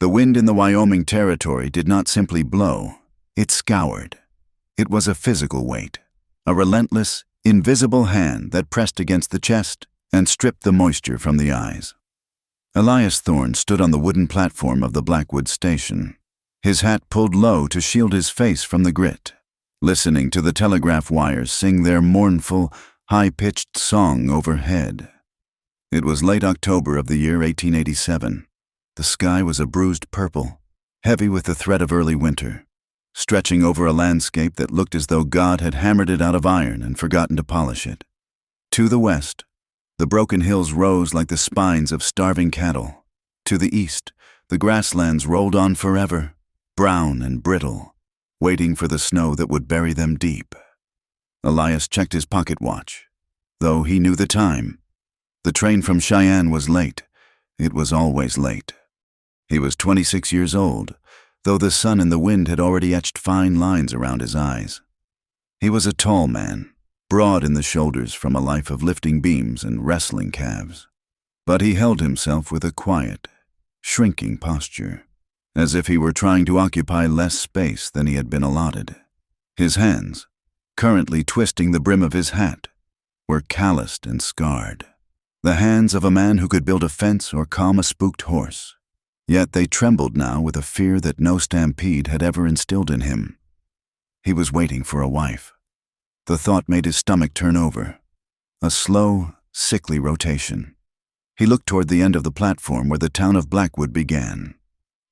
The wind in the Wyoming Territory did not simply blow, it scoured. It was a physical weight, a relentless, invisible hand that pressed against the chest and stripped the moisture from the eyes. Elias Thorne stood on the wooden platform of the Blackwood station, his hat pulled low to shield his face from the grit, listening to the telegraph wires sing their mournful, high-pitched song overhead. It was late October of the year 1887. The sky was a bruised purple, heavy with the threat of early winter, stretching over a landscape that looked as though God had hammered it out of iron and forgotten to polish it. To the west, the broken hills rose like the spines of starving cattle. To the east, the grasslands rolled on forever, brown and brittle, waiting for the snow that would bury them deep. Elias checked his pocket watch. Though he knew the time, the train from Cheyenne was late. It was always late. He was 26 years old, though the sun and the wind had already etched fine lines around his eyes. He was a tall man, broad in the shoulders from a life of lifting beams and wrestling calves. But he held himself with a quiet, shrinking posture, as if he were trying to occupy less space than he had been allotted. His hands, currently twisting the brim of his hat, were calloused and scarred. The hands of a man who could build a fence or calm a spooked horse. Yet they trembled now with a fear that no stampede had ever instilled in him. He was waiting for a wife. The thought made his stomach turn over. A slow, sickly rotation. He looked toward the end of the platform where the town of Blackwood began.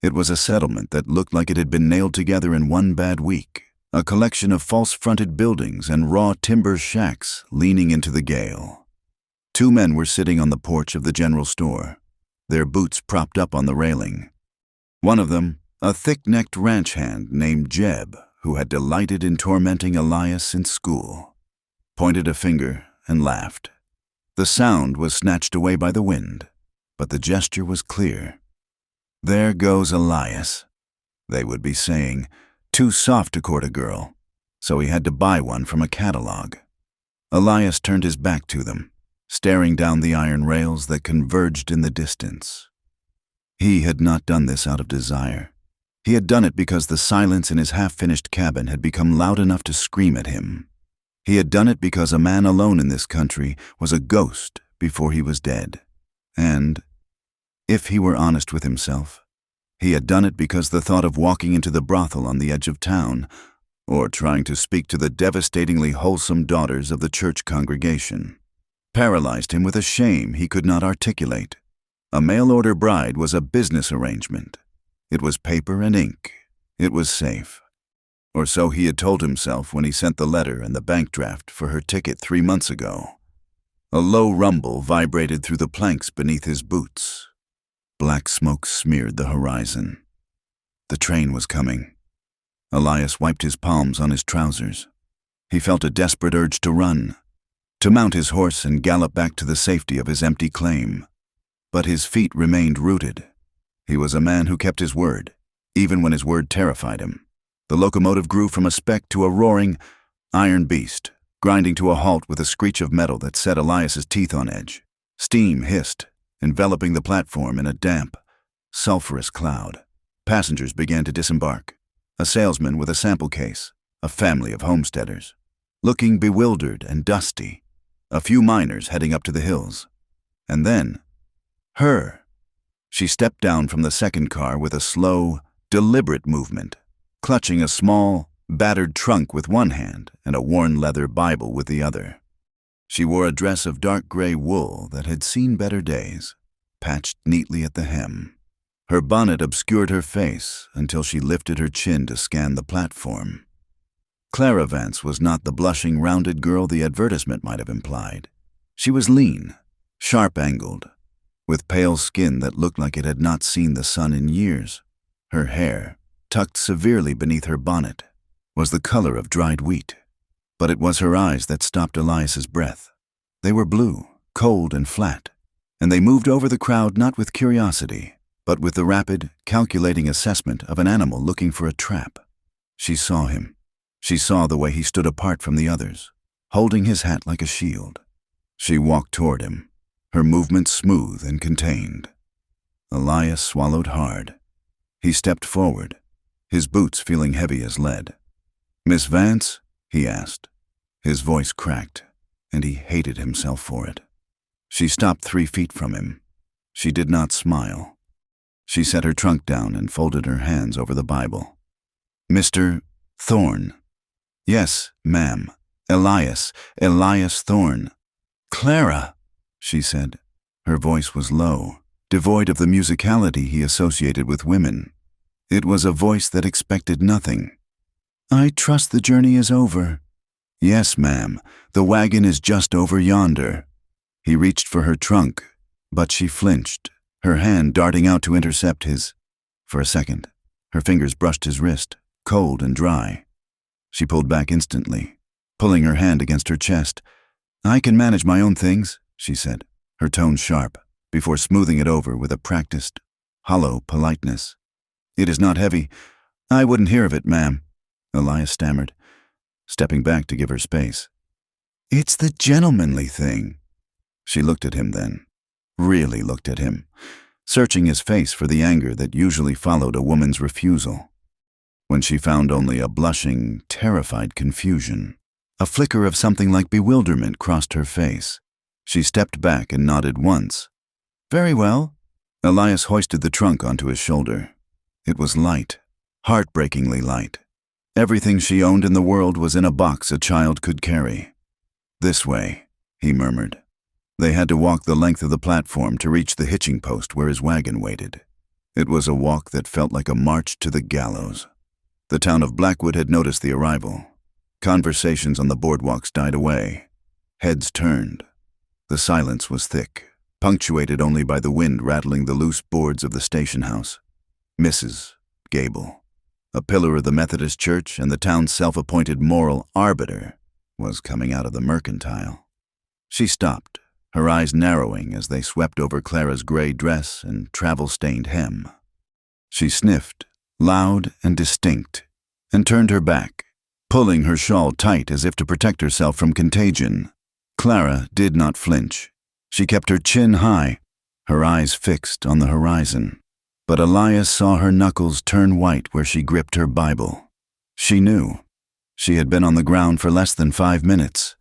It was a settlement that looked like it had been nailed together in one bad week, a collection of false-fronted buildings and raw timber shacks leaning into the gale. Two men were sitting on the porch of the general store, their boots propped up on the railing. One of them, a thick-necked ranch hand named Jeb, who had delighted in tormenting Elias in school, pointed a finger and laughed. The sound was snatched away by the wind, but the gesture was clear. "There goes Elias," they would be saying, too soft to court a girl, so he had to buy one from a catalog. Elias turned his back to them, staring down the iron rails that converged in the distance. He had not done this out of desire. He had done it because the silence in his half-finished cabin had become loud enough to scream at him. He had done it because a man alone in this country was a ghost before he was dead. And, if he were honest with himself, he had done it because the thought of walking into the brothel on the edge of town, or trying to speak to the devastatingly wholesome daughters of the church congregation, paralyzed him with a shame he could not articulate. A mail-order bride was a business arrangement. It was paper and ink. It was safe. Or so he had told himself when he sent the letter and the bank draft for her ticket 3 months ago. A low rumble vibrated through the planks beneath his boots. Black smoke smeared the horizon. The train was coming. Elias wiped his palms on his trousers. He felt a desperate urge to run, to mount his horse and gallop back to the safety of his empty claim. But his feet remained rooted. He was a man who kept his word, even when his word terrified him. The locomotive grew from a speck to a roaring, iron beast, grinding to a halt with a screech of metal that set Elias's teeth on edge. Steam hissed, enveloping the platform in a damp, sulphurous cloud. Passengers began to disembark. A salesman with a sample case, a family of homesteaders, looking bewildered and dusty. A few miners heading up to the hills. And then, her. She stepped down from the second car with a slow, deliberate movement, clutching a small, battered trunk with one hand and a worn leather Bible with the other. She wore a dress of dark gray wool that had seen better days, patched neatly at the hem. Her bonnet obscured her face until she lifted her chin to scan the platform. Clara Vance was not the blushing, rounded girl the advertisement might have implied. She was lean, sharp-angled, with pale skin that looked like it had not seen the sun in years. Her hair, tucked severely beneath her bonnet, was the color of dried wheat. But it was her eyes that stopped Elias's breath. They were blue, cold and flat, and they moved over the crowd not with curiosity, but with the rapid, calculating assessment of an animal looking for a trap. She saw him. She saw the way he stood apart from the others, holding his hat like a shield. She walked toward him, her movements smooth and contained. Elias swallowed hard. He stepped forward, his boots feeling heavy as lead. "Miss Vance?" he asked. His voice cracked, and he hated himself for it. She stopped 3 feet from him. She did not smile. She set her trunk down and folded her hands over the Bible. "Mr. Thorne." "Yes, ma'am. Elias Thorne." "Clara," she said. Her voice was low, devoid of the musicality he associated with women. It was a voice that expected nothing. "I trust the journey is over." "Yes, ma'am. The wagon is just over yonder." He reached for her trunk, but she flinched, her hand darting out to intercept his. For a second, her fingers brushed his wrist, cold and dry. She pulled back instantly, pulling her hand against her chest. "I can manage my own things," she said, her tone sharp, before smoothing it over with a practiced, hollow politeness. "It is not heavy. I wouldn't hear of it, ma'am," Elias stammered, stepping back to give her space. "It's the gentlemanly thing." She looked at him then, really looked at him, searching his face for the anger that usually followed a woman's refusal. When she found only a blushing, terrified confusion, a flicker of something like bewilderment crossed her face. She stepped back and nodded once. "Very well." Elias hoisted the trunk onto his shoulder. It was light, heartbreakingly light. Everything she owned in the world was in a box a child could carry. "This way," he murmured. They had to walk the length of the platform to reach the hitching post where his wagon waited. It was a walk that felt like a march to the gallows. The town of Blackwood had noticed the arrival. Conversations on the boardwalks died away. Heads turned. The silence was thick, punctuated only by the wind rattling the loose boards of the station house. Mrs. Gable, a pillar of the Methodist Church and the town's self-appointed moral arbiter, was coming out of the mercantile. She stopped, her eyes narrowing as they swept over Clara's gray dress and travel-stained hem. She sniffed, loud and distinct, and turned her back, pulling her shawl tight as if to protect herself from contagion. Clara did not flinch. She kept her chin high, her eyes fixed on the horizon. But Elias saw her knuckles turn white where she gripped her Bible. She knew. She had been on the ground for less than 5 minutes,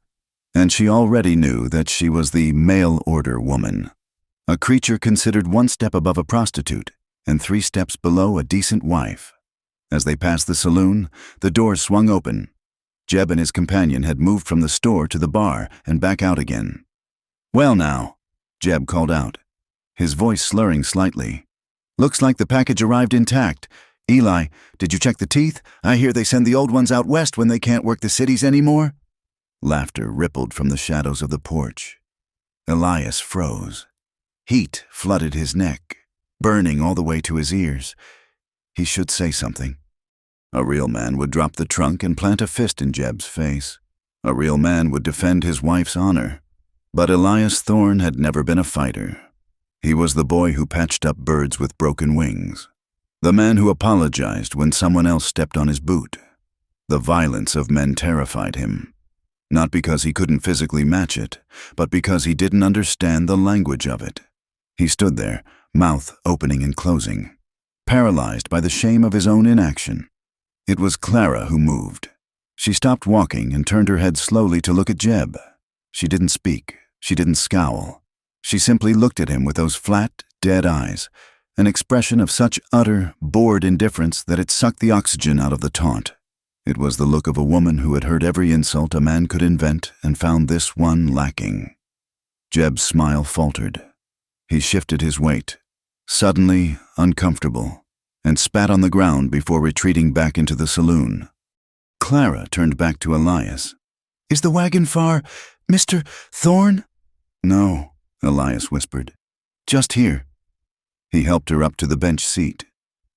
and she already knew that she was the mail-order woman, a creature considered 1 step above a prostitute and 3 steps below a decent wife. As they passed the saloon, the door swung open. Jeb and his companion had moved from the store to the bar and back out again. "Well now," Jeb called out, his voice slurring slightly. "Looks like the package arrived intact. Eli, did you check the teeth? I hear they send the old ones out west when they can't work the cities anymore." Laughter rippled from the shadows of the porch. Elias froze. Heat flooded his neck, burning all the way to his ears. He should say something. A real man would drop the trunk and plant a fist in Jeb's face. A real man would defend his wife's honor. But Elias Thorne had never been a fighter. He was the boy who patched up birds with broken wings. The man who apologized when someone else stepped on his boot. The violence of men terrified him. Not because he couldn't physically match it, but because he didn't understand the language of it. He stood there, mouth opening and closing, paralyzed by the shame of his own inaction. It was Clara who moved. She stopped walking and turned her head slowly to look at Jeb. She didn't speak. She didn't scowl. She simply looked at him with those flat, dead eyes, an expression of such utter, bored indifference that it sucked the oxygen out of the taunt. It was the look of a woman who had heard every insult a man could invent and found this one lacking. Jeb's smile faltered. He shifted his weight, suddenly uncomfortable, and spat on the ground before retreating back into the saloon. Clara turned back to Elias. "Is the wagon far, Mr. Thorne?" "No," Elias whispered. "Just here." He helped her up to the bench seat.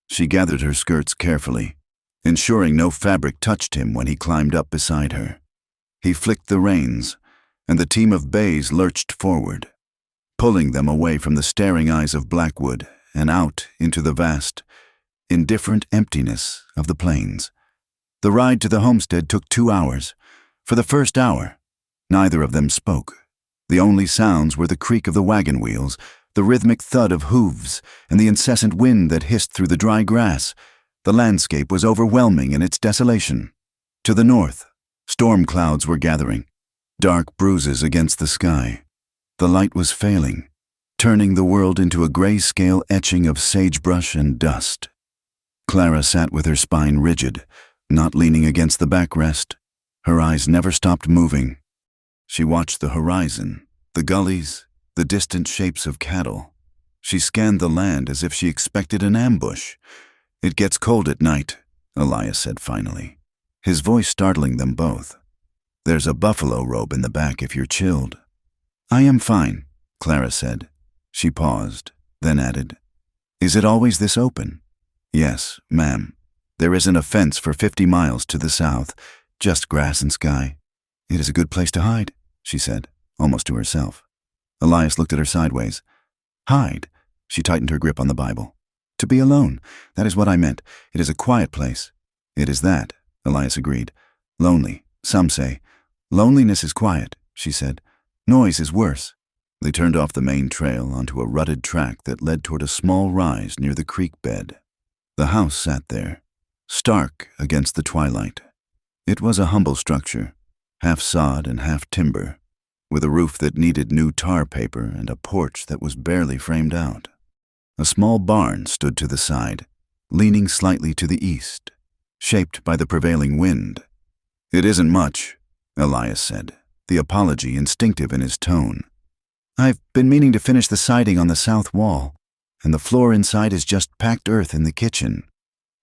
She gathered her skirts carefully, ensuring no fabric touched him when he climbed up beside her. He flicked the reins, and the team of bays lurched forward, pulling them away from the staring eyes of Blackwood and out into the vast, indifferent emptiness of the plains. The ride to the homestead took 2 hours. For the first hour, neither of them spoke. The only sounds were the creak of the wagon wheels, the rhythmic thud of hooves, and the incessant wind that hissed through the dry grass. The landscape was overwhelming in its desolation. To the north, storm clouds were gathering, dark bruises against the sky. The light was failing, turning the world into a grayscale etching of sagebrush and dust. Clara sat with her spine rigid, not leaning against the backrest. Her eyes never stopped moving. She watched the horizon, the gullies, the distant shapes of cattle. She scanned the land as if she expected an ambush. "It gets cold at night," Elias said finally, his voice startling them both. "There's a buffalo robe in the back if you're chilled." "I am fine," Clara said. She paused, then added, "Is it always this open?" "Yes, ma'am. There isn't a fence for 50 miles to the south, just grass and sky." "It is a good place to hide," she said, almost to herself. Elias looked at her sideways. "Hide?" She tightened her grip on the Bible. "To be alone. That is what I meant. It is a quiet place." "It is that," Elias agreed. "Lonely, some say. Loneliness is quiet," she said. "Noise is worse." They turned off the main trail onto a rutted track that led toward a small rise near the creek bed. The house sat there, stark against the twilight. It was a humble structure, half sod and half timber, with a roof that needed new tar paper and a porch that was barely framed out. A small barn stood to the side, leaning slightly to the east, shaped by the prevailing wind. "It isn't much," Elias said, the apology instinctive in his tone. "I've been meaning to finish the siding on the south wall, and the floor inside is just packed earth in the kitchen,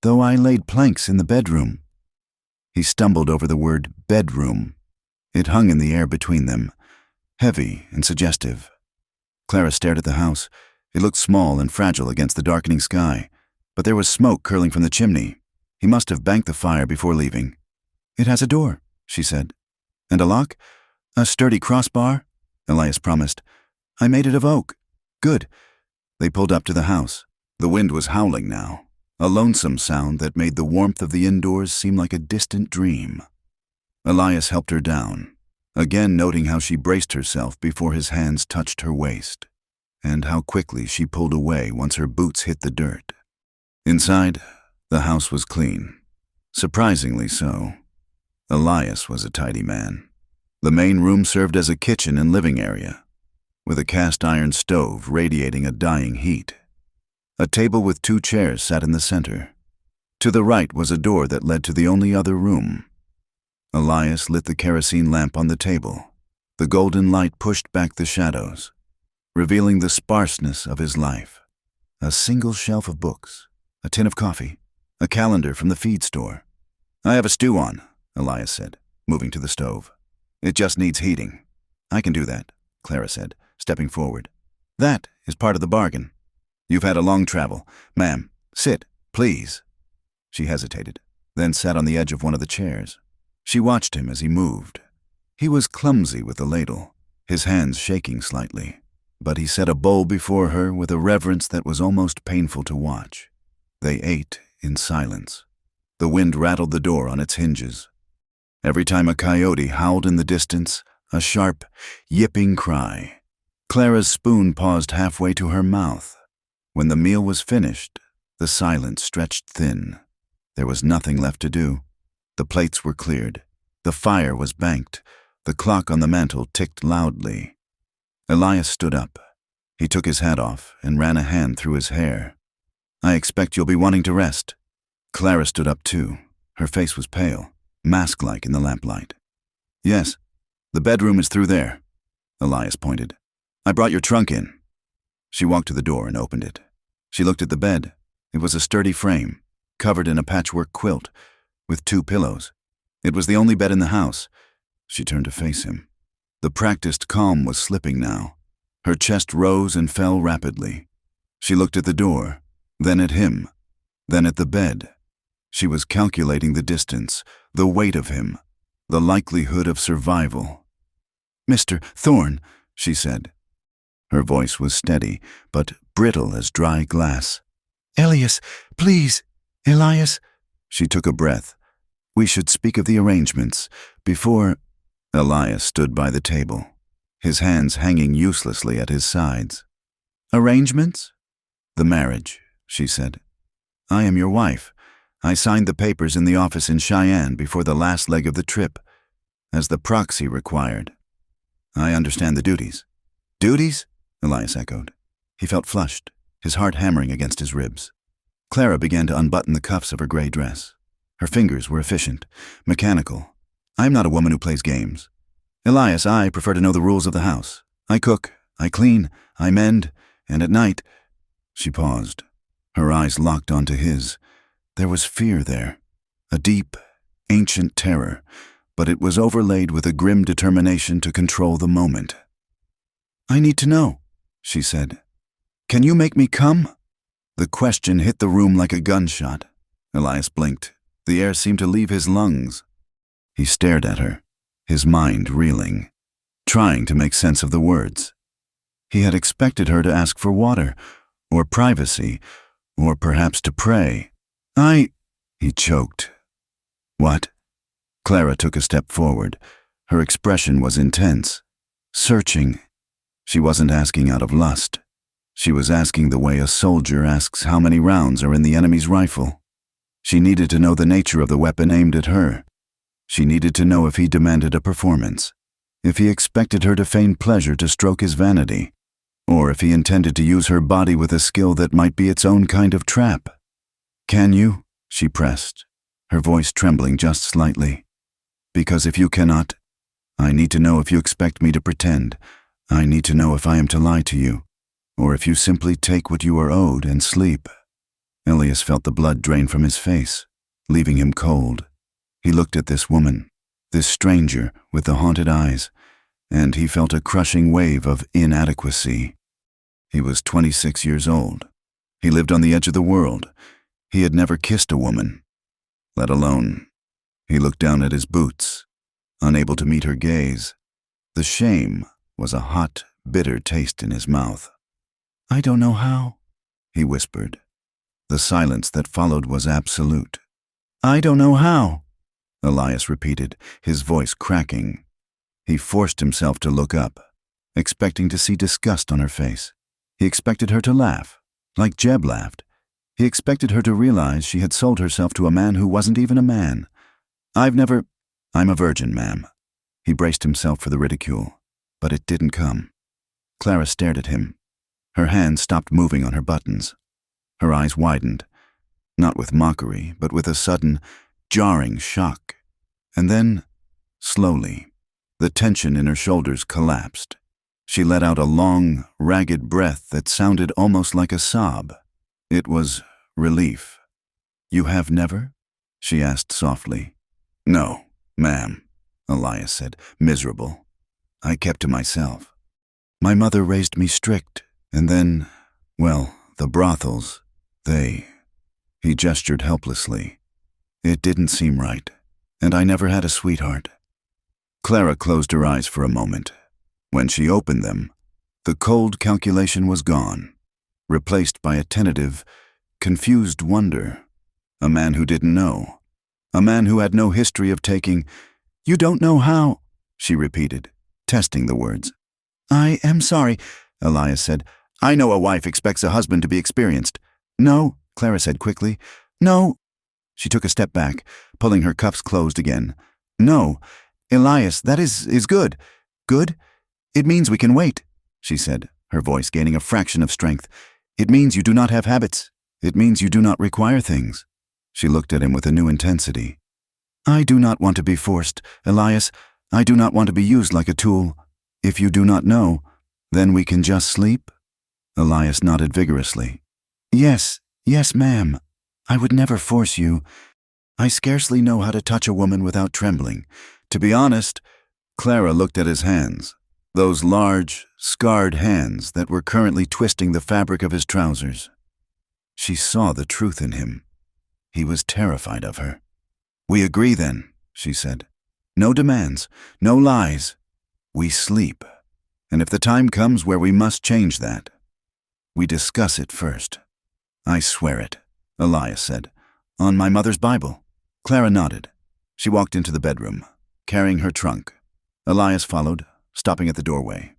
though I laid planks in the bedroom." He stumbled over the word bedroom. It hung in the air between them, heavy and suggestive. Clara stared at the house. It looked small and fragile against the darkening sky, but there was smoke curling from the chimney. He must have banked the fire before leaving. "It has a door," she said. "And a lock? A sturdy crossbar?" Elias promised. "I made it of oak." "Good." They pulled up to the house. The wind was howling now, a lonesome sound that made the warmth of the indoors seem like a distant dream. Elias helped her down, again noting how she braced herself before his hands touched her waist, and how quickly she pulled away once her boots hit the dirt. Inside, the house was clean, surprisingly so. Elias was a tidy man. The main room served as a kitchen and living area, with a cast-iron stove radiating a dying heat. A table with 2 chairs sat in the center. To the right was a door that led to the only other room. Elias lit the kerosene lamp on the table. The golden light pushed back the shadows, revealing the sparseness of his life. A single shelf of books, a tin of coffee, a calendar from the feed store. "I have a stew on," Elias said, moving to the stove. "It just needs heating." "I can do that," Clara said, stepping forward. "That is part of the bargain." "You've had a long travel. Ma'am, sit, please." She hesitated, then sat on the edge of one of the chairs. She watched him as he moved. He was clumsy with the ladle, his hands shaking slightly, but he set a bowl before her with a reverence that was almost painful to watch. They ate in silence. The wind rattled the door on its hinges. Every time a coyote howled in the distance, a sharp, yipping cry. Clara's spoon paused halfway to her mouth. When the meal was finished, the silence stretched thin. There was nothing left to do. The plates were cleared. The fire was banked. The clock on the mantel ticked loudly. Elias stood up. He took his hat off and ran a hand through his hair. "I expect you'll be wanting to rest." Clara stood up too. Her face was pale, mask-like in the lamplight. "Yes, the bedroom is through there," Elias pointed. "I brought your trunk in." She walked to the door and opened it. She looked at the bed. It was a sturdy frame, covered in a patchwork quilt, with 2 pillows. It was the only bed in the house. She turned to face him. The practiced calm was slipping now. Her chest rose and fell rapidly. She looked at the door, then at him, then at the bed. She was calculating the distance, the weight of him, the likelihood of survival. "Mr. Thorne," she said. Her voice was steady, but brittle as dry glass. "Elias, please, Elias." She took a breath. "We should speak of the arrangements before—" Elias stood by the table, his hands hanging uselessly at his sides. Arrangements? The marriage, she said. I am your wife. I signed the papers in the office in Cheyenne before the last leg of the trip, as the proxy required. I understand the duties. Duties? Elias echoed. He felt flushed, his heart hammering against his ribs. Clara began to unbutton the cuffs of her gray dress. Her fingers were efficient, mechanical. I am not a woman who plays games. Elias, I prefer to know the rules of the house. I cook, I clean, I mend, and at night— She paused. Her eyes locked onto his. There was fear there, a deep, ancient terror, but it was overlaid with a grim determination to control the moment. I need to know, she said. Can you make me come? The question hit the room like a gunshot. Elias blinked. The air seemed to leave his lungs. He stared at her, his mind reeling, trying to make sense of the words. He had expected her to ask for water, or privacy, or perhaps to pray. He choked. What? Clara took a step forward. Her expression was intense, searching. She wasn't asking out of lust. She was asking the way a soldier asks how many rounds are in the enemy's rifle. She needed to know the nature of the weapon aimed at her. She needed to know if he demanded a performance, if he expected her to feign pleasure to stroke his vanity, or if he intended to use her body with a skill that might be its own kind of trap. Can you? She pressed, her voice trembling just slightly. Because if you cannot, I need to know if you expect me to pretend. I need to know if I am to lie to you, or if you simply take what you are owed and sleep. Elias felt the blood drain from his face, leaving him cold. He looked at this woman, this stranger with the haunted eyes, and he felt a crushing wave of inadequacy. He was 26 years old. He lived on the edge of the world. He had never kissed a woman, let alone— He looked down at his boots, unable to meet her gaze. The shame was a hot, bitter taste in his mouth. I don't know how, he whispered. The silence that followed was absolute. I don't know how, Elias repeated, his voice cracking. He forced himself to look up, expecting to see disgust on her face. He expected her to laugh, like Jeb laughed. He expected her to realize she had sold herself to a man who wasn't even a man. I'm a virgin, ma'am. He braced himself for the ridicule, but it didn't come. Clara stared at him. Her hands stopped moving on her buttons. Her eyes widened, not with mockery, but with a sudden, jarring shock. And then, slowly, the tension in her shoulders collapsed. She let out a long, ragged breath that sounded almost like a sob. It was relief. You have never? She asked softly. No, ma'am, Elias said, miserable. I kept to myself. My mother raised me strict, and then, well, the brothels, He gestured helplessly. It didn't seem right, and I never had a sweetheart. Clara closed her eyes for a moment. When she opened them, the cold calculation was gone, replaced by a tentative, confused wonder. A man who didn't know. A man who had no history of taking— You don't know how, she repeated, testing the words. I am sorry, Elias said. I know a wife expects a husband to be experienced. No, Clara said quickly. No. She took a step back, pulling her cuffs closed again. No, Elias, that is good. Good? It means we can wait, she said, her voice gaining a fraction of strength. It means you do not have habits. It means you do not require things. She looked at him with a new intensity. I do not want to be forced, Elias. I do not want to be used like a tool. If you do not know, then we can just sleep? Elias nodded vigorously. Yes, ma'am. I would never force you. I scarcely know how to touch a woman without trembling. To be honest— Clara looked at his hands, those large, scarred hands that were currently twisting the fabric of his trousers. She saw the truth in him. He was terrified of her. We agree then, she said. No demands, no lies. We sleep. And if the time comes where we must change that, we discuss it first. I swear it, Elias said. On my mother's Bible. Clara nodded. She walked into the bedroom, carrying her trunk. Elias followed, stopping at the doorway.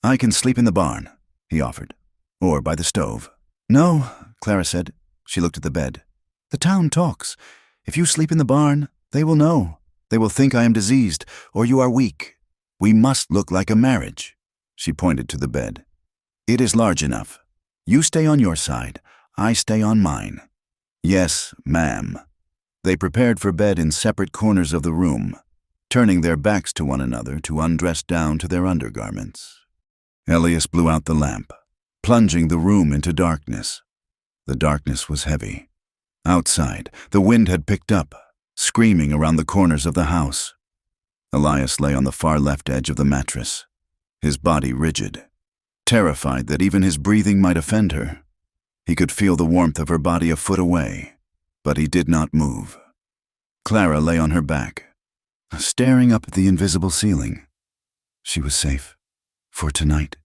I can sleep in the barn, he offered. or by the stove. "No," Clara said. She looked at the bed. "The town talks. If you sleep in the barn, they will know. They will think I am diseased, or you are weak. We must look like a marriage." She pointed to the bed. "It is large enough. You stay on your side. I stay on mine." "Yes, ma'am." They prepared for bed in separate corners of the room, turning their backs to one another to undress down to their undergarments. Elias blew out the lamp, plunging the room into darkness. The darkness was heavy. Outside, the wind had picked up, screaming around the corners of the house. Elias lay on the far left edge of the mattress, his body rigid, terrified that even his breathing might offend her. He could feel the warmth of her body a foot away, but he did not move. Clara lay on her back, staring up at the invisible ceiling. She was safe. For tonight,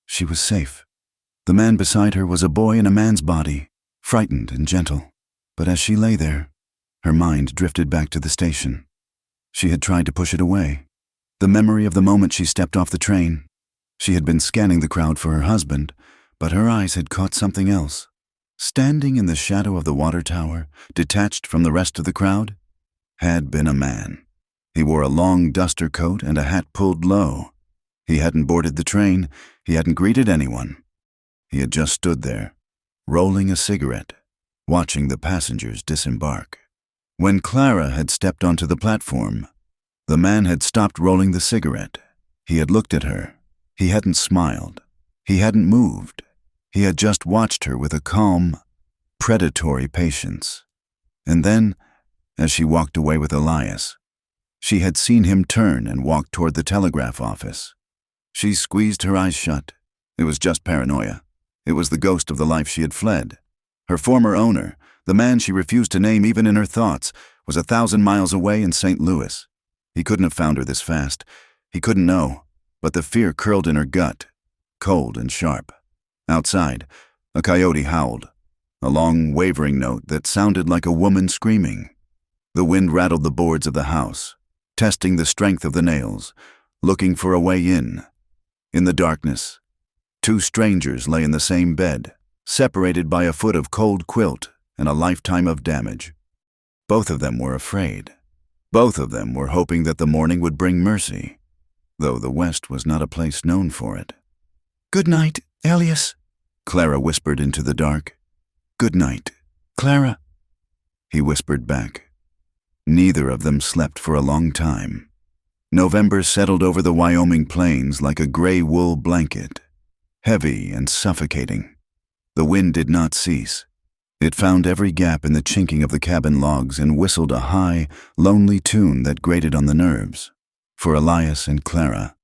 she was safe. The man beside her was a boy in a man's body, frightened and gentle. But as she lay there, her mind drifted back to the station. She had tried to push it away. The memory of the moment she stepped off the train. She had been scanning the crowd for her husband, but her eyes had caught something else. Standing in the shadow of the water tower, detached from the rest of the crowd, had been a man. He wore a long duster coat and a hat pulled low. He hadn't boarded the train. He hadn't greeted anyone. He had just stood there, rolling a cigarette, watching the passengers disembark. When Clara had stepped onto the platform, the man had stopped rolling the cigarette. He had looked at her. He hadn't smiled. He hadn't moved. He had just watched her with a calm, predatory patience. And then, as she walked away with Elias, she had seen him turn and walk toward the telegraph office. She squeezed her eyes shut. It was just paranoia. It was the ghost of the life she had fled. Her former owner, the man she refused to name even in her thoughts, was 1,000 miles away in St. Louis. He couldn't have found her this fast. He couldn't know, but the fear curled in her gut, cold and sharp. Outside, a coyote howled, a long, wavering note that sounded like a woman screaming. The wind rattled the boards of the house, testing the strength of the nails, looking for a way in. In the darkness, two strangers lay in the same bed, separated by a foot of cold quilt and a lifetime of damage. Both of them were afraid. Both of them were hoping that the morning would bring mercy, though the West was not a place known for it. "Good night, Elias," Clara whispered into the dark. "Good night, Clara," he whispered back. Neither of them slept for a long time. November settled over the Wyoming plains like a gray wool blanket, heavy and suffocating. The wind did not cease. It found every gap in the chinking of the cabin logs and whistled a high, lonely tune that grated on the nerves. For Elias and Clara,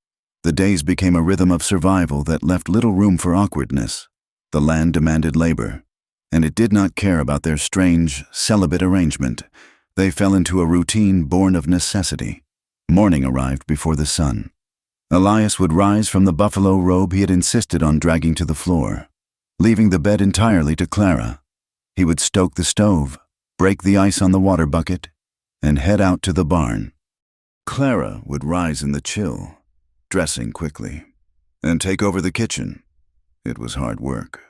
the days became a rhythm of survival that left little room for awkwardness. The land demanded labor, and it did not care about their strange, celibate arrangement. They fell into a routine born of necessity. Morning arrived before the sun. Elias would rise from the buffalo robe he had insisted on dragging to the floor, leaving the bed entirely to Clara. He would stoke the stove, break the ice on the water bucket, and head out to the barn. Clara would rise in the chill, dressing quickly, and take over the kitchen. It was hard work.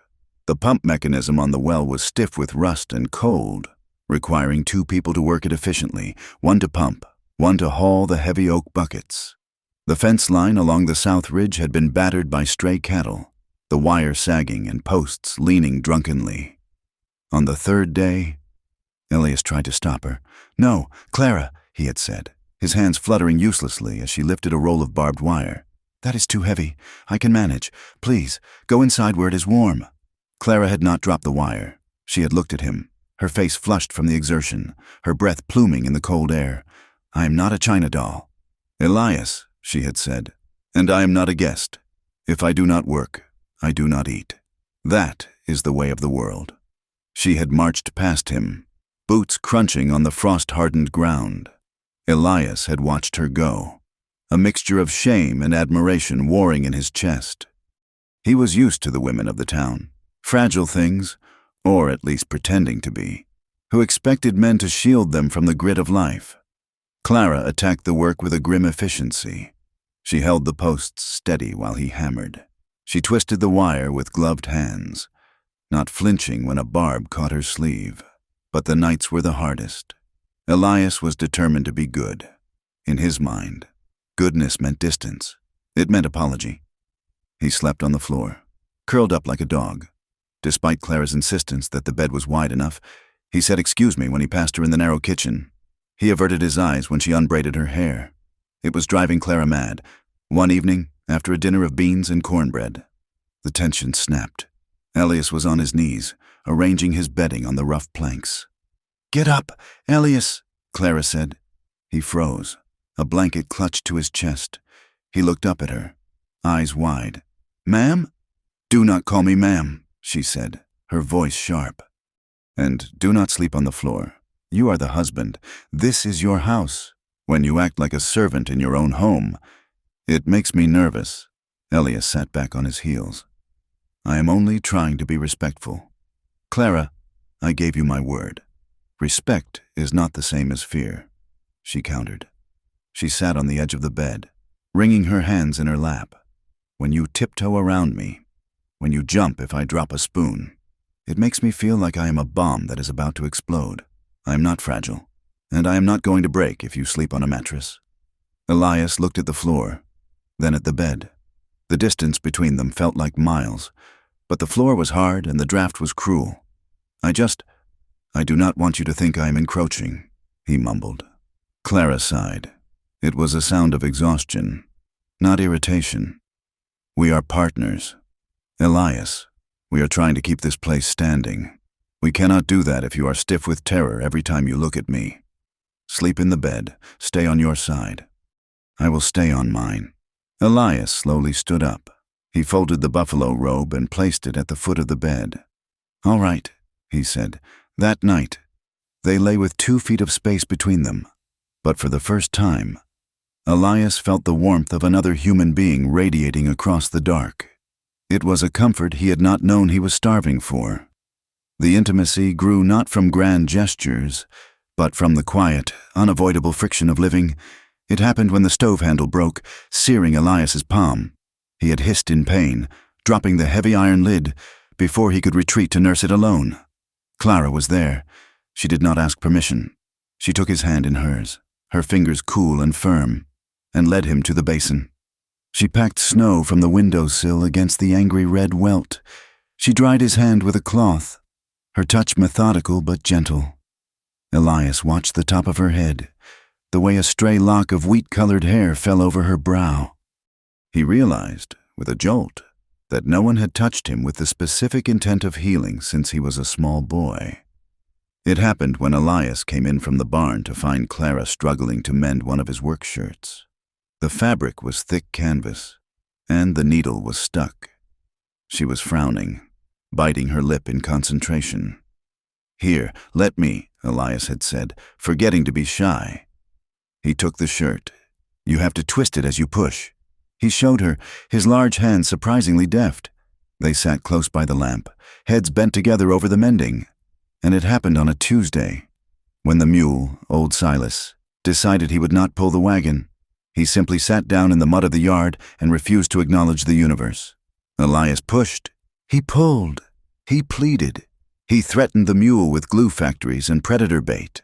The pump mechanism on the well was stiff with rust and cold, requiring 2 people to work it efficiently, one to pump, one to haul the heavy oak buckets. The fence line along the south ridge had been battered by stray cattle, the wire sagging and posts leaning drunkenly. On the 3rd day, Elias tried to stop her. "No, Clara," he had said, his hands fluttering uselessly as she lifted a roll of barbed wire. "That is too heavy. I can manage. Please, go inside where it is warm." Clara had not dropped the wire. She had looked at him, her face flushed from the exertion, her breath pluming in the cold air. "I am not a china doll." "Elias," she had said, "and I am not a guest. If I do not work, I do not eat. That is the way of the world." She had marched past him, boots crunching on the frost-hardened ground. Elias had watched her go, a mixture of shame and admiration warring in his chest. He was used to the women of the town, fragile things, or at least pretending to be, who expected men to shield them from the grit of life. Clara attacked the work with a grim efficiency. She held the posts steady while he hammered. She twisted the wire with gloved hands, not flinching when a barb caught her sleeve. But the nights were the hardest. Elias was determined to be good. In his mind, goodness meant distance. It meant apology. He slept on the floor, curled up like a dog. Despite Clara's insistence that the bed was wide enough, he said excuse me when he passed her in the narrow kitchen. He averted his eyes when she unbraided her hair. It was driving Clara mad. One evening, after a dinner of beans and cornbread, the tension snapped. Elias was on his knees, arranging his bedding on the rough planks. "Get up, Elias," Clara said. He froze, a blanket clutched to his chest. He looked up at her, eyes wide. "Ma'am?" "Do not call me ma'am," she said, her voice sharp. "And do not sleep on the floor. You are the husband. This is your house. When you act like a servant in your own home, it makes me nervous." Elias sat back on his heels. "I am only trying to be respectful. Clara, I gave you my word. Respect is not the same as fear," she countered. She sat on the edge of the bed, wringing her hands in her lap. "When you tiptoe around me, when you jump if I drop a spoon, it makes me feel like I am a bomb that is about to explode. I am not fragile, and I am not going to break if you sleep on a mattress." Elias looked at the floor, then at the bed. The distance between them felt like miles, but the floor was hard and the draft was cruel. I do not want you to think I am encroaching," he mumbled. Clara sighed. It was a sound of exhaustion, not irritation. "We are partners. Elias, we are trying to keep this place standing. We cannot do that if you are stiff with terror every time you look at me. Sleep in the bed, stay on your side. I will stay on mine." Elias slowly stood up. He folded the buffalo robe and placed it at the foot of the bed. "All right," he said. That night, they lay with 2 feet of space between them. But for the first time, Elias felt the warmth of another human being radiating across the dark. It was a comfort he had not known he was starving for. The intimacy grew not from grand gestures, but from the quiet, unavoidable friction of living. It happened when the stove handle broke, searing Elias's palm. He had hissed in pain, dropping the heavy iron lid before he could retreat to nurse it alone. Clara was there. She did not ask permission. She took his hand in hers, her fingers cool and firm, and led him to the basin. She packed snow from the windowsill against the angry red welt. She dried his hand with a cloth, her touch methodical but gentle. Elias watched the top of her head, the way a stray lock of wheat-colored hair fell over her brow. He realized, with a jolt, that no one had touched him with the specific intent of healing since he was a small boy. It happened when Elias came in from the barn to find Clara struggling to mend one of his work shirts. The fabric was thick canvas, and the needle was stuck. She was frowning, biting her lip in concentration. "Here, let me," Elias had said, forgetting to be shy. He took the shirt. "You have to twist it as you push." He showed her, his large hands surprisingly deft. They sat close by the lamp, heads bent together over the mending. And it happened on a Tuesday, when the mule, old Silas, decided he would not pull the wagon. He simply sat down in the mud of the yard and refused to acknowledge the universe. Elias pushed. He pulled. He pleaded. He threatened the mule with glue factories and predator bait.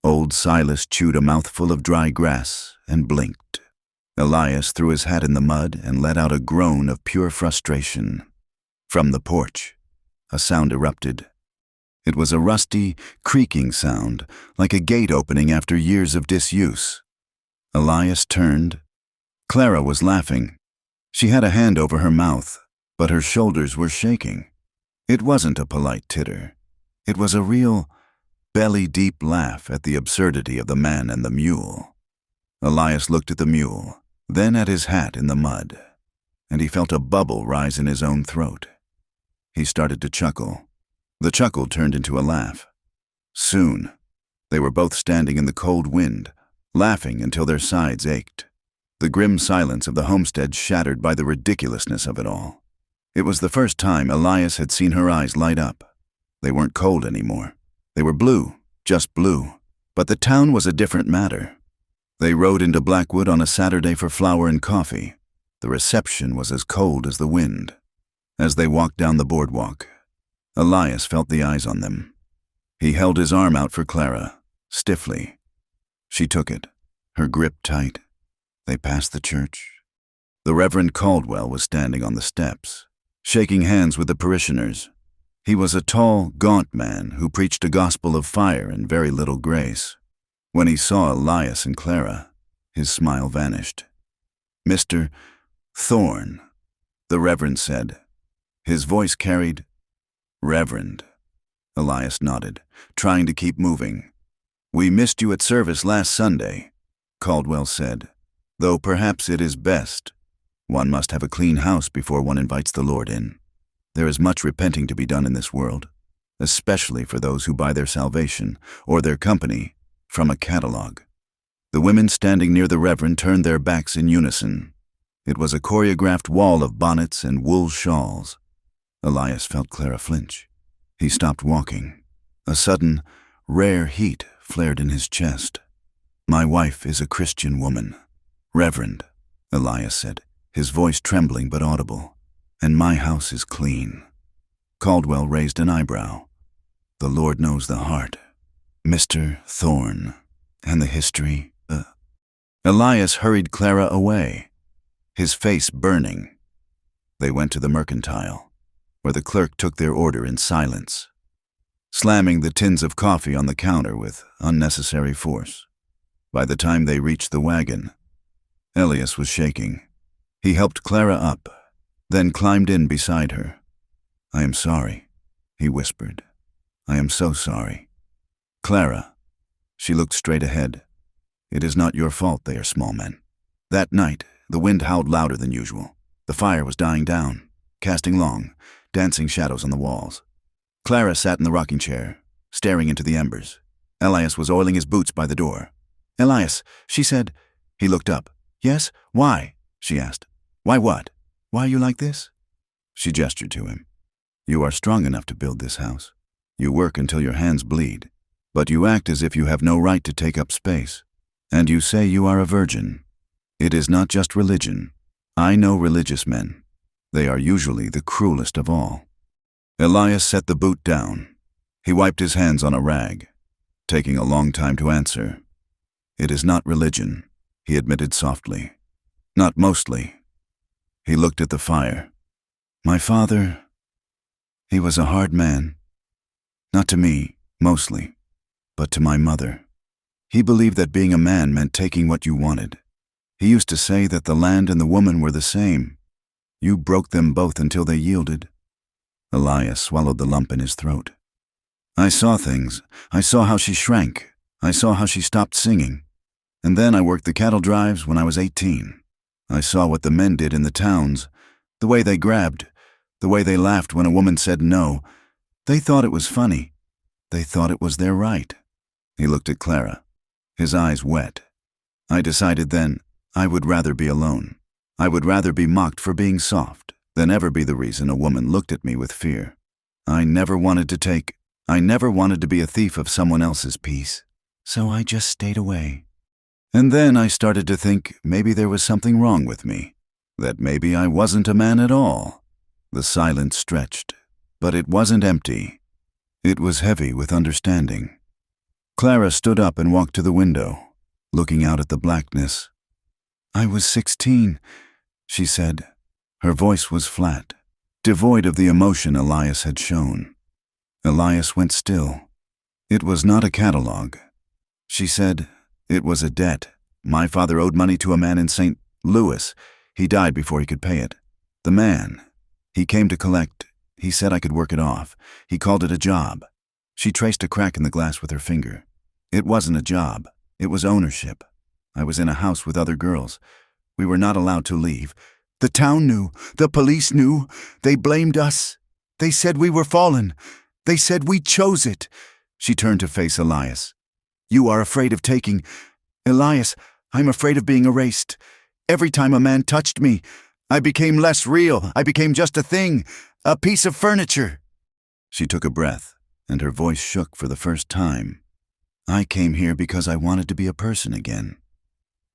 Old Silas chewed a mouthful of dry grass and blinked. Elias threw his hat in the mud and let out a groan of pure frustration. From the porch, a sound erupted. It was a rusty, creaking sound, like a gate opening after years of disuse. Elias turned. Clara was laughing. She had a hand over her mouth, but her shoulders were shaking. It wasn't a polite titter. It was a real, belly-deep laugh at the absurdity of the man and the mule. Elias looked at the mule, then at his hat in the mud, and he felt a bubble rise in his own throat. He started to chuckle. The chuckle turned into a laugh. Soon, they were both standing in the cold wind, laughing until their sides ached. The grim silence of the homestead shattered by the ridiculousness of it all. It was the first time Elias had seen her eyes light up. They weren't cold anymore. They were blue, just blue. But the town was a different matter. They rode into Blackwood on a Saturday for flour and coffee. The reception was as cold as the wind. As they walked down the boardwalk, Elias felt the eyes on them. He held his arm out for Clara, stiffly. She took it, her grip tight. They passed the church. The Reverend Caldwell was standing on the steps, shaking hands with the parishioners. He was a tall, gaunt man who preached a gospel of fire and very little grace. When he saw Elias and Clara, his smile vanished. "Mr. Thorne," the Reverend said. His voice carried, "Reverend." Elias nodded, trying to keep moving. "We missed you at service last Sunday," Caldwell said, "though perhaps it is best. One must have a clean house before one invites the Lord in. There is much repenting to be done in this world, especially for those who buy their salvation, or their company, from a catalog." The women standing near the Reverend turned their backs in unison. It was a choreographed wall of bonnets and wool shawls. Elias felt Clara flinch. He stopped walking. A sudden, rare heat flared in his chest. "My wife is a Christian woman, Reverend," Elias said, his voice trembling but audible, "and my house is clean." Caldwell raised an eyebrow. "The Lord knows the heart. Mr. Thorne, and the history, Elias hurried Clara away, his face burning. They went to the mercantile, where the clerk took their order in silence, slamming the tins of coffee on the counter with unnecessary force. By the time they reached the wagon, Elias was shaking. He helped Clara up, then climbed in beside her. "I am sorry," he whispered. "I am so sorry. Clara," she looked straight ahead, "it is not your fault they are small men." That night, the wind howled louder than usual. The fire was dying down, casting long, dancing shadows on the walls. Clara sat in the rocking chair, staring into the embers. Elias was oiling his boots by the door. "Elias," she said. He looked up. "Yes? Why?" she asked. "Why what? Why are you like this?" She gestured to him. "You are strong enough to build this house. You work until your hands bleed, but you act as if you have no right to take up space. And you say you are a virgin. It is not just religion. I know religious men. They are usually the cruelest of all." Elias set the boot down. He wiped his hands on a rag, taking a long time to answer. "It is not religion," he admitted softly. "Not mostly." He looked at the fire. "My father, he was a hard man. Not to me, mostly, but to my mother. He believed that being a man meant taking what you wanted. He used to say that the land and the woman were the same. You broke them both until they yielded." Elias swallowed the lump in his throat. "I saw things. I saw how she shrank. I saw how she stopped singing. And then I worked the cattle drives when I was 18. I saw what the men did in the towns, the way they grabbed, the way they laughed when a woman said no. They thought it was funny. They thought it was their right." He looked at Clara, his eyes wet. "I decided then I would rather be alone. I would rather be mocked for being soft than ever be the reason a woman looked at me with fear. I never wanted to be a thief of someone else's peace. So I just stayed away. And then I started to think maybe there was something wrong with me, that maybe I wasn't a man at all." The silence stretched, but it wasn't empty. It was heavy with understanding. Clara stood up and walked to the window, looking out at the blackness. "I was 16, she said. Her voice was flat, devoid of the emotion Elias had shown. Elias went still. "It was not a catalog," she said. "It was a debt. My father owed money to a man in St. Louis. He died before he could pay it. The man, he came to collect. He said I could work it off. He called it a job." She traced a crack in the glass with her finger. "It wasn't a job. It was ownership. I was in a house with other girls. We were not allowed to leave. The town knew. The police knew. They blamed us. They said we were fallen. They said we chose it." She turned to face Elias. "You are afraid of taking. Elias, I'm afraid of being erased. Every time a man touched me, I became less real. I became just a thing, a piece of furniture." She took a breath, and her voice shook for the first time. "I came here because I wanted to be a person again,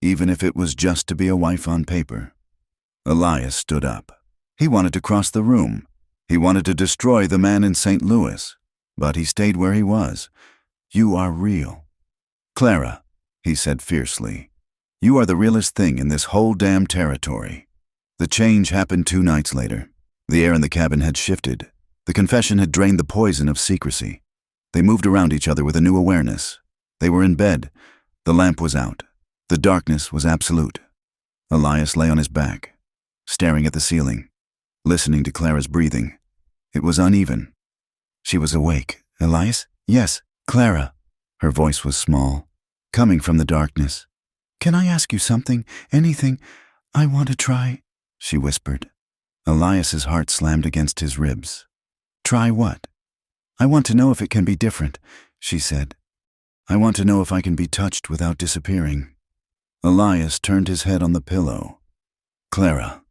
even if it was just to be a wife on paper." Elias stood up. He wanted to cross the room. He wanted to destroy the man in St. Louis. But he stayed where he was. You are real. Clara, he said fiercely, you are the realest thing in this whole damn territory. The change happened 2 nights later. The air in the cabin had shifted. The confession had drained the poison of secrecy. They moved around each other with a new awareness. They were in bed. The lamp was out. The darkness was absolute. Elias lay on his back, staring at the ceiling, listening to Clara's breathing. It was uneven. She was awake. Elias? Yes, Clara. Her voice was small, coming from the darkness. Can I ask you something? Anything? I want to try, she whispered. Elias's heart slammed against his ribs. Try what? I want to know if it can be different, she said. I want to know if I can be touched without disappearing. Elias turned his head on the pillow. Clara,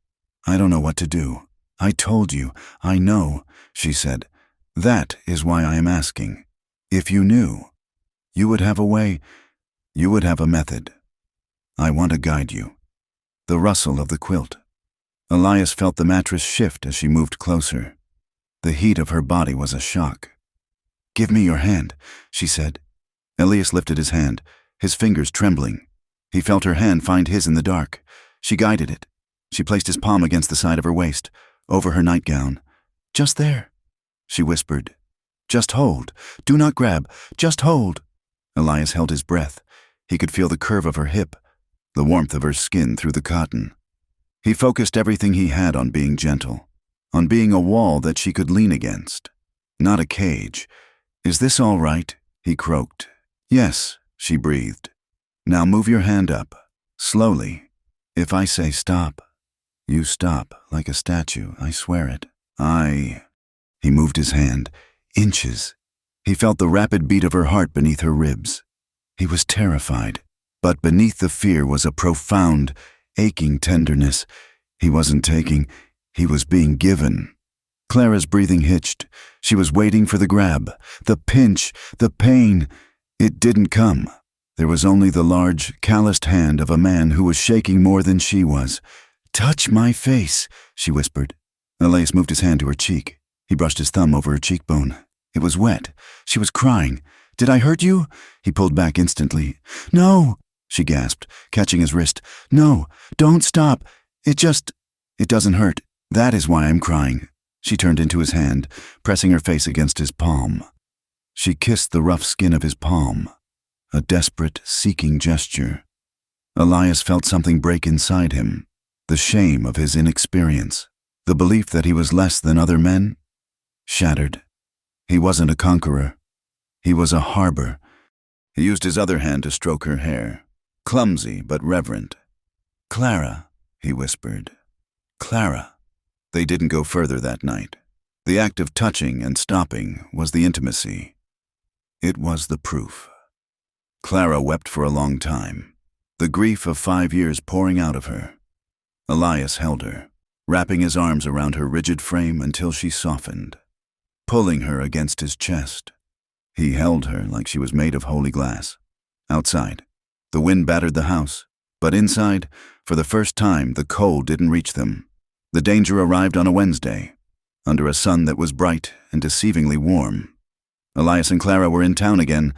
I don't know what to do. I told you, I know, she said. That is why I am asking. If you knew, you would have a way, you would have a method. I want to guide you. The rustle of the quilt. Elias felt the mattress shift as she moved closer. The heat of her body was a shock. Give me your hand, she said. Elias lifted his hand, his fingers trembling. He felt her hand find his in the dark. She guided it. She placed his palm against the side of her waist, over her nightgown. Just there, she whispered. Just hold. Do not grab. Just hold. Elias held his breath. He could feel the curve of her hip, the warmth of her skin through the cotton. He focused everything he had on being gentle, on being a wall that she could lean against, not a cage. Is this all right? He croaked. Yes, she breathed. Now move your hand up, slowly. If I say stop, you stop, like a statue, I swear it. He moved his hand, inches. He felt the rapid beat of her heart beneath her ribs. He was terrified, but beneath the fear was a profound, aching tenderness. He wasn't taking, he was being given. Clara's breathing hitched. She was waiting for the grab, the pinch, the pain. It didn't come. There was only the large, calloused hand of a man who was shaking more than she was. Touch my face, she whispered. Elias moved his hand to her cheek. He brushed his thumb over her cheekbone. It was wet. She was crying. Did I hurt you? He pulled back instantly. No, she gasped, catching his wrist. No, don't stop. It doesn't hurt. That is why I'm crying. She turned into his hand, pressing her face against his palm. She kissed the rough skin of his palm, a desperate, seeking gesture. Elias felt something break inside him, the shame of his inexperience, the belief that he was less than other men, shattered. He wasn't a conqueror. He was a harbor. He used his other hand to stroke her hair, clumsy but reverent. Clara, he whispered. Clara. They didn't go further that night. The act of touching and stopping was the intimacy. It was the proof. Clara wept for a long time, the grief of 5 years pouring out of her. Elias held her, wrapping his arms around her rigid frame until she softened, pulling her against his chest. He held her like she was made of holy glass. Outside, the wind battered the house, but inside, for the first time, the cold didn't reach them. The danger arrived on a Wednesday, under a sun that was bright and deceivingly warm. Elias and Clara were in town again.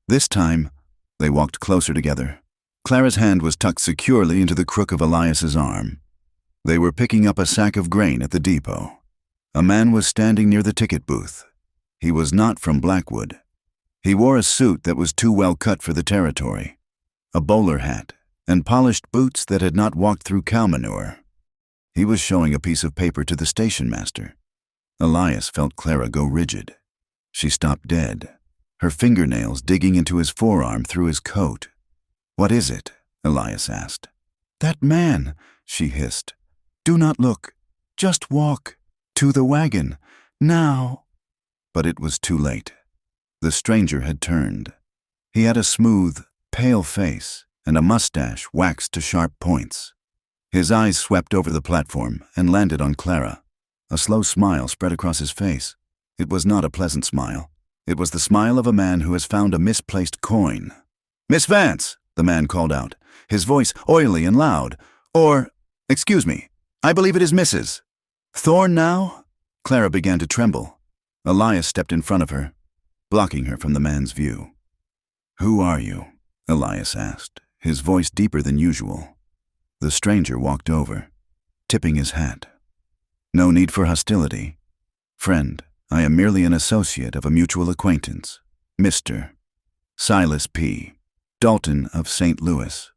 This time, they walked closer together. Clara's hand was tucked securely into the crook of Elias's arm. They were picking up a sack of grain at the depot. A man was standing near the ticket booth. He was not from Blackwood. He wore a suit that was too well cut for the territory, a bowler hat, and polished boots that had not walked through cow manure. He was showing a piece of paper to the station master. Elias felt Clara go rigid. She stopped dead, her fingernails digging into his forearm through his coat. What is it? Elias asked. That man, she hissed. Do not look. Just walk. To the wagon. Now. But it was too late. The stranger had turned. He had a smooth, pale face and a mustache waxed to sharp points. His eyes swept over the platform and landed on Clara. A slow smile spread across his face. It was not a pleasant smile. It was the smile of a man who has found a misplaced coin. Miss Vance, the man called out, his voice oily and loud. Excuse me, I believe it is Mrs. Thorne now? Clara began to tremble. Elias stepped in front of her, blocking her from the man's view. Who are you? Elias asked, his voice deeper than usual. The stranger walked over, tipping his hat. No need for hostility. Friend, I am merely an associate of a mutual acquaintance, Mr. Silas P. Dalton of St. Louis.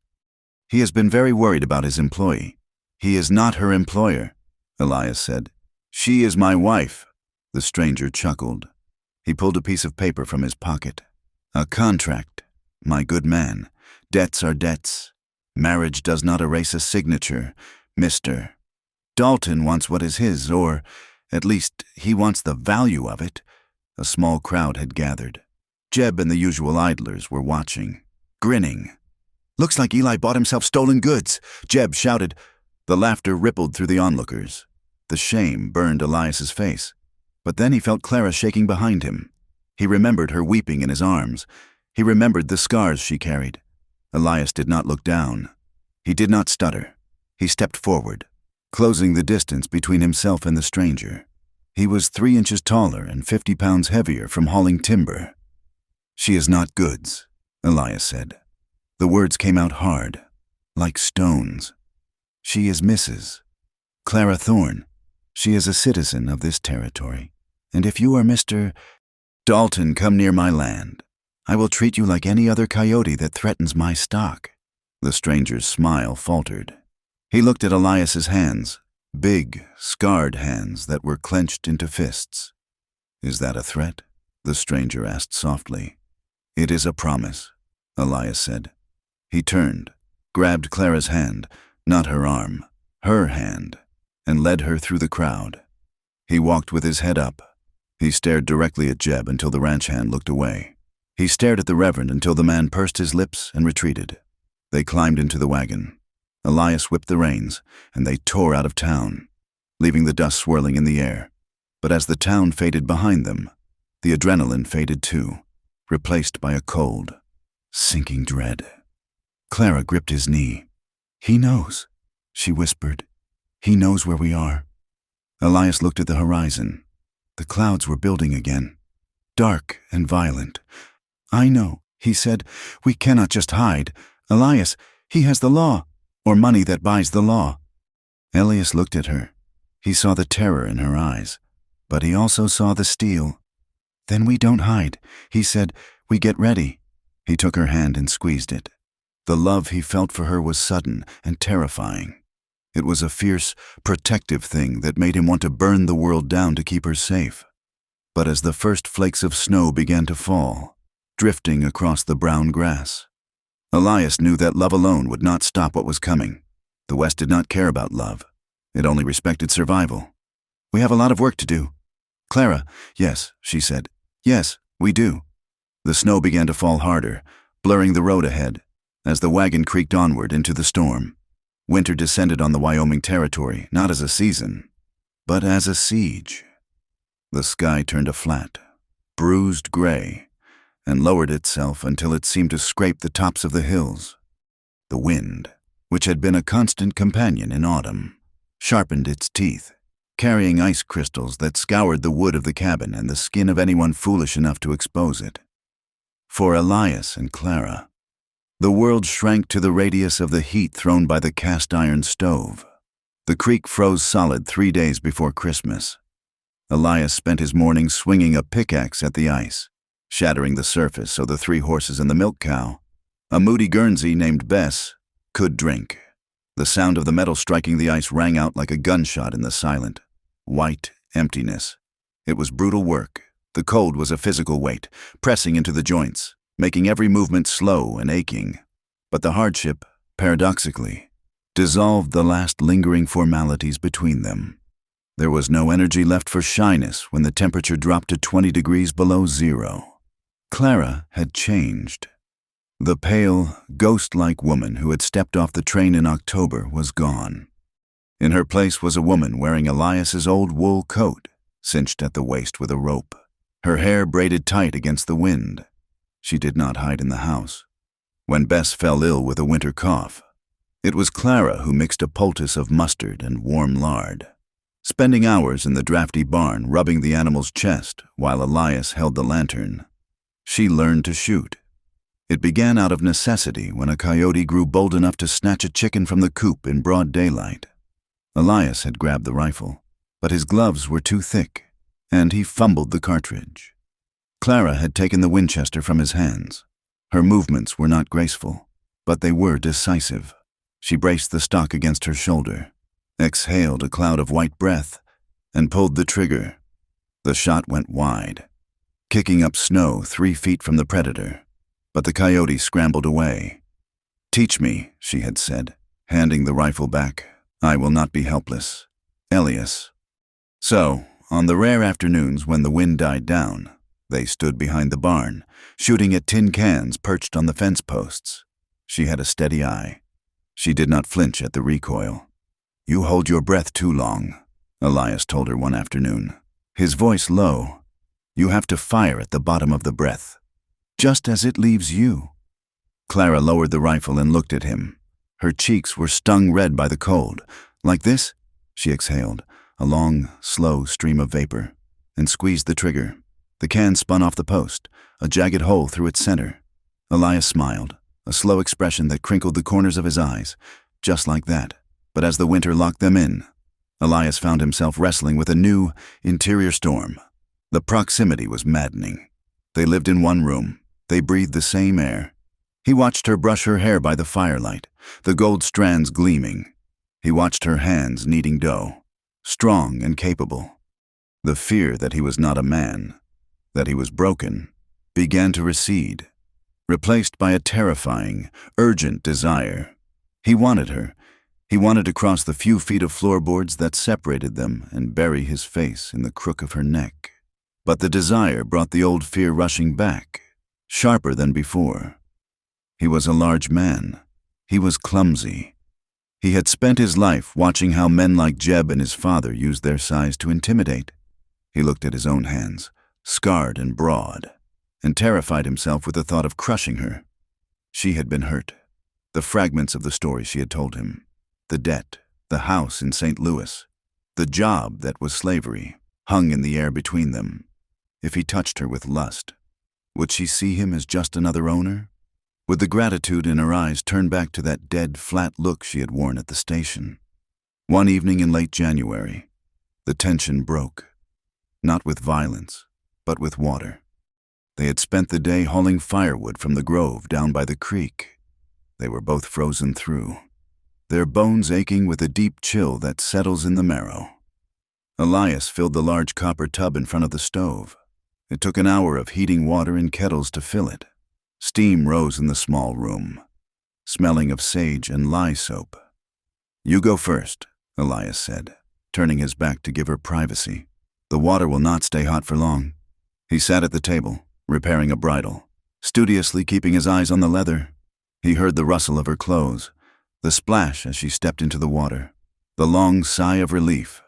He has been very worried about his employee. He is not her employer, Elias said. She is my wife. The stranger chuckled. He pulled a piece of paper from his pocket. A contract, my good man. Debts are debts. Marriage does not erase a signature, Mr. Dalton wants what is his, or at least he wants the value of it. A small crowd had gathered. Jeb and the usual idlers were watching, grinning. Looks like Eli bought himself stolen goods, Jeb shouted. The laughter rippled through the onlookers. The shame burned Elias's face. But then he felt Clara shaking behind him. He remembered her weeping in his arms. He remembered the scars she carried. Elias did not look down. He did not stutter. He stepped forward, closing the distance between himself and the stranger. He was 3 inches taller and 50 pounds heavier from hauling timber. She is not goods, Elias said. The words came out hard, like stones. She is Mrs. Clara Thorne. She is a citizen of this territory. And if you are Mr. Dalton, come near my land. I will treat you like any other coyote that threatens my stock. The stranger's smile faltered. He looked at Elias's hands, big, scarred hands that were clenched into fists. Is that a threat? The stranger asked softly. It is a promise, Elias said. He turned, grabbed Clara's hand, not her arm, her hand, and led her through the crowd. He walked with his head up. He stared directly at Jeb until the ranch hand looked away. He stared at the Reverend until the man pursed his lips and retreated. They climbed into the wagon. Elias whipped the reins, and they tore out of town, leaving the dust swirling in the air. But as the town faded behind them, the adrenaline faded too, replaced by a cold, sinking dread. Clara gripped his knee. He knows, she whispered. He knows where we are. Elias looked at the horizon. The clouds were building again, dark and violent. I know, he said. We cannot just hide. Elias, he has the law, or money that buys the law. Elias looked at her. He saw the terror in her eyes, but he also saw the steel. Then we don't hide, he said. We get ready. He took her hand and squeezed it. The love he felt for her was sudden and terrifying. It was a fierce, protective thing that made him want to burn the world down to keep her safe. But as the first flakes of snow began to fall, drifting across the brown grass, Elias knew that love alone would not stop what was coming. The West did not care about love. It only respected survival. We have a lot of work to do. Clara, yes, she said. Yes, we do. The snow began to fall harder, blurring the road ahead, as the wagon creaked onward into the storm. Winter descended on the Wyoming territory, not as a season, but as a siege. The sky turned a flat, bruised gray, and lowered itself until it seemed to scrape the tops of the hills. The wind, which had been a constant companion in autumn, sharpened its teeth, carrying ice crystals that scoured the wood of the cabin and the skin of anyone foolish enough to expose it. For Elias and Clara, the world shrank to the radius of the heat thrown by the cast-iron stove. The creek froze solid 3 days before Christmas. Elias spent his morning swinging a pickaxe at the ice, shattering the surface so the 3 horses and the milk cow, a moody Guernsey named Bess, could drink. The sound of the metal striking the ice rang out like a gunshot in the silent, white emptiness. It was brutal work. The cold was a physical weight, pressing into the joints, making every movement slow and aching. But the hardship, paradoxically, dissolved the last lingering formalities between them. There was no energy left for shyness when the temperature dropped to 20 degrees below zero. Clara had changed. The pale, ghost-like woman who had stepped off the train in October was gone. In her place was a woman wearing Elias's old wool coat, cinched at the waist with a rope, her hair braided tight against the wind. She did not hide in the house. When Bess fell ill with a winter cough, It was Clara who mixed a poultice of mustard and warm lard, spending hours in the drafty barn rubbing the animal's chest while Elias held the lantern. She learned to shoot. It began out of necessity when a coyote grew bold enough to snatch a chicken from the coop in broad daylight. Elias had grabbed the rifle, but his gloves were too thick, and he fumbled the cartridge. Clara had taken the Winchester from his hands. Her movements were not graceful, but they were decisive. She braced the stock against her shoulder, exhaled a cloud of white breath, and pulled the trigger. The shot went wide, kicking up snow 3 feet from the predator, but the coyote scrambled away. "Teach me," she had said, handing the rifle back. "I will not be helpless. Elias." So, on the rare afternoons when the wind died down, they stood behind the barn, shooting at tin cans perched on the fence posts. She had a steady eye. She did not flinch at the recoil. "You hold your breath too long," Elias told her one afternoon, his voice low. "You have to fire at the bottom of the breath, just as it leaves you." Clara lowered the rifle and looked at him. Her cheeks were stung red by the cold. "Like this?" She exhaled, a long, slow stream of vapor, and squeezed the trigger. The can spun off the post, a jagged hole through its center. Elias smiled, a slow expression that crinkled the corners of his eyes. Just like that. But as the winter locked them in, Elias found himself wrestling with a new, interior storm. The proximity was maddening. They lived in one room. They breathed the same air. He watched her brush her hair by the firelight, the gold strands gleaming. He watched her hands kneading dough, strong and capable. The fear that he was not a man, that he was broken, began to recede, replaced by a terrifying, urgent desire. He wanted her. He wanted to cross the few feet of floorboards that separated them and bury his face in the crook of her neck. But the desire brought the old fear rushing back, sharper than before. He was a large man. He was clumsy. He had spent his life watching how men like Jeb and his father used their size to intimidate. He looked at his own hands, scarred and broad, and terrified himself with the thought of crushing her. She had been hurt. The fragments of the story she had told him, the debt, the house in St. Louis, the job that was slavery, hung in the air between them. If he touched her with lust, would she see him as just another owner? Would the gratitude in her eyes turn back to that dead, flat look she had worn at the station? One evening in late January, the tension broke, not with violence, but with water. They had spent the day hauling firewood from the grove down by the creek. They were both frozen through, their bones aching with a deep chill that settles in the marrow. Elias filled the large copper tub in front of the stove. It took an hour of heating water in kettles to fill it. Steam rose in the small room, smelling of sage and lye soap. "You go first," Elias said, turning his back to give her privacy. "The water will not stay hot for long." He sat at the table, repairing a bridle, studiously keeping his eyes on the leather. He heard the rustle of her clothes, the splash as she stepped into the water, the long sigh of relief.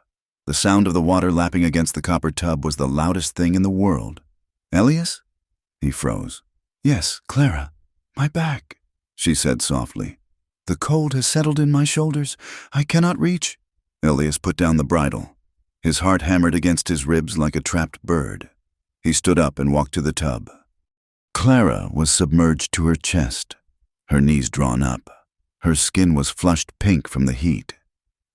The sound of the water lapping against the copper tub was the loudest thing in the world. "Elias?" He froze. "Yes, Clara. My back," she said softly. "The cold has settled in my shoulders. I cannot reach." Elias put down the bridle. His heart hammered against his ribs like a trapped bird. He stood up and walked to the tub. Clara was submerged to her chest, her knees drawn up. Her skin was flushed pink from the heat.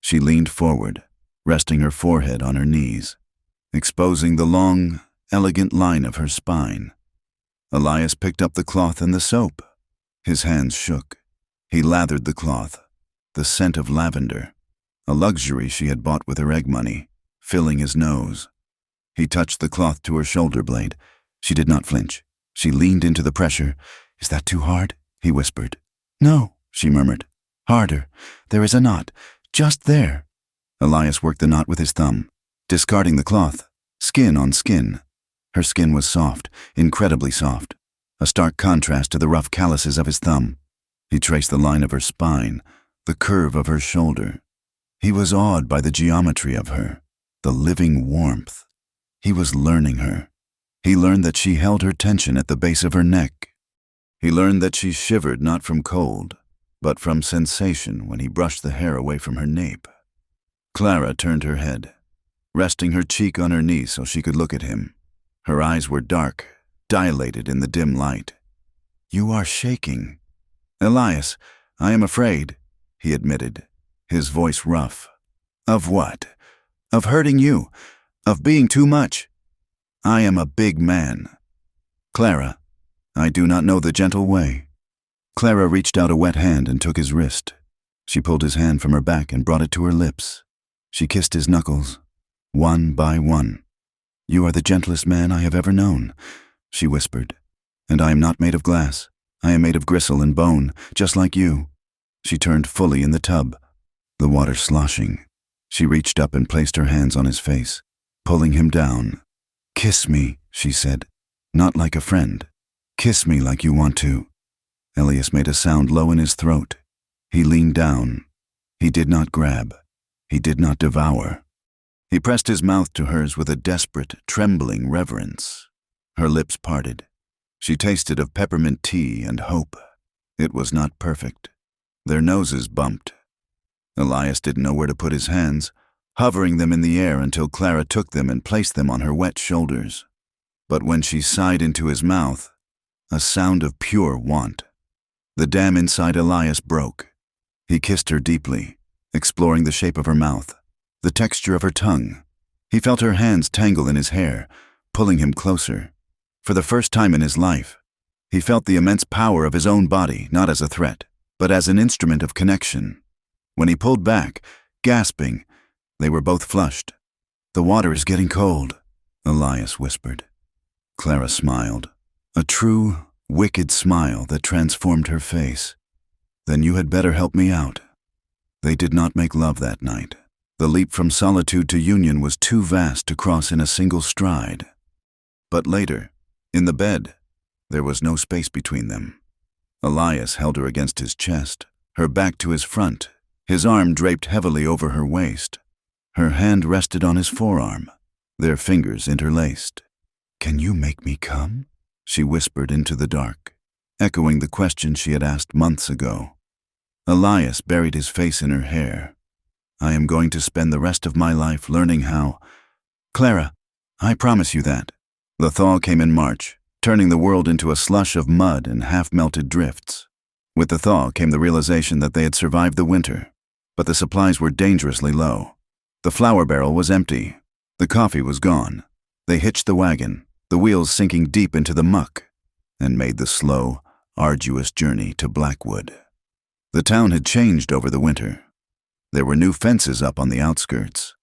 She leaned forward, resting her forehead on her knees, exposing the long, elegant line of her spine. Elias picked up the cloth and the soap. His hands shook. He lathered the cloth, the scent of lavender, a luxury she had bought with her egg money, filling his nose. He touched the cloth to her shoulder blade. She did not flinch. She leaned into the pressure. "Is that too hard?" he whispered. "No," she murmured. "Harder. There is a knot. Just there." Elias worked the knot with his thumb, discarding the cloth, skin on skin. Her skin was soft, incredibly soft, a stark contrast to the rough calluses of his thumb. He traced the line of her spine, the curve of her shoulder. He was awed by the geometry of her, the living warmth. He was learning her. He learned that she held her tension at the base of her neck. He learned that she shivered not from cold, but from sensation when he brushed the hair away from her nape. Clara turned her head, resting her cheek on her knee so she could look at him. Her eyes were dark, dilated in the dim light. "You are shaking." "Elias, I am afraid," he admitted, his voice rough. "Of what? Of hurting you, of being too much. I am a big man. Clara, I do not know the gentle way." Clara reached out a wet hand and took his wrist. She pulled his hand from her back and brought it to her lips. She kissed his knuckles, one by one. "You are the gentlest man I have ever known," she whispered. "And I am not made of glass. I am made of gristle and bone, just like you." She turned fully in the tub, the water sloshing. She reached up and placed her hands on his face, pulling him down. "Kiss me," she said, "not like a friend. Kiss me like you want to." Elias made a sound low in his throat. He leaned down. He did not grab. He did not devour. He pressed his mouth to hers with a desperate, trembling reverence. Her lips parted. She tasted of peppermint tea and hope. It was not perfect. Their noses bumped. Elias didn't know where to put his hands, hovering them in the air until Clara took them and placed them on her wet shoulders. But when she sighed into his mouth, a sound of pure want. The dam inside Elias broke. He kissed her deeply, exploring the shape of her mouth, the texture of her tongue. He felt her hands tangle in his hair, pulling him closer. For the first time in his life, he felt the immense power of his own body, not as a threat, but as an instrument of connection. When he pulled back, gasping, they were both flushed. "The water is getting cold," Elias whispered. Clara smiled, a true, wicked smile that transformed her face. "Then you had better help me out." They did not make love that night. The leap from solitude to union was too vast to cross in a single stride. But later, in the bed, there was no space between them. Elias held her against his chest, her back to his front, his arm draped heavily over her waist. Her hand rested on his forearm, their fingers interlaced. "Can you make me come?" she whispered into the dark, echoing the question she had asked months ago. Elias buried his face in her hair. "I am going to spend the rest of my life learning how." "Clara, I promise you that." The thaw came in March, turning the world into a slush of mud and half-melted drifts. With the thaw came the realization that they had survived the winter, but the supplies were dangerously low. The flour barrel was empty. The coffee was gone. They hitched the wagon, the wheels sinking deep into the muck, and made the slow, arduous journey to Blackwood. The town had changed over the winter. There were new fences up on the outskirts.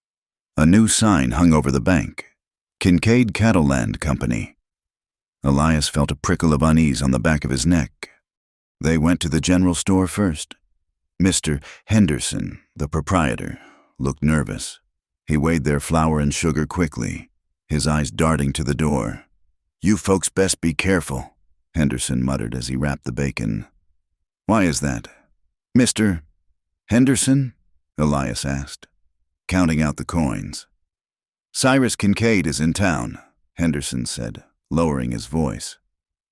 A new sign hung over the bank, Kincaid Cattle Land Company. Elias felt a prickle of unease on the back of his neck. They went to the general store first. Mr. Henderson, the proprietor, looked nervous. He weighed their flour and sugar quickly, his eyes darting to the door. "You folks best be careful," Henderson muttered as he wrapped the bacon. "Why is that?" "Mr. Henderson?" Elias asked, counting out the coins. "Cyrus Kincaid is in town," Henderson said, lowering his voice.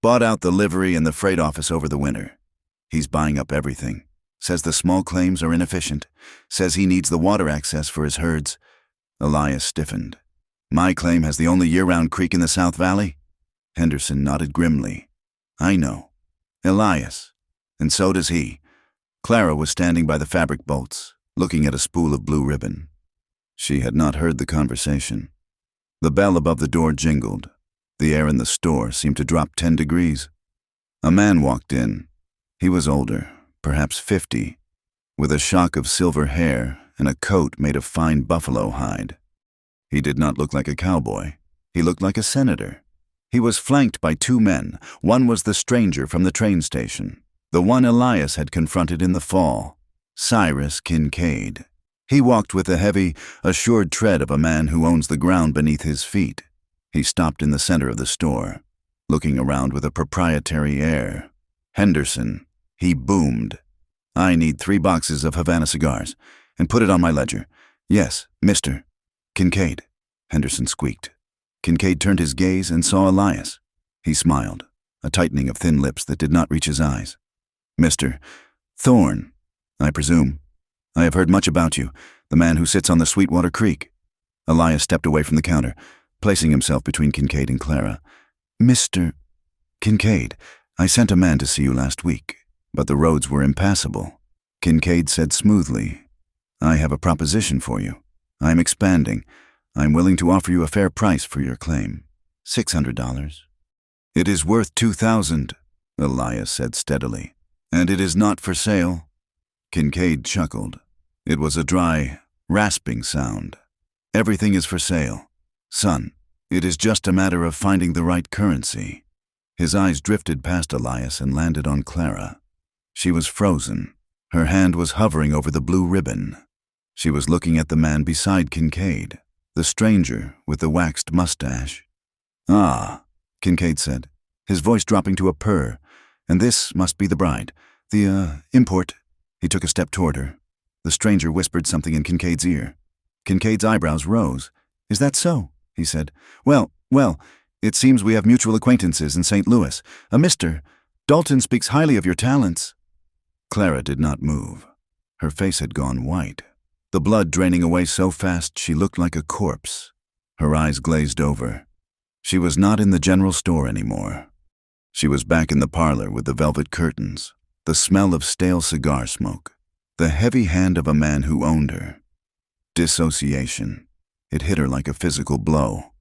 "Bought out the livery and the freight office over the winter. He's buying up everything. Says the small claims are inefficient. Says he needs the water access for his herds." Elias stiffened. "My claim has the only year-round creek in the South Valley?" Henderson nodded grimly. "I know. Elias. And so does he." Clara was standing by the fabric bolts, looking at a spool of blue ribbon. She had not heard the conversation. The bell above the door jingled. The air in the store seemed to drop 10 degrees. A man walked in. He was older, perhaps 50, with a shock of silver hair and a coat made of fine buffalo hide. He did not look like a cowboy. He looked like a senator. He was flanked by 2 men. One was the stranger from the train station, the one Elias had confronted in the fall, Cyrus Kincaid. He walked with the heavy, assured tread of a man who owns the ground beneath his feet. He stopped in the center of the store, looking around with a proprietary air. "Henderson," he boomed. "I need 3 boxes of Havana cigars, and put it on my ledger." "Yes, Mr. Kincaid," Henderson squeaked. Kincaid turned his gaze and saw Elias. He smiled, a tightening of thin lips that did not reach his eyes. "Mr. Thorn, I presume. I have heard much about you, the man who sits on the Sweetwater Creek. Elias stepped away from the counter, placing himself between Kincaid and Clara. Mr. Kincaid, I sent a man to see you last week, but the roads were impassable. Kincaid said smoothly, I have a proposition for you. I am expanding. I am willing to offer you a fair price for your claim. $600. It is worth $2,000, Elias said steadily. And it is not for sale. Kincaid chuckled. It was a dry, rasping sound. Everything is for sale. Son, it is just a matter of finding the right currency. His eyes drifted past Elias and landed on Clara. She was frozen. Her hand was hovering over the blue ribbon. She was looking at the man beside Kincaid, the stranger with the waxed mustache. Ah, Kincaid said, his voice dropping to a purr. And this must be the bride. The, import. He took a step toward her. The stranger whispered something in Kincaid's ear. Kincaid's eyebrows rose. Is that so? He said. Well, it seems we have mutual acquaintances in St. Louis. A Mr. Dalton speaks highly of your talents. Clara did not move. Her face had gone white, the blood draining away so fast she looked like a corpse. Her eyes glazed over. She was not in the general store anymore. She was back in the parlor with the velvet curtains, the smell of stale cigar smoke, the heavy hand of a man who owned her. Dissociation. It hit her like a physical blow.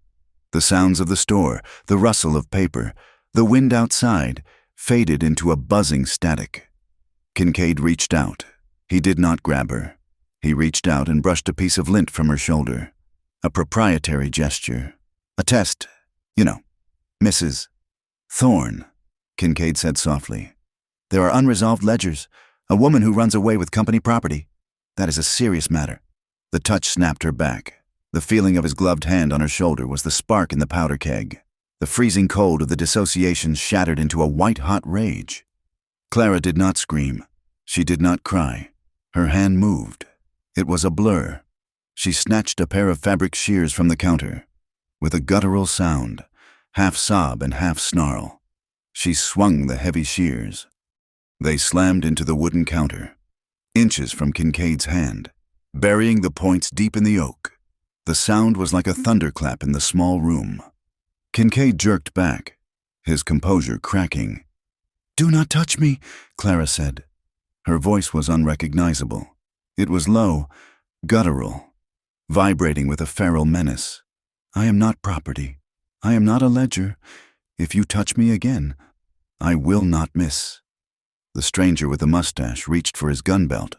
The sounds of the store, the rustle of paper, the wind outside, faded into a buzzing static. Kincaid reached out. He did not grab her. He reached out and brushed a piece of lint from her shoulder. A proprietary gesture. A test. You know, Mrs. Thorn, Kincaid said softly. There are unresolved ledgers. A woman who runs away with company property. That is a serious matter. The touch snapped her back. The feeling of his gloved hand on her shoulder was the spark in the powder keg. The freezing cold of the dissociation shattered into a white-hot rage. Clara did not scream. She did not cry. Her hand moved. It was a blur. She snatched a pair of fabric shears from the counter. With a guttural sound, half sob and half snarl, she swung the heavy shears. They slammed into the wooden counter, inches from Kincaid's hand, burying the points deep in the oak. The sound was like a thunderclap in the small room. Kincaid jerked back, his composure cracking. Do not touch me, Clara said. Her voice was unrecognizable. It was low, guttural, vibrating with a feral menace. I am not property. I am not a ledger. If you touch me again, I will not miss. The stranger with the mustache reached for his gun belt.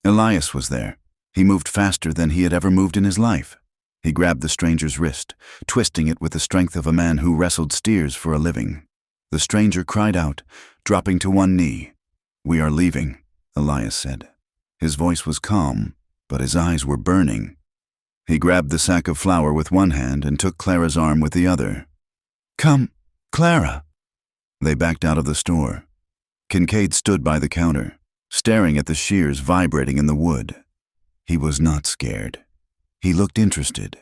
Elias was there. He moved faster than he had ever moved in his life. He grabbed the stranger's wrist, twisting it with the strength of a man who wrestled steers for a living. The stranger cried out, dropping to one knee. We are leaving, Elias said. His voice was calm, but his eyes were burning. He grabbed the sack of flour with one hand and took Clara's arm with the other. Come, Clara. They backed out of the store. Kincaid stood by the counter, staring at the shears vibrating in the wood. He was not scared. He looked interested.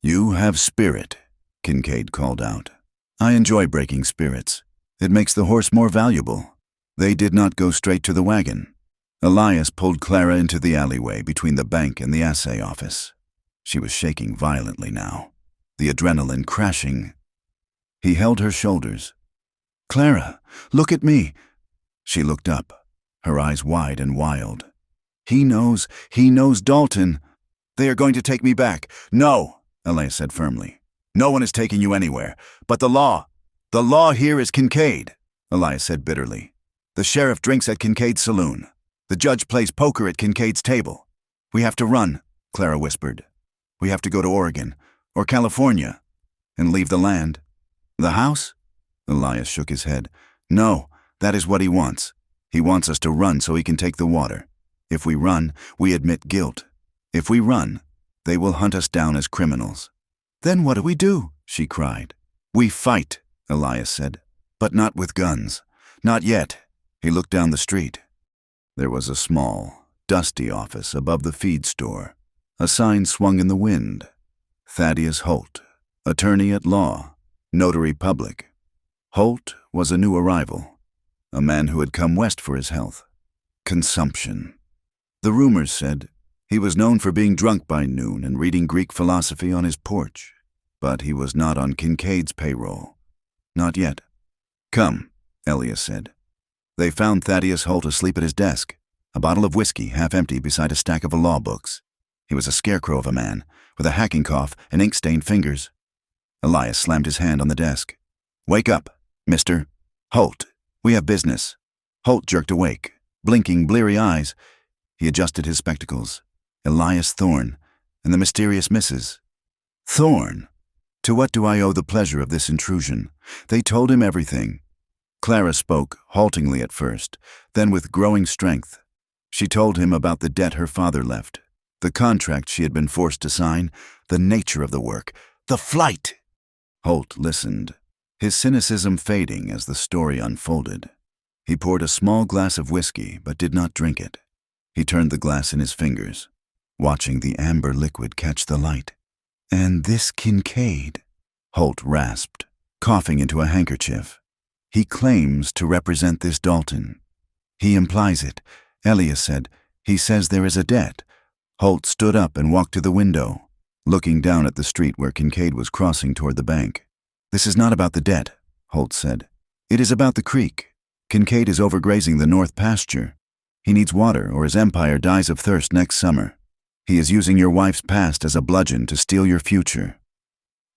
You have spirit, Kincaid called out. I enjoy breaking spirits. It makes the horse more valuable. They did not go straight to the wagon. Elias pulled Clara into the alleyway between the bank and the assay office. She was shaking violently now, the adrenaline crashing. He held her shoulders. Clara, look at me. She looked up, her eyes wide and wild. He knows Dalton. They are going to take me back. No, Elias said firmly. No one is taking you anywhere. But the law here is Kincaid, Elias said bitterly. The sheriff drinks at Kincaid's saloon. The judge plays poker at Kincaid's table. We have to run, Clara whispered. We have to go to Oregon, or California, and leave the land. The house? Elias shook his head. No, that is what he wants. He wants us to run so he can take the water. If we run, we admit guilt. If we run, they will hunt us down as criminals. Then what do we do? She cried. We fight, Elias said, but not with guns. Not yet. He looked down the street. There was a small, dusty office above the feed store. A sign swung in the wind. Thaddeus Holt, attorney at law, notary public. Holt was a new arrival, a man who had come west for his health. consumption. The rumors said he was known for being drunk by noon and reading Greek philosophy on his porch, but he was not on Kincaid's payroll. Not yet. Come, Elias said. They found Thaddeus Holt asleep at his desk, a bottle of whiskey half empty beside a stack of law books. He was a scarecrow of a man, with a hacking cough and ink-stained fingers. Elias slammed his hand on the desk. Wake up, Mr. Holt. We have business. Holt jerked awake, blinking bleary eyes. He adjusted his spectacles. Elias Thorne, and the mysterious Mrs. Thorne. To what do I owe the pleasure of this intrusion? They told him everything. Clara spoke, haltingly at first, then with growing strength. She told him about the debt her father left, the contract she had been forced to sign, the nature of the work, the flight. Holt listened, his cynicism fading as the story unfolded. He poured a small glass of whiskey, but did not drink it. He turned the glass in his fingers, watching the amber liquid catch the light. And this Kincaid, Holt rasped, coughing into a handkerchief. He claims to represent this Dalton. He implies it, Elias said. He says there is a debt. Holt stood up and walked to the window, looking down at the street where Kincaid was crossing toward the bank. This is not about the debt, Holt said. It is about the creek. Kincaid is overgrazing the north pasture. He needs water or his empire dies of thirst next summer. He is using your wife's past as a bludgeon to steal your future.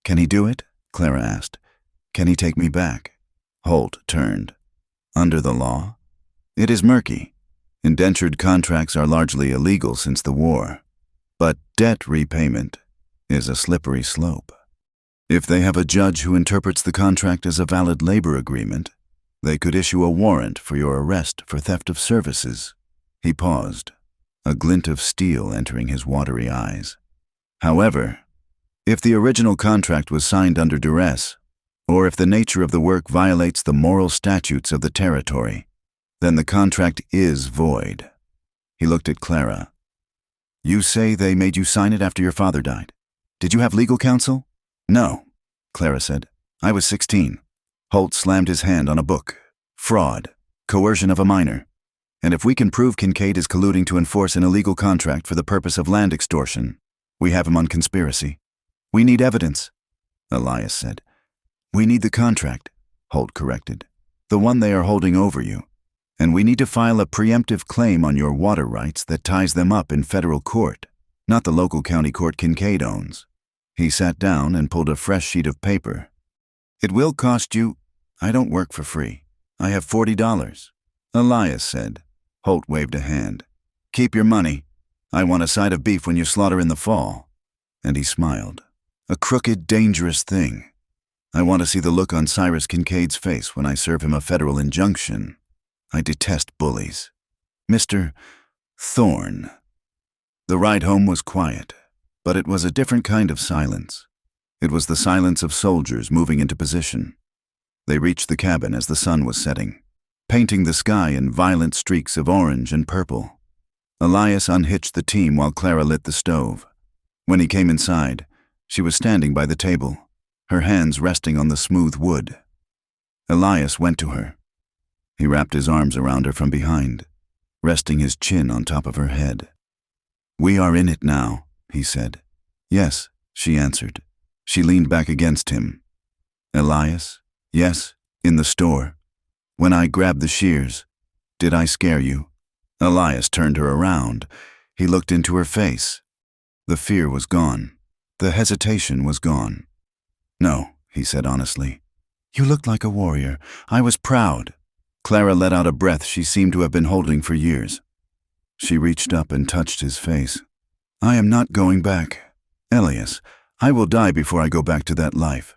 Can he do it? Clara asked. Can he take me back? Holt turned. Under the law? It is murky. Indentured contracts are largely illegal since the war. But debt repayment is a slippery slope. If they have a judge who interprets the contract as a valid labor agreement, they could issue a warrant for your arrest for theft of services. He paused, a glint of steel entering his watery eyes. However, if the original contract was signed under duress, or if the nature of the work violates the moral statutes of the territory, then the contract is void. He looked at Clara. You say they made you sign it after your father died. Did you have legal counsel? No, Clara said. I was 16. Holt slammed his hand on a book. Fraud. Coercion of a minor. And if we can prove Kincaid is colluding to enforce an illegal contract for the purpose of land extortion, we have him on conspiracy. We need evidence, Elias said. We need the contract, Holt corrected. The one they are holding over you. And we need to file a preemptive claim on your water rights that ties them up in federal court, not the local county court Kincaid owns. He sat down and pulled a fresh sheet of paper. It will cost you. I don't work for free. I have $40. Elias said. Holt waved a hand. Keep your money. I want a side of beef when you slaughter in the fall. And he smiled. A crooked, dangerous thing. I want to see the look on Cyrus Kincaid's face when I serve him a federal injunction. I detest bullies. Mr. Thorne. The ride home was quiet, but it was a different kind of silence. It was the silence of soldiers moving into position. They reached the cabin as the sun was setting, painting the sky in violent streaks of orange and purple. Elias unhitched the team while Clara lit the stove. When he came inside, she was standing by the table, her hands resting on the smooth wood. Elias went to her. He wrapped his arms around her from behind, resting his chin on top of her head. We are in it now, he said. Yes, she answered. She leaned back against him. Elias? Yes, in the store. When I grabbed the shears, did I scare you? Elias turned her around. He looked into her face. The fear was gone. The hesitation was gone. No, he said honestly. You looked like a warrior. I was proud. Clara let out a breath she seemed to have been holding for years. She reached up and touched his face. I am not going back. Elias, I will die before I go back to that life.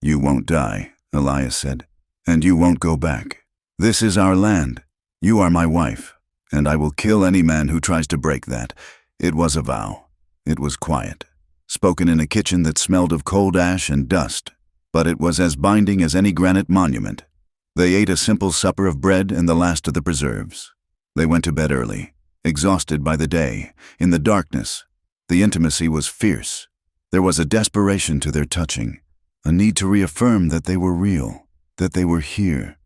You won't die, Elias said, and you won't go back. This is our land. You are my wife, and I will kill any man who tries to break that. It was a vow. It was quiet, spoken in a kitchen that smelled of cold ash and dust, but it was as binding as any granite monument. They ate a simple supper of bread and the last of the preserves. They went to bed early, exhausted by the day, in the darkness. The intimacy was fierce. There was a desperation to their touching, a need to reaffirm that they were real, that they were here,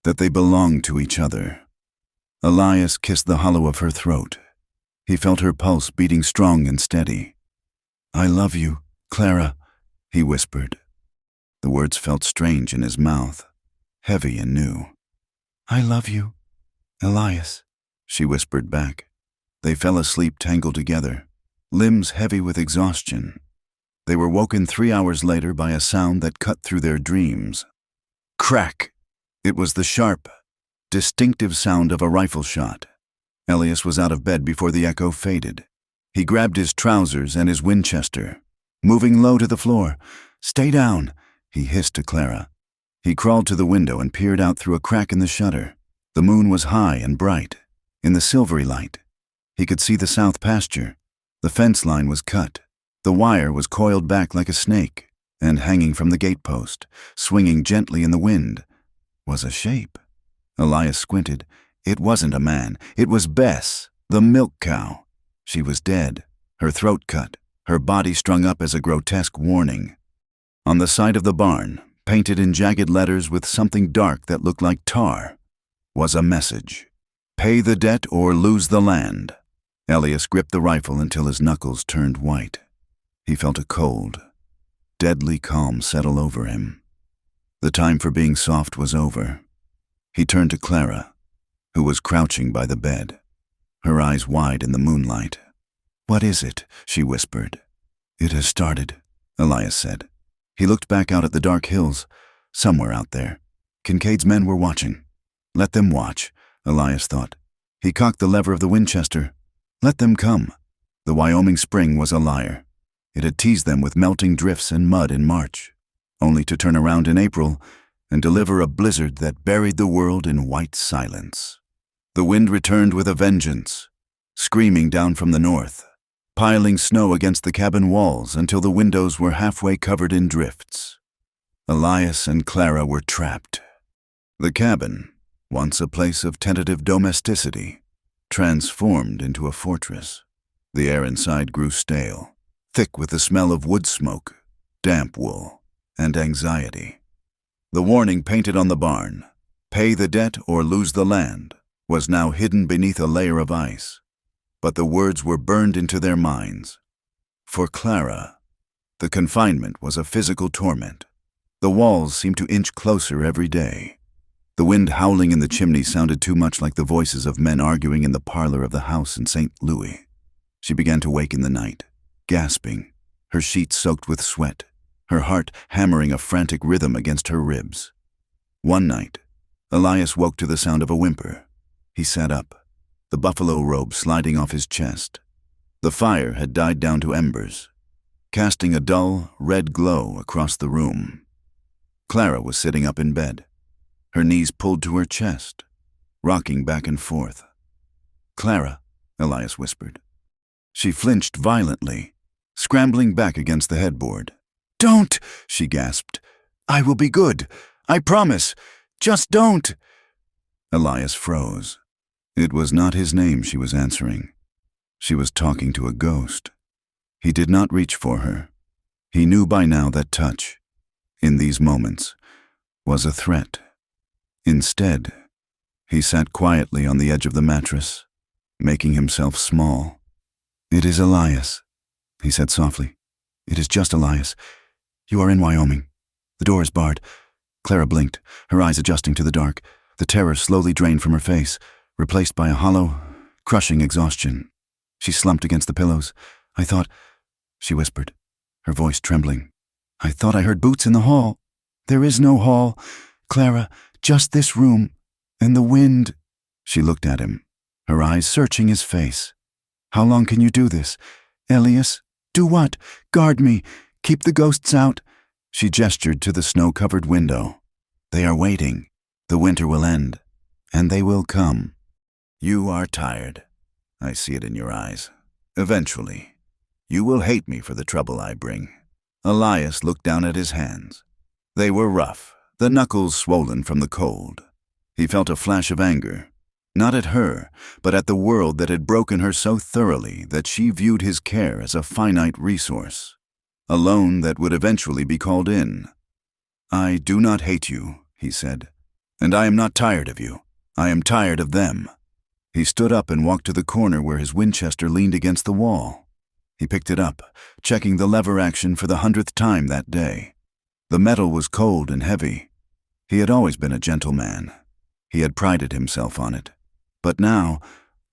that they belonged to each other. Elias kissed the hollow of her throat. He felt her pulse beating strong and steady. "I love you, Clara," he whispered. The words felt strange in his mouth, heavy and new. "I love you, Elias," she whispered back. They fell asleep tangled together, limbs heavy with exhaustion. They were woken 3 hours later by a sound that cut through their dreams. Crack! It was the sharp, distinctive sound of a rifle shot. Elias was out of bed before the echo faded. He grabbed his trousers and his Winchester. Moving low to the floor, "Stay down," he hissed to Clara. He crawled to the window and peered out through a crack in the shutter. The moon was high and bright. In the silvery light, he could see the south pasture. The fence line was cut. The wire was coiled back like a snake, and hanging from the gatepost, swinging gently in the wind, was a shape. Elias squinted. It wasn't a man. It was Bess, the milk cow. She was dead, her throat cut, her body strung up as a grotesque warning. On the side of the barn, painted in jagged letters with something dark that looked like tar, was a message. "Pay the debt or lose the land." Elias gripped the rifle until his knuckles turned white. He felt a cold, deadly calm settle over him. The time for being soft was over. He turned to Clara, who was crouching by the bed, her eyes wide in the moonlight. "What is it?" she whispered. "It has started," Elias said. He looked back out at the dark hills. Somewhere out there, Kincaid's men were watching. Let them watch, Elias thought. He cocked the lever of the Winchester. Let them come. The Wyoming spring was a liar. It had teased them with melting drifts and mud in March, only to turn around in April and deliver a blizzard that buried the world in white silence. The wind returned with a vengeance, screaming down from the north, piling snow against the cabin walls until the windows were halfway covered in drifts. Elias and Clara were trapped. The cabin, once a place of tentative domesticity, transformed into a fortress. The air inside grew stale, thick with the smell of wood smoke, damp wool, and anxiety. The warning painted on the barn, "Pay the debt or lose the land," was now hidden beneath a layer of ice. But the words were burned into their minds. For Clara, the confinement was a physical torment. The walls seemed to inch closer every day. The wind howling in the chimney sounded too much like the voices of men arguing in the parlor of the house in St. Louis. She began to wake in the night, gasping, her sheets soaked with sweat, her heart hammering a frantic rhythm against her ribs. One night, Elias woke to the sound of a whimper. He sat up, the buffalo robe sliding off his chest. The fire had died down to embers, casting a dull, red glow across the room. Clara was sitting up in bed, her knees pulled to her chest, rocking back and forth. "Clara," Elias whispered. She flinched violently, scrambling back against the headboard. "Don't!" she gasped. "I will be good. I promise. Just don't!" Elias froze. It was not his name she was answering. She was talking to a ghost. He did not reach for her. He knew by now that touch, in these moments, was a threat. Instead, he sat quietly on the edge of the mattress, making himself small. "It is Elias," he said softly. "It is just Elias. You are in Wyoming. The door is barred." Clara blinked, her eyes adjusting to the dark. The terror slowly drained from her face, replaced by a hollow, crushing exhaustion. She slumped against the pillows. "I thought," she whispered, her voice trembling, "I thought I heard boots in the hall." "There is no hall, Clara, just this room, and the wind." She looked at him, her eyes searching his face. "How long can you do this? Elias, do what? Guard me. Keep the ghosts out." She gestured to the snow-covered window. "They are waiting. The winter will end, and they will come. You are tired. I see it in your eyes. Eventually, you will hate me for the trouble I bring." Elias looked down at his hands. They were rough, the knuckles swollen from the cold. He felt a flash of anger, not at her, but at the world that had broken her so thoroughly that she viewed his care as a finite resource, a loan that would eventually be called in. "I do not hate you," he said, "and I am not tired of you. I am tired of them." He stood up and walked to the corner where his Winchester leaned against the wall. He picked it up, checking the lever action for the 100th time that day. The metal was cold and heavy. He had always been a gentleman. He had prided himself on it. But now,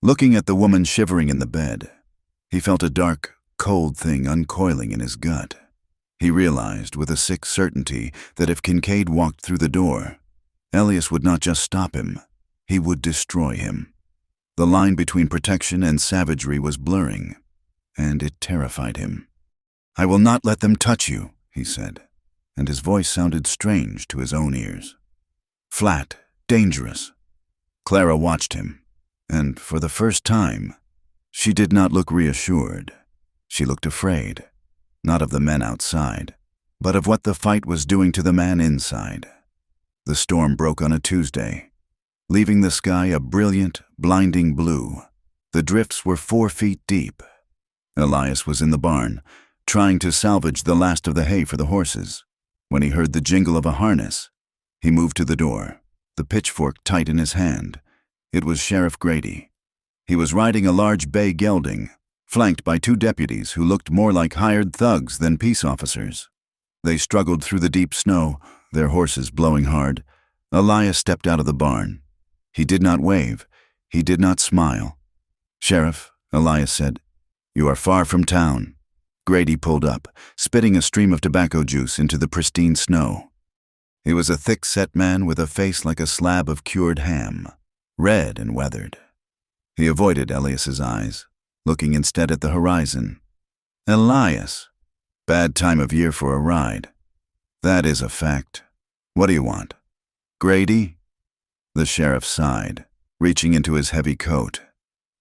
looking at the woman shivering in the bed, he felt a dark, cold thing uncoiling in his gut. He realized with a sick certainty that if Kincaid walked through the door, Elias would not just stop him, he would destroy him. The line between protection and savagery was blurring, and it terrified him. "I will not let them touch you," he said, and his voice sounded strange to his own ears. Flat, dangerous. Clara watched him, and for the first time, she did not look reassured. She looked afraid, not of the men outside, but of what the fight was doing to the man inside. The storm broke on a Tuesday, leaving the sky a brilliant, blinding blue. The drifts were 4 feet deep. Elias was in the barn, trying to salvage the last of the hay for the horses, when he heard the jingle of a harness. He moved to the door, the pitchfork tight in his hand. It was Sheriff Grady. He was riding a large bay gelding, flanked by 2 deputies who looked more like hired thugs than peace officers. They struggled through the deep snow, their horses blowing hard. Elias stepped out of the barn. He did not wave. He did not smile. "Sheriff," Elias said, "you are far from town." Grady pulled up, spitting a stream of tobacco juice into the pristine snow. He was a thick-set man with a face like a slab of cured ham, red and weathered. He avoided Elias's eyes, looking instead at the horizon. "Elias, bad time of year for a ride." "That is a fact. What do you want?" "Grady?" The sheriff sighed, reaching into his heavy coat.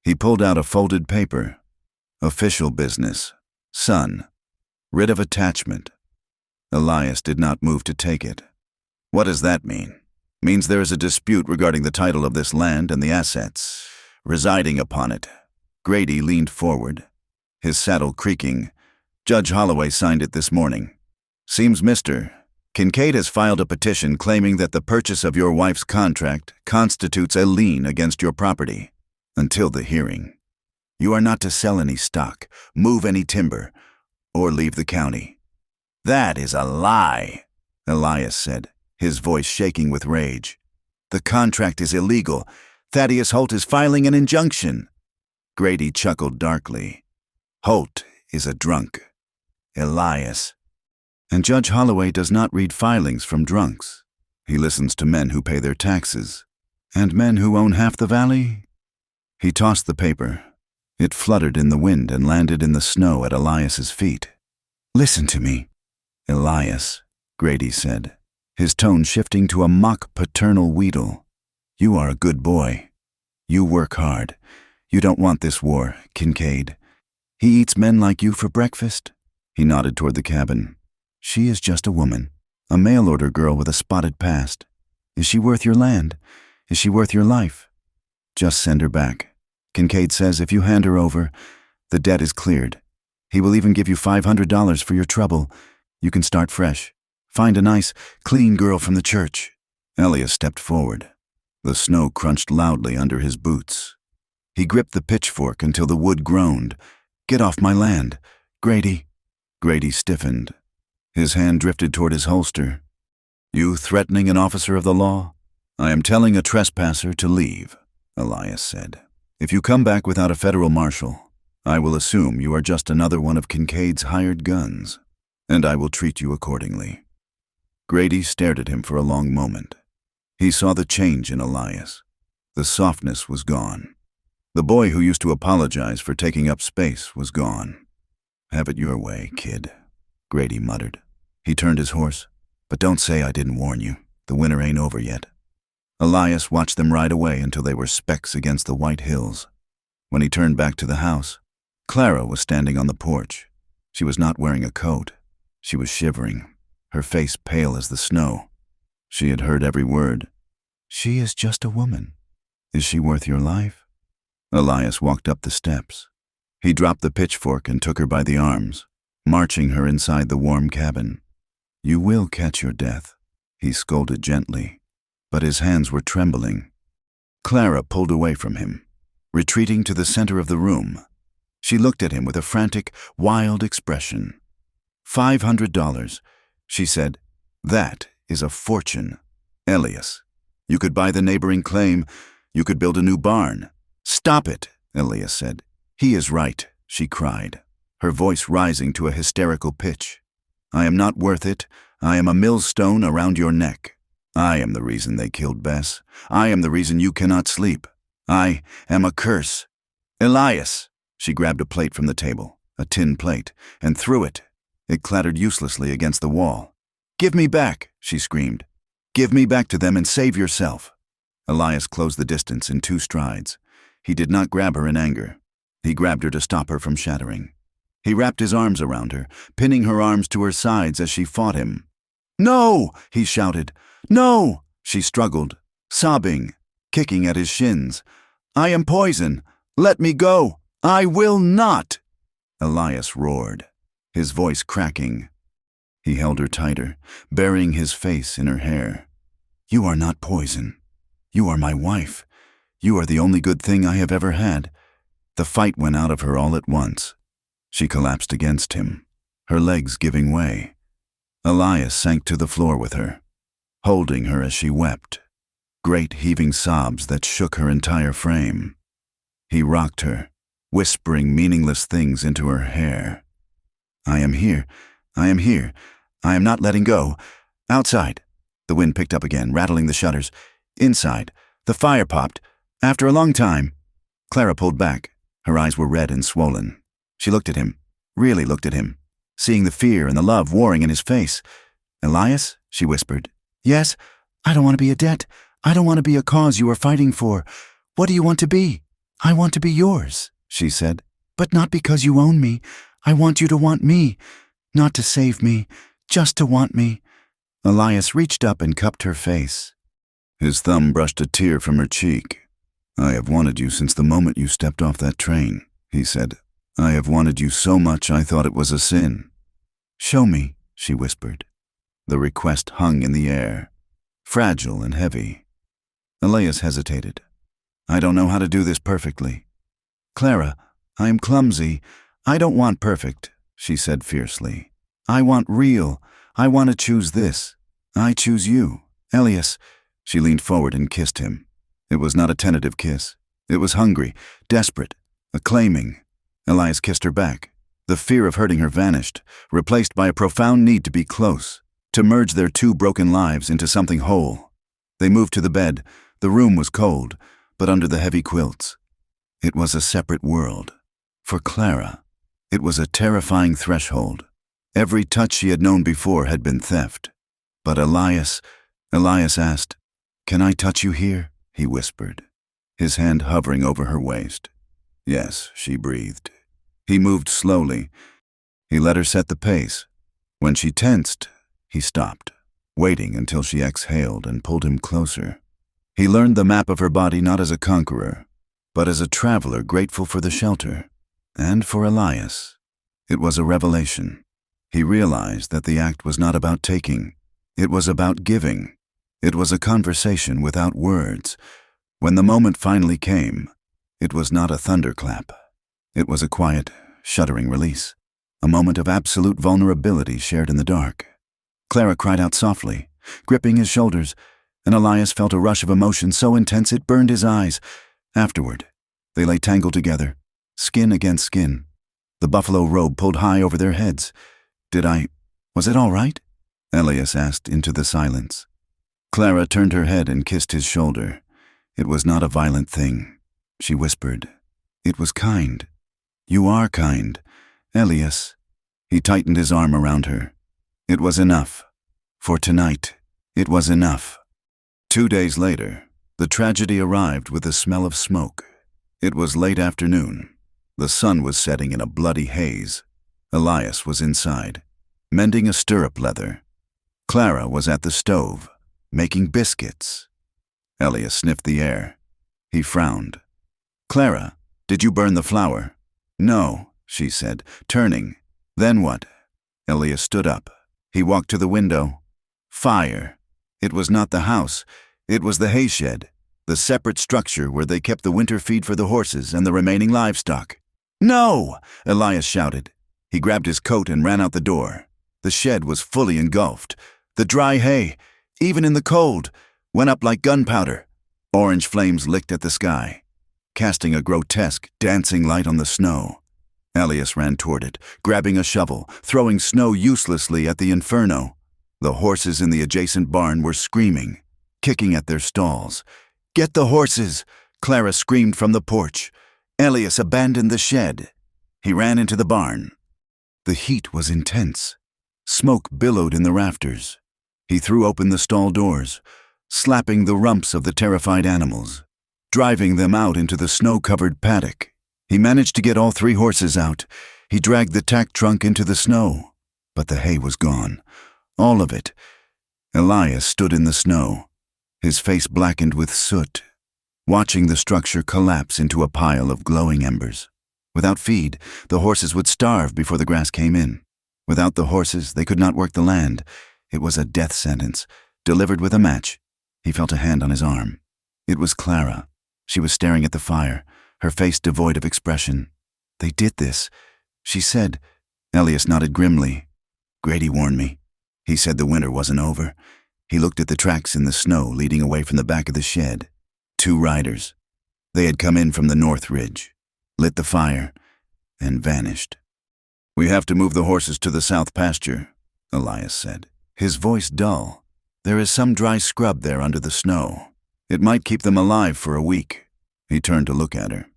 He pulled out a folded paper. "Official business. Son. Writ of attachment." Elias did not move to take it. "What does that mean?" "Means there is a dispute regarding the title of this land and the assets residing upon it." Grady leaned forward, his saddle creaking. "Judge Holloway signed it this morning. Seems Mr. Kincaid has filed a petition claiming that the purchase of your wife's contract constitutes a lien against your property. Until the hearing, you are not to sell any stock, move any timber, or leave the county." "That is a lie," Elias said, his voice shaking with rage. "The contract is illegal. Thaddeus Holt is filing an injunction." Grady chuckled darkly. "Holt is a drunk. Elias." "And Judge Holloway does not read filings from drunks. He listens to men who pay their taxes, and men who own half the valley." He tossed the paper. It fluttered in the wind and landed in the snow at Elias's feet. "Listen to me." "Elias," Grady said, his tone shifting to a mock paternal wheedle. "You are a good boy. You work hard. You don't want this war, Kincaid. He eats men like you for breakfast." He nodded toward the cabin. "She is just a woman, a mail-order girl with a spotted past. Is she worth your land? Is she worth your life? Just send her back. Kincaid says if you hand her over, the debt is cleared. He will even give you $500 for your trouble. You can start fresh. Find a nice, clean girl from the church." Elias stepped forward. The snow crunched loudly under his boots. He gripped the pitchfork until the wood groaned. "Get off my land, Grady." Grady stiffened. His hand drifted toward his holster. "You threatening an officer of the law?" "I am telling a trespasser to leave," Elias said. "If you come back without a federal marshal, I will assume you are just another one of Kincaid's hired guns, and I will treat you accordingly." Grady stared at him for a long moment. He saw the change in Elias. The softness was gone. The boy who used to apologize for taking up space was gone. "Have it your way, kid," Grady muttered. He turned his horse. "But don't say I didn't warn you. The winter ain't over yet." Elias watched them ride away until they were specks against the white hills. When he turned back to the house, Clara was standing on the porch. She was not wearing a coat. She was shivering, her face pale as the snow. She had heard every word. "She is just a woman. Is she worth your life?" Elias walked up the steps. He dropped the pitchfork and took her by the arms, marching her inside the warm cabin. "You will catch your death," he scolded gently, but his hands were trembling. Clara pulled away from him. retreating to the center of the room. She looked at him with a frantic, wild expression. $500, she said. That is a fortune. Elias, you could buy the neighboring claim. You could build a new barn. Stop it, Elias said. He is right, she cried, her voice rising to a hysterical pitch. I am not worth it. I am a millstone around your neck. I am the reason they killed Bess. I am the reason you cannot sleep. I am a curse. Elias! She grabbed a plate from the table, a tin plate, and threw it. It clattered uselessly against the wall. Give me back, she screamed. Give me back to them and save yourself. Elias closed the distance in 2 strides. He did not grab her in anger. He grabbed her to stop her from shattering. He wrapped his arms around her, pinning her arms to her sides as she fought him. No, he shouted. No, she struggled, sobbing, kicking at his shins. I am poison. Let me go. I will not. Elias roared, his voice cracking. He held her tighter, burying his face in her hair. You are not poison. You are my wife. You are the only good thing I have ever had. The fight went out of her all at once. She collapsed against him, her legs giving way. Elias sank to the floor with her, holding her as she wept, great heaving sobs that shook her entire frame. He rocked her, whispering meaningless things into her hair. I am here. I am here. I am not letting go. Outside. The wind picked up again, rattling the shutters. Inside. The fire popped. After a long time. Clara pulled back. Her eyes were red and swollen. She looked at him, really looked at him, seeing the fear and the love warring in his face. Elias, she whispered. Yes, I don't want to be a debt. I don't want to be a cause you are fighting for. What do you want to be? I want to be yours, she said. But not because you own me. I want you to want me. Not to save me, just to want me. Elias reached up and cupped her face. His thumb brushed a tear from her cheek. I have wanted you since the moment you stepped off that train, he said. I have wanted you so much I thought it was a sin. Show me, she whispered. The request hung in the air, fragile and heavy. Elias hesitated. I don't know how to do this perfectly. Clara, I am clumsy. I don't want perfect, she said fiercely. I want real. I want to choose this. I choose you. Elias. She leaned forward and kissed him. It was not a tentative kiss. It was hungry, desperate, acclaiming. Elias kissed her back. The fear of hurting her vanished, replaced by a profound need to be close, to merge their 2 broken lives into something whole. They moved to the bed. The room was cold, but under the heavy quilts. It was a separate world. For Clara, it was a terrifying threshold. Every touch she had known before had been theft. But Elias asked, Can I touch you here? He whispered, his hand hovering over her waist. Yes, she breathed. He moved slowly. He let her set the pace. When she tensed, he stopped, waiting until she exhaled and pulled him closer. He learned the map of her body not as a conqueror, but as a traveler grateful for the shelter. And for Elias, it was a revelation. He realized that the act was not about taking. It was about giving. It was a conversation without words. When the moment finally came, it was not a thunderclap. It was a quiet, shuddering release, a moment of absolute vulnerability shared in the dark. Clara cried out softly, gripping his shoulders, and Elias felt a rush of emotion so intense it burned his eyes. Afterward, they lay tangled together, skin against skin. The buffalo robe pulled high over their heads. Was it all right? Elias asked into the silence. Clara turned her head and kissed his shoulder. It was not a violent thing, she whispered. It was kind. You are kind, Elias. He tightened his arm around her. It was enough. For tonight, it was enough. 2 days later, the tragedy arrived with the smell of smoke. It was late afternoon. The sun was setting in a bloody haze. Elias was inside, mending a stirrup leather. Clara was at the stove, making biscuits. Elias sniffed the air. He frowned. Clara, did you burn the flour? No, she said, turning. Then what? Elias stood up. He walked to the window. Fire. It was not the house. It was the hayshed. the separate structure where they kept the winter feed for the horses and the remaining livestock. "No!" Elias shouted. He grabbed his coat and ran out the door. The shed was fully engulfed. The dry hay, even in the cold, went up like gunpowder. Orange flames licked at the sky, casting a grotesque, dancing light on the snow. Elias ran toward it, grabbing a shovel, throwing snow uselessly at the inferno. The horses in the adjacent barn were screaming, kicking at their stalls. "Get the horses!" Clara screamed from the porch. Elias abandoned the shed. He ran into the barn. The heat was intense. Smoke billowed in the rafters. He threw open the stall doors, slapping the rumps of the terrified animals, driving them out into the snow-covered paddock. He managed to get all 3 horses out. He dragged the tack trunk into the snow, but the hay was gone. All of it. Elias stood in the snow, his face blackened with soot, watching the structure collapse into a pile of glowing embers. Without feed, the horses would starve before the grass came in. Without the horses, they could not work the land. It was a death sentence, delivered with a match. He felt a hand on his arm. It was Clara. She was staring at the fire, her face devoid of expression. "They did this," she said. Elias nodded grimly. "Grady warned me. He said the winter wasn't over." He looked at the tracks in the snow leading away from the back of the shed. 2 riders. They had come in from the north ridge, lit the fire, and vanished. "We have to move the horses to the south pasture," Elias said, his voice dull. "There is some dry scrub there under the snow. It might keep them alive for a week." He turned to look at her.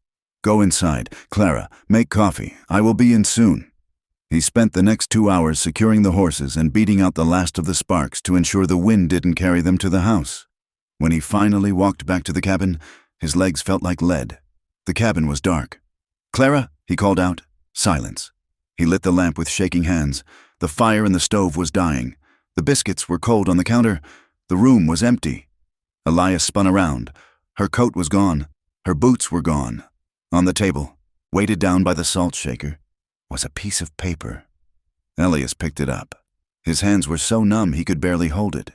"Go inside. Clara, make coffee. I will be in soon." He spent the next 2 hours securing the horses and beating out the last of the sparks to ensure the wind didn't carry them to the house. When he finally walked back to the cabin, his legs felt like lead. The cabin was dark. "Clara," he called out. Silence. He lit the lamp with shaking hands. The fire in the stove was dying. The biscuits were cold on the counter. The room was empty. Elias spun around. Her coat was gone. Her boots were gone. On the table, weighted down by the salt shaker, was a piece of paper. Elias picked it up. His hands were so numb he could barely hold it.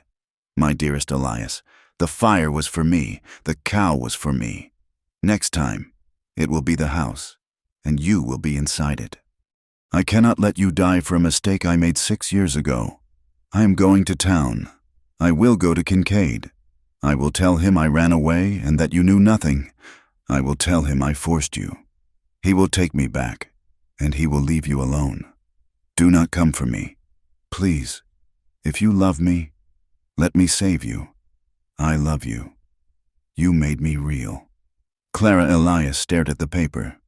"My dearest Elias, the fire was for me. The cow was for me. Next time, it will be the house, and you will be inside it. I cannot let you die for a mistake I made 6 years ago. I am going to town. I will go to Kincaid. I will tell him I ran away and that you knew nothing. I will tell him I forced you. He will take me back, and he will leave you alone. Do not come for me. Please, if you love me, let me save you. I love you. You made me real." Clara Elias stared at the paper.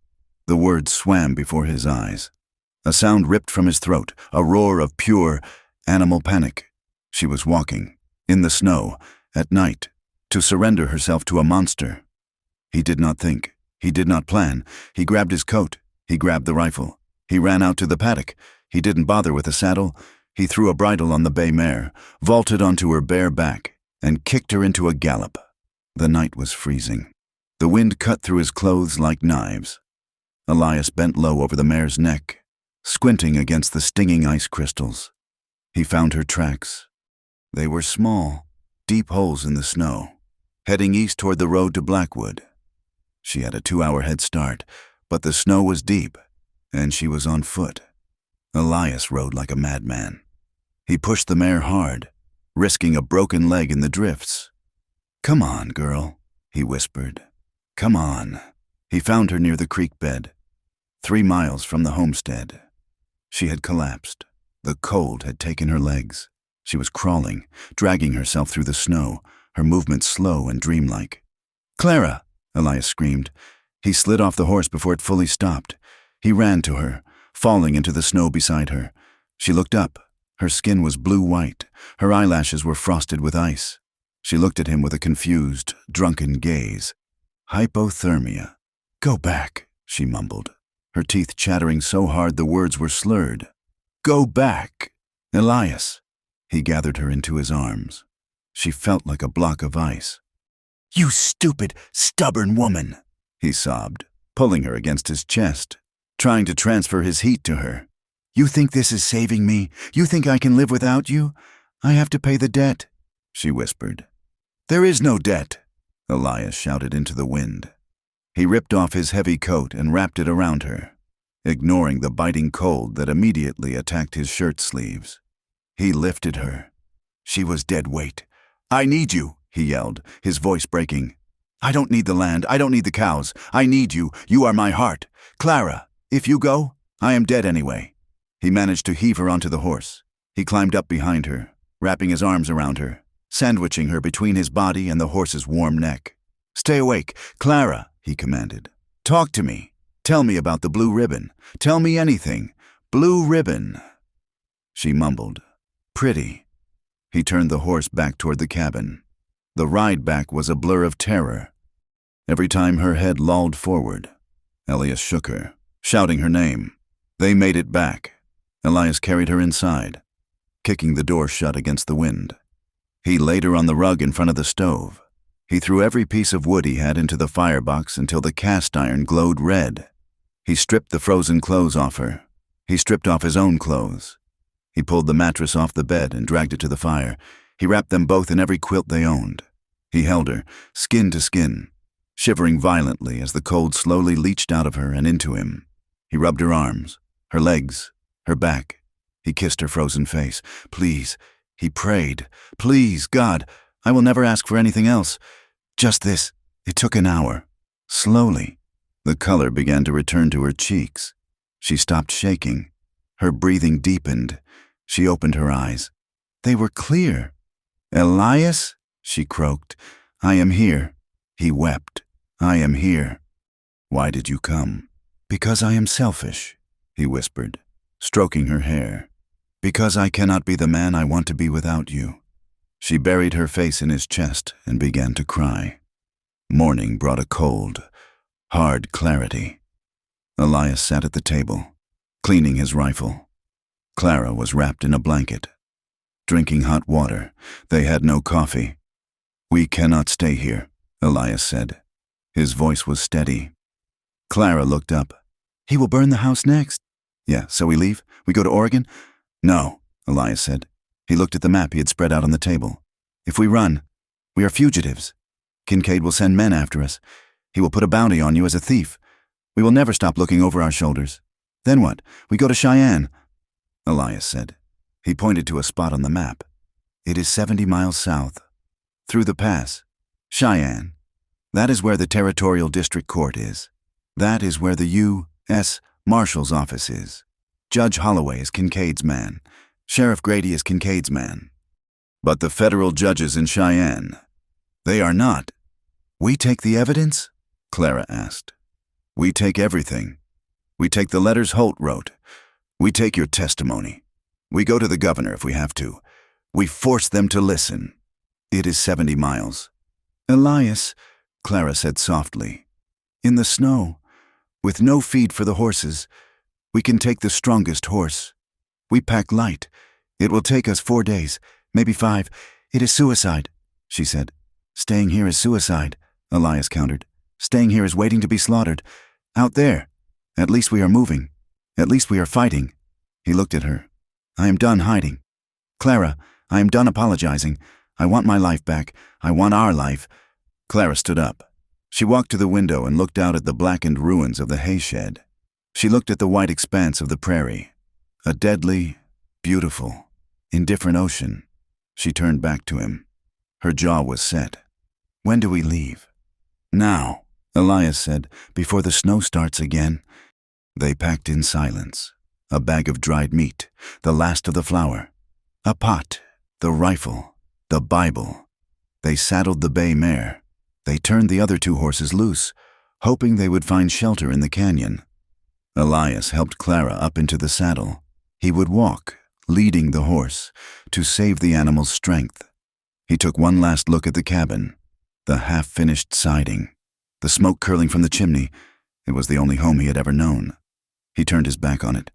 The words swam before his eyes. A sound ripped from his throat, a roar of pure animal panic. She was walking, in the snow, at night, to surrender herself to a monster. He did not think. He did not plan. He grabbed his coat. He grabbed the rifle. He ran out to the paddock. He didn't bother with a saddle. He threw a bridle on the bay mare, vaulted onto her bare back, and kicked her into a gallop. The night was freezing. The wind cut through his clothes like knives. Elias bent low over the mare's neck, squinting against the stinging ice crystals. He found her tracks. They were small, deep holes in the snow, heading east toward the road to Blackwood. She had a 2-hour head start, but the snow was deep, and she was on foot. Elias rode like a madman. He pushed the mare hard, risking a broken leg in the drifts. "Come on, girl," he whispered. "Come on." He found her near the creek bed, 3 miles from the homestead. She had collapsed. The cold had taken her legs. She was crawling, dragging herself through the snow, her movements slow and dreamlike. "Clara!" Elias screamed. He slid off the horse before it fully stopped. He ran to her, falling into the snow beside her. She looked up. Her skin was blue-white. Her eyelashes were frosted with ice. She looked at him with a confused, drunken gaze. "Hypothermia." "Go back," she mumbled, her teeth chattering so hard the words were slurred. "Go back." "Elias." He gathered her into his arms. She felt like a block of ice. "You stupid, stubborn woman," he sobbed, pulling her against his chest, trying to transfer his heat to her. "You think this is saving me? You think I can live without you? I have to pay the debt," she whispered. "There is no debt." Elias shouted into the wind. He ripped off his heavy coat and wrapped it around her, ignoring the biting cold that immediately attacked his shirt sleeves. He lifted her. She was dead weight. "I need you," he yelled, his voice breaking. "I don't need the land. I don't need the cows. I need you. You are my heart. Clara, if you go, I am dead anyway." He managed to heave her onto the horse. He climbed up behind her, wrapping his arms around her, sandwiching her between his body and the horse's warm neck. "Stay awake, Clara," he commanded. "Talk to me. Tell me about the blue ribbon. Tell me anything. Blue ribbon." She mumbled, "Pretty." He turned the horse back toward the cabin. The ride back was a blur of terror. Every time her head lolled forward, Elias shook her, shouting her name. They made it back. Elias carried her inside, kicking the door shut against the wind. He laid her on the rug in front of the stove. He threw every piece of wood he had into the firebox until the cast iron glowed red. He stripped the frozen clothes off her. He stripped off his own clothes. He pulled the mattress off the bed and dragged it to the fire. He wrapped them both in every quilt they owned. He held her, skin to skin, shivering violently as the cold slowly leached out of her and into him. He rubbed her arms, her legs, her back. He kissed her frozen face. "Please," he prayed. "Please, God, I will never ask for anything else. Just this." It took an hour. Slowly, the color began to return to her cheeks. She stopped shaking. Her breathing deepened. She opened her eyes. They were clear. "Elias?" she croaked. "I am here." He wept. "I am here." "Why did you come?" "Because I am selfish," he whispered, stroking her hair. "Because I cannot be the man I want to be without you." She buried her face in his chest and began to cry. Morning brought a cold, hard clarity. Elias sat at the table, cleaning his rifle. Clara was wrapped in a blanket, drinking hot water. They had no coffee. "We cannot stay here," Elias said. His voice was steady. Clara looked up. "He will burn the house next." "Yeah, so we leave? We go to Oregon?" "No," Elias said. He looked at the map he had spread out on the table. "If we run, we are fugitives. Kincaid will send men after us. He will put a bounty on you as a thief. We will never stop looking over our shoulders. Then what? We go to Cheyenne." Elias said. He pointed to a spot on the map. "It is 70 miles south, through the pass. Cheyenne. That is where the Territorial District Court is. That is where the U.S. Marshal's office is. Judge Holloway is Kincaid's man. Sheriff Grady is Kincaid's man. But the federal judges in Cheyenne, they are not." "We take the evidence?" Clara asked. "We take everything. We take the letters Holt wrote. We take your testimony. We go to the governor if we have to. We force them to listen. It is 70 miles. "Elias," Clara said softly, "in the snow, with no feed for the horses, we can take the strongest horse. We pack light. It will take us 4 days, maybe 5. It is suicide," she said. "Staying here is suicide," Elias countered. "Staying here is waiting to be slaughtered. Out there, at least we are moving. At least we are fighting." He looked at her. "I am done hiding. Clara, I am done apologizing. I want my life back. I want our life." Clara stood up. She walked to the window and looked out at the blackened ruins of the hay shed. She looked at the white expanse of the prairie. A deadly, beautiful, indifferent ocean. She turned back to him. Her jaw was set. "When do we leave?" "Now," Elias said, "before the snow starts again." They packed in silence. A bag of dried meat, the last of the flour, a pot, the rifle, the Bible. They saddled the bay mare. They turned the other 2 horses loose, hoping they would find shelter in the canyon. Elias helped Clara up into the saddle. He would walk, leading the horse, to save the animal's strength. He took one last look at the cabin, the half-finished siding, the smoke curling from the chimney. It was the only home he had ever known. He turned his back on it.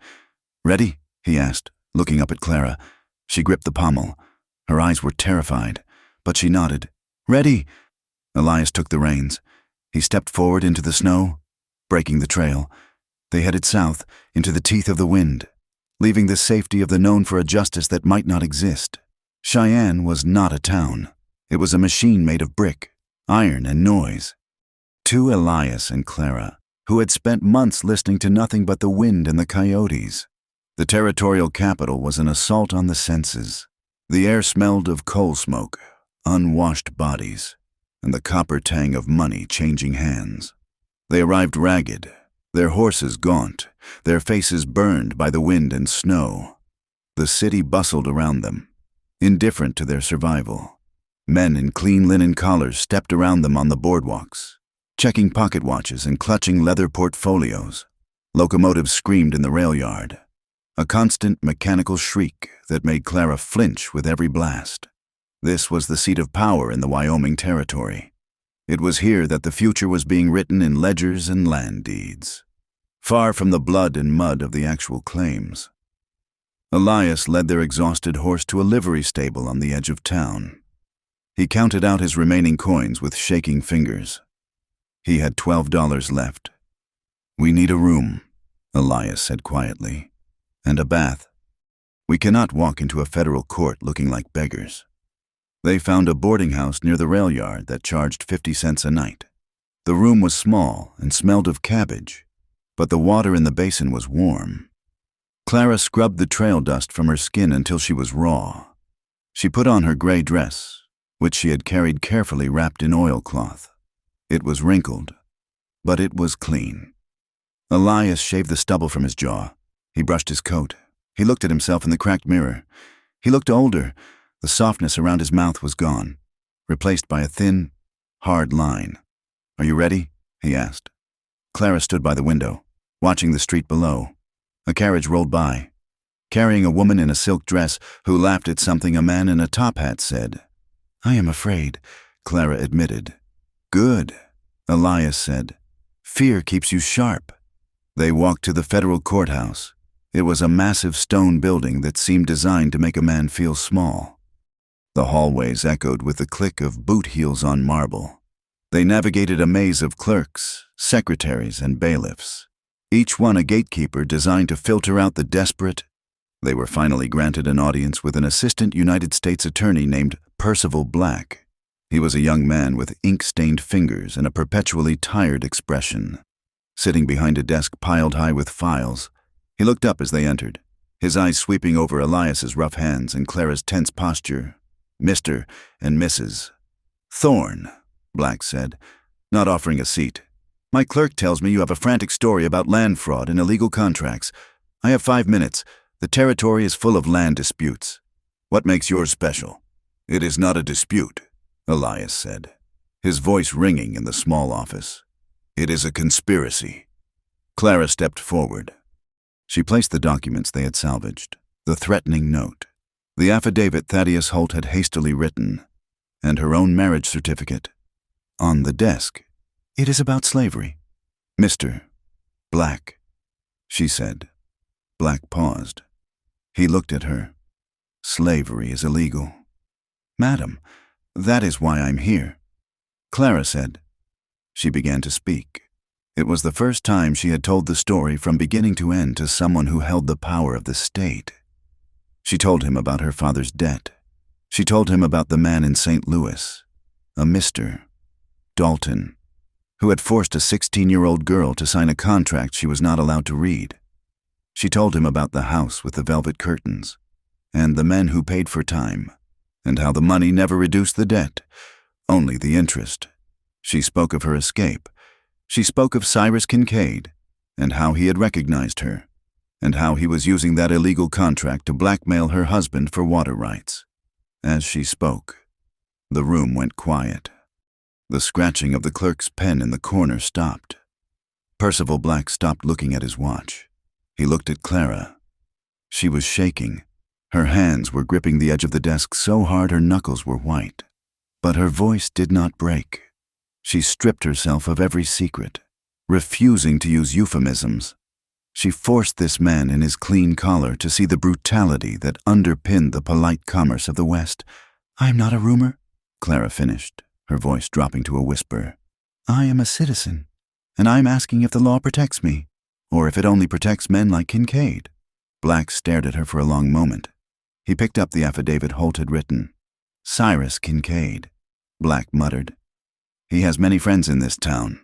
"Ready?" he asked, looking up at Clara. She gripped the pommel. Her eyes were terrified, but she nodded. "Ready!" Elias took the reins. He stepped forward into the snow, breaking the trail. They headed south, into the teeth of the wind, leaving the safety of the known for a justice that might not exist. Cheyenne was not a town. It was a machine made of brick, iron and noise. To Elias and Clara, who had spent months listening to nothing but the wind and the coyotes. The territorial capital was an assault on the senses. The air smelled of coal smoke, unwashed bodies, and the copper tang of money changing hands. They arrived ragged, their horses gaunt, their faces burned by the wind and snow. The city bustled around them, indifferent to their survival. Men in clean linen collars stepped around them on the boardwalks, checking pocket watches and clutching leather portfolios. Locomotives screamed in the rail yard, a constant mechanical shriek that made Clara flinch with every blast. This was the seat of power in the Wyoming Territory. It was here that the future was being written in ledgers and land deeds, far from the blood and mud of the actual claims. Elias led their exhausted horse to a livery stable on the edge of town. He counted out his remaining coins with shaking fingers. He had $12 left. "We need a room," Elias said quietly, "and a bath. We cannot walk into a federal court looking like beggars." They found a boarding house near the rail yard that charged 50 cents a night. The room was small and smelled of cabbage, but the water in the basin was warm. Clara scrubbed the trail dust from her skin until she was raw. She put on her gray dress, which she had carried carefully wrapped in oilcloth. It was wrinkled, but it was clean. Elias shaved the stubble from his jaw. He brushed his coat. He looked at himself in the cracked mirror. He looked older. The softness around his mouth was gone, replaced by a thin, hard line. "Are you ready?" he asked. Clara stood by the window, watching the street below. A carriage rolled by, carrying a woman in a silk dress who laughed at something a man in a top hat said. "I am afraid," Clara admitted. "Good," Elias said. "Fear keeps you sharp." They walked to the federal courthouse. It was a massive stone building that seemed designed to make a man feel small. The hallways echoed with the click of boot heels on marble. They navigated a maze of clerks, secretaries, and bailiffs, each one a gatekeeper designed to filter out the desperate. They were finally granted an audience with an assistant United States attorney named Percival Black. He was a young man with ink-stained fingers and a perpetually tired expression. Sitting behind a desk piled high with files, he looked up as they entered, his eyes sweeping over Elias's rough hands and Clara's tense posture. "Mr. and Mrs. Thorne," Black said, not offering a seat. "My clerk tells me you have a frantic story about land fraud and illegal contracts. I have 5 minutes. The territory is full of land disputes. What makes yours special?" "It is not a dispute," Elias said, his voice ringing in the small office. "It is a conspiracy." Clara stepped forward. She placed the documents they had salvaged, the threatening note, the affidavit Thaddeus Holt had hastily written, and her own marriage certificate, on the desk. "It is about slavery." "Mr. Black," she said. Black paused. He looked at her. "Slavery is illegal." "Madam, that is why I'm here," Clara said. She began to speak. It was the first time she had told the story from beginning to end to someone who held the power of the state. She told him about her father's debt. She told him about the man in St. Louis, a Mr. Dalton, who had forced a 16-year-old girl to sign a contract she was not allowed to read. She told him about the house with the velvet curtains, and the men who paid for time, and how the money never reduced the debt, only the interest. She spoke of her escape. She spoke of Cyrus Kincaid, and how he had recognized her, and how he was using that illegal contract to blackmail her husband for water rights. As she spoke, the room went quiet. The scratching of the clerk's pen in the corner stopped. Percival Black stopped looking at his watch. He looked at Clara. She was shaking. Her hands were gripping the edge of the desk so hard her knuckles were white. But her voice did not break. She stripped herself of every secret, refusing to use euphemisms. She forced this man in his clean collar to see the brutality that underpinned the polite commerce of the West. "I am not a rumor," Clara finished, her voice dropping to a whisper. "I am a citizen, and I am asking if the law protects me, or if it only protects men like Kincaid." Black stared at her for a long moment. He picked up the affidavit Holt had written. "Cyrus Kincaid," Black muttered. He has many friends in this town.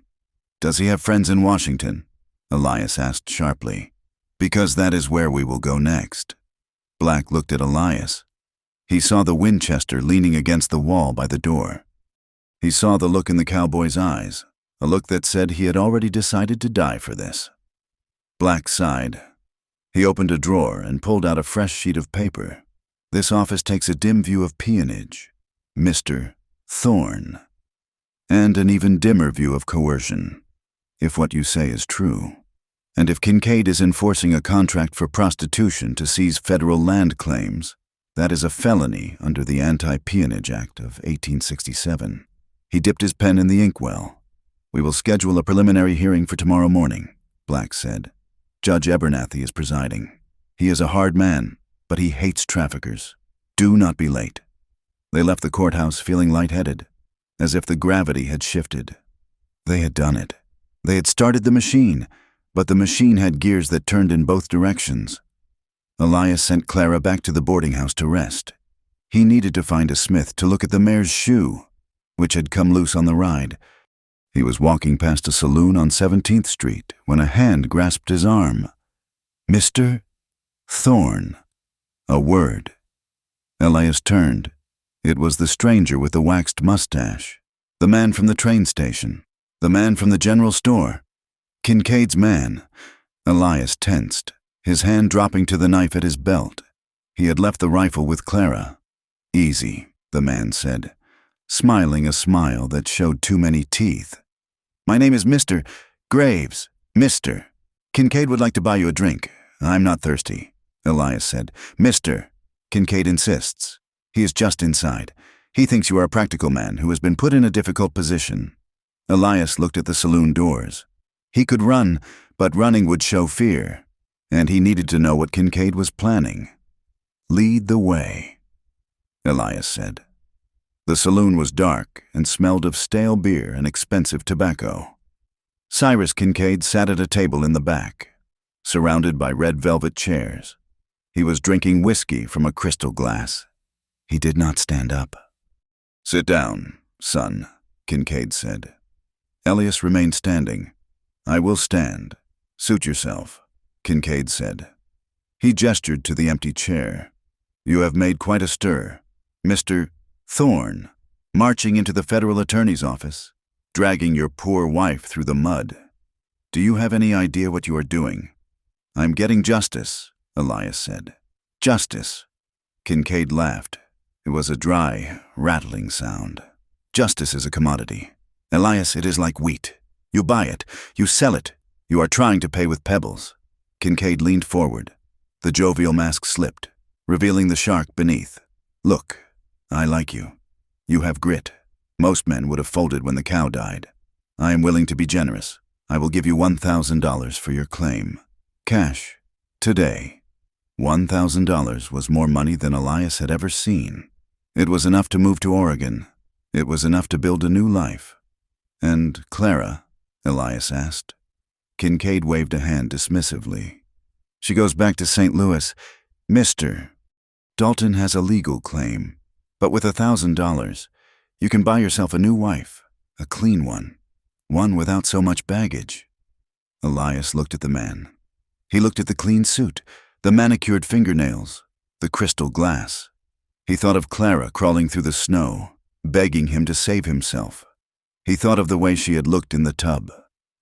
Does he have friends in Washington? Elias asked sharply. Because that is where we will go next. Black looked at Elias. He saw the Winchester leaning against the wall by the door. He saw the look in the cowboy's eyes, a look that said he had already decided to die for this. Black sighed. He opened a drawer and pulled out a fresh sheet of paper. This office takes a dim view of peonage, Mr. Thorne, and an even dimmer view of coercion, if what you say is true. And if Kincaid is enforcing a contract for prostitution to seize federal land claims, that is a felony under the Anti-Peonage Act of 1867. He dipped his pen in the inkwell. We will schedule a preliminary hearing for tomorrow morning, Black said. Judge Abernathy is presiding. He is a hard man, but he hates traffickers. Do not be late. They left the courthouse feeling lightheaded, as if the gravity had shifted. They had done it. They had started the machine, but the machine had gears that turned in both directions. Elias sent Clara back to the boarding house to rest. He needed to find a smith to look at the mare's shoe, which had come loose on the ride. He was walking past a saloon on 17th Street when a hand grasped his arm. Mr. Thorne. A word. Elias turned. It was the stranger with the waxed mustache, the man from the train station, the man from the general store. Kincaid's man. Elias tensed, his hand dropping to the knife at his belt. He had left the rifle with Clara. Easy, the man said, smiling a smile that showed too many teeth. My name is Mr. Graves. Mr. Kincaid would like to buy you a drink. I'm not thirsty, Elias said. Mr. Kincaid insists. He is just inside. He thinks you are a practical man who has been put in a difficult position. Elias looked at the saloon doors. He could run, but running would show fear, and he needed to know what Kincaid was planning. Lead the way, Elias said. The saloon was dark and smelled of stale beer and expensive tobacco. Cyrus Kincaid sat at a table in the back, surrounded by red velvet chairs. He was drinking whiskey from a crystal glass. He did not stand up. Sit down, son, Kincaid said. Elias remained standing. I will stand. Suit yourself, Kincaid said. He gestured to the empty chair. You have made quite a stir. Mr. Thorne, marching into the federal attorney's office, dragging your poor wife through the mud. Do you have any idea what you are doing? I'm getting justice, Elias said. Justice. Kincaid laughed. It was a dry, rattling sound. Justice is a commodity. Elias, it is like wheat. You buy it, you sell it, you are trying to pay with pebbles. Kincaid leaned forward. The jovial mask slipped, revealing the shark beneath. Look, I like you. You have grit. Most men would have folded when the cow died. I am willing to be generous. I will give you $1,000 for your claim. Cash. Today. $1,000 was more money than Elias had ever seen. It was enough to move to Oregon. It was enough to build a new life. And Clara? Elias asked. Kincaid waved a hand dismissively. She goes back to St. Louis. Mr. Dalton has a legal claim, but with $1,000, you can buy yourself a new wife, a clean one without so much baggage. Elias looked at the man. He looked at the clean suit, the manicured fingernails, the crystal glass. He thought of Clara crawling through the snow, begging him to save himself. He thought of the way she had looked in the tub,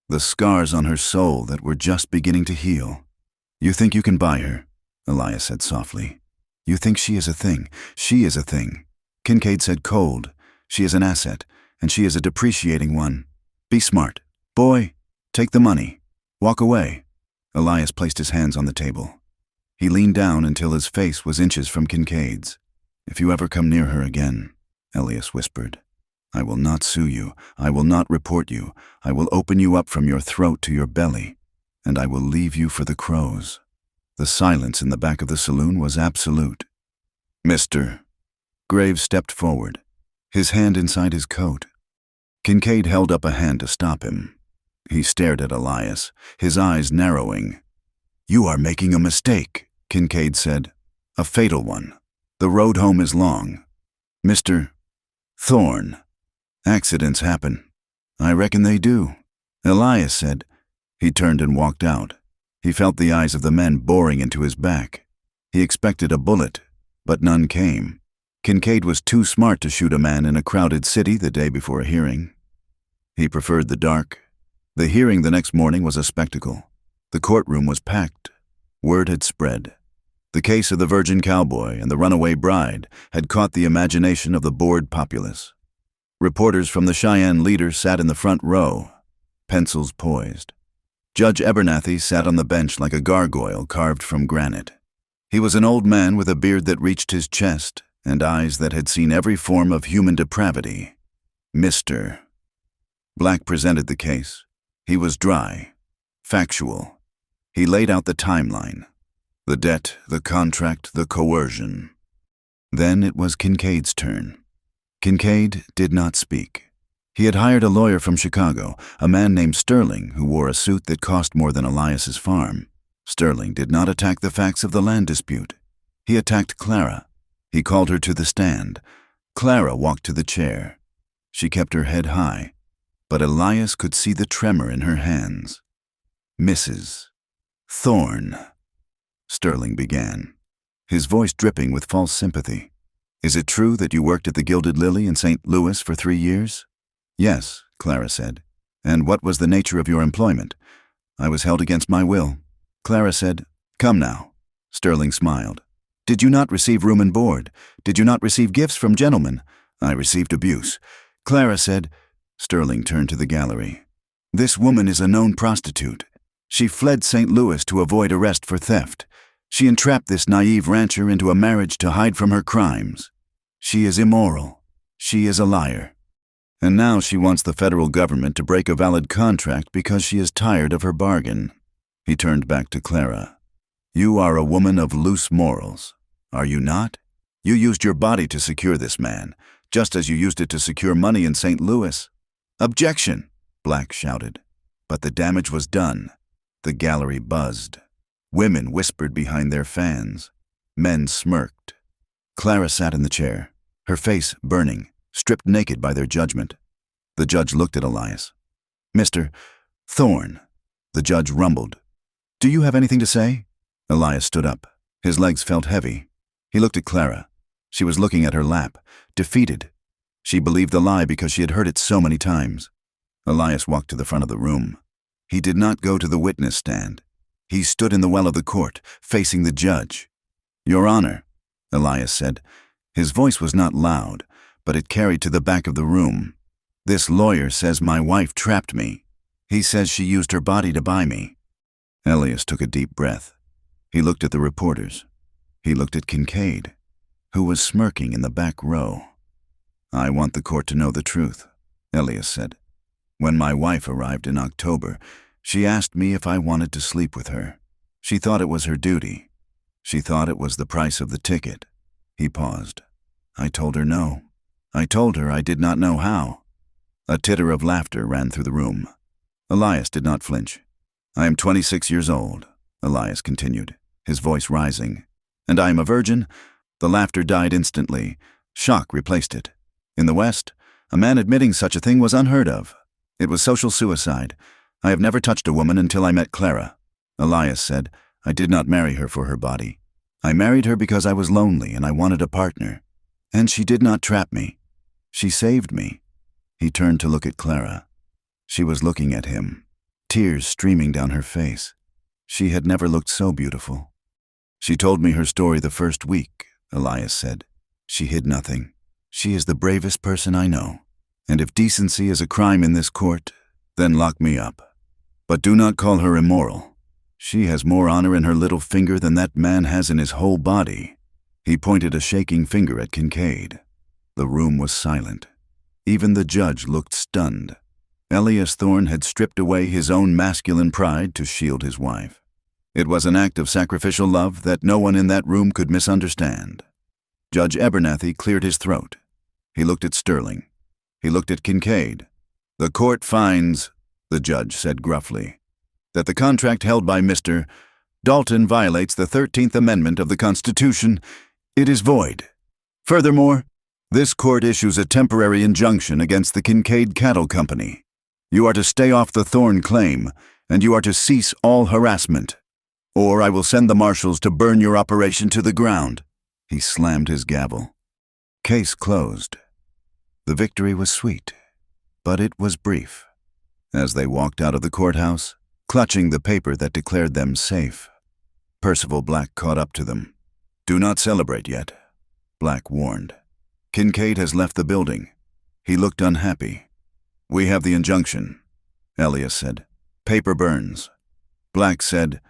the scars on her soul that were just beginning to heal. You think you can buy her, Elias said softly. You think she is a thing. She is a thing. Kincaid said cold. She is an asset, and she is a depreciating one. Be smart. Boy, take the money. Walk away. Elias placed his hands on the table. He leaned down until his face was inches from Kincaid's. If you ever come near her again, Elias whispered, I will not sue you. I will not report you. I will open you up from your throat to your belly, and I will leave you for the crows. The silence in the back of the saloon was absolute. Mr. Graves stepped forward, his hand inside his coat. Kincaid held up a hand to stop him. He stared at Elias, his eyes narrowing. You are making a mistake, Kincaid said. A fatal one. The road home is long. Mr. Thorne. Accidents happen. I reckon they do, Elias said. He turned and walked out. He felt the eyes of the men boring into his back. He expected a bullet, but none came. Kincaid was too smart to shoot a man in a crowded city the day before a hearing. He preferred the dark. The hearing the next morning was a spectacle. The courtroom was packed. Word had spread. The case of the virgin cowboy and the runaway bride had caught the imagination of the bored populace. Reporters from the Cheyenne Leader sat in the front row, pencils poised. Judge Abernathy sat on the bench like a gargoyle carved from granite. He was an old man with a beard that reached his chest and eyes that had seen every form of human depravity. Mr. Black presented the case. He was dry, factual. He laid out the timeline. The debt, the contract, the coercion. Then it was Kincaid's turn. Kincaid did not speak. He had hired a lawyer from Chicago, a man named Sterling, who wore a suit that cost more than Elias's farm. Sterling did not attack the facts of the land dispute. He attacked Clara. He called her to the stand. Clara walked to the chair. She kept her head high, but Elias could see the tremor in her hands. Mrs. Thorne, Sterling began, his voice dripping with false sympathy. Is it true that you worked at the Gilded Lily in St. Louis for 3 years? Yes, Clara said. And what was the nature of your employment? I was held against my will. Clara said, Come now. Sterling smiled. Did you not receive room and board? Did you not receive gifts from gentlemen? I received abuse. Clara said. Sterling turned to the gallery. This woman is a known prostitute. She fled St. Louis to avoid arrest for theft. She entrapped this naive rancher into a marriage to hide from her crimes. She is immoral. She is a liar. And now she wants the federal government to break a valid contract because she is tired of her bargain. He turned back to Clara. You are a woman of loose morals, are you not? You used your body to secure this man, just as you used it to secure money in St. Louis. Objection, Black shouted. But the damage was done. The gallery buzzed. Women whispered behind their fans. Men smirked. Clara sat in the chair, her face burning, stripped naked by their judgment. The judge looked at Elias. Mr. Thorne, the judge rumbled. Do you have anything to say? Elias stood up. His legs felt heavy. He looked at Clara. She was looking at her lap, defeated. She believed the lie because she had heard it so many times. Elias walked to the front of the room. He did not go to the witness stand. He stood in the well of the court, facing the judge. Your Honor, Elias said. His voice was not loud, but it carried to the back of the room. This lawyer says my wife trapped me. He says she used her body to buy me. Elias took a deep breath. He looked at the reporters. He looked at Kincaid, who was smirking in the back row. I want the court to know the truth, Elias said. When my wife arrived in October, she asked me if I wanted to sleep with her. She thought it was her duty. She thought it was the price of the ticket. He paused. I told her no. I told her I did not know how. A titter of laughter ran through the room. Elias did not flinch. I am 26 years old, Elias continued, his voice rising. And I am a virgin? The laughter died instantly. Shock replaced it. In the West, a man admitting such a thing was unheard of. It was social suicide. I have never touched a woman until I met Clara. Elias said, I did not marry her for her body. I married her because I was lonely and I wanted a partner. And she did not trap me. She saved me. He turned to look at Clara. She was looking at him, tears streaming down her face. She had never looked so beautiful. She told me her story the first week, Elias said. She hid nothing. She is the bravest person I know. And if decency is a crime in this court, then lock me up. But do not call her immoral. She has more honor in her little finger than that man has in his whole body. He pointed a shaking finger at Kincaid. The room was silent. Even the judge looked stunned. Elias Thorne had stripped away his own masculine pride to shield his wife. It was an act of sacrificial love that no one in that room could misunderstand. Judge Abernathy cleared his throat. He looked at Sterling. He looked at Kincaid. The court finds, the judge said gruffly, that the contract held by Mr. Dalton violates the 13th Amendment of the Constitution. It is void. Furthermore, this court issues a temporary injunction against the Kincaid Cattle Company. You are to stay off the Thorn claim, and you are to cease all harassment, or I will send the marshals to burn your operation to the ground." He slammed his gavel. Case closed. The victory was sweet, but it was brief. As they walked out of the courthouse, clutching the paper that declared them safe, Percival Black caught up to them. "Do not celebrate yet," Black warned. "Kincaid has left the building." He looked unhappy. "We have the injunction," Elias said. "Paper burns." Black said,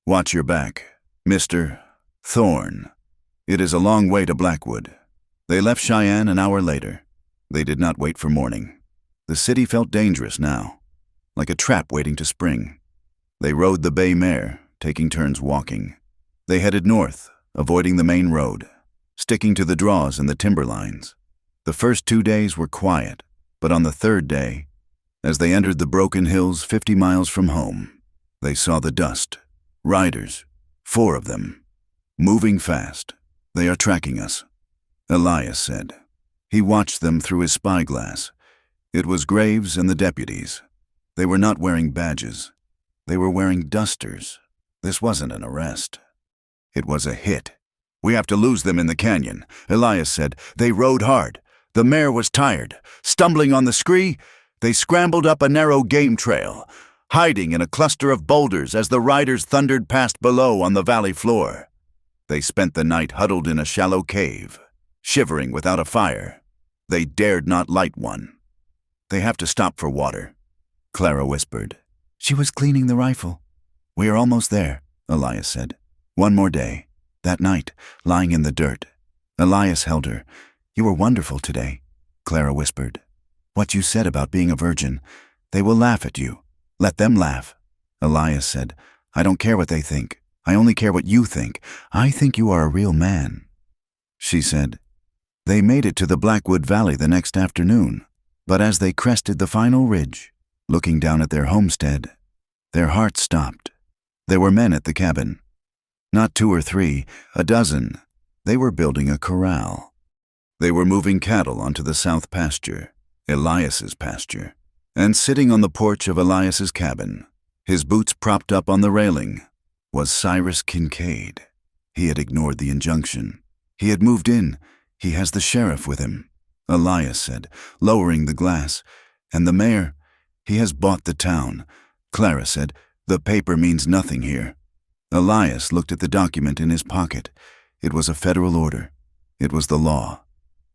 "Watch your back, Mr. Thorn. It is a long way to Blackwood." They left Cheyenne an hour later. They did not wait for morning. The city felt dangerous now, like a trap waiting to spring. They rode the bay mare, taking turns walking. They headed north, avoiding the main road, sticking to the draws and the timber lines. The first 2 days were quiet, but on the third day, as they entered the broken hills 50 miles from home, they saw the dust. Riders, 4 of them, moving fast. "They are tracking us," Elias said. He watched them through his spyglass. It was Graves and the deputies. They were not wearing badges. They were wearing dusters. This wasn't an arrest. It was a hit. "We have to lose them in the canyon," Elias said. They rode hard. The mare was tired. Stumbling on the scree, they scrambled up a narrow game trail, hiding in a cluster of boulders as the riders thundered past below on the valley floor. They spent the night huddled in a shallow cave, shivering without a fire. They dared not light one. "They have to stop for water," Clara whispered. She was cleaning the rifle. "We are almost there," Elias said. "One more day." That night, lying in the dirt, Elias held her. "You were wonderful today," Clara whispered. "What you said about being a virgin, they will laugh at you. Let them laugh." Elias said, "I don't care what they think. I only care what you think. I think you are a real man." She said. They made it to the Blackwood Valley the next afternoon, but as they crested the final ridge, looking down at their homestead, their hearts stopped. There were men at the cabin. Not 2 or 3, a dozen. They were building a corral. They were moving cattle onto the south pasture, Elias's pasture, and sitting on the porch of Elias's cabin, his boots propped up on the railing, was Cyrus Kincaid. He had ignored the injunction. He had moved in. He has the sheriff with him, Elias said, lowering the glass. And the mayor, he has bought the town. Clara said, "The paper means nothing here." Elias looked at the document in his pocket. It was a federal order. It was the law.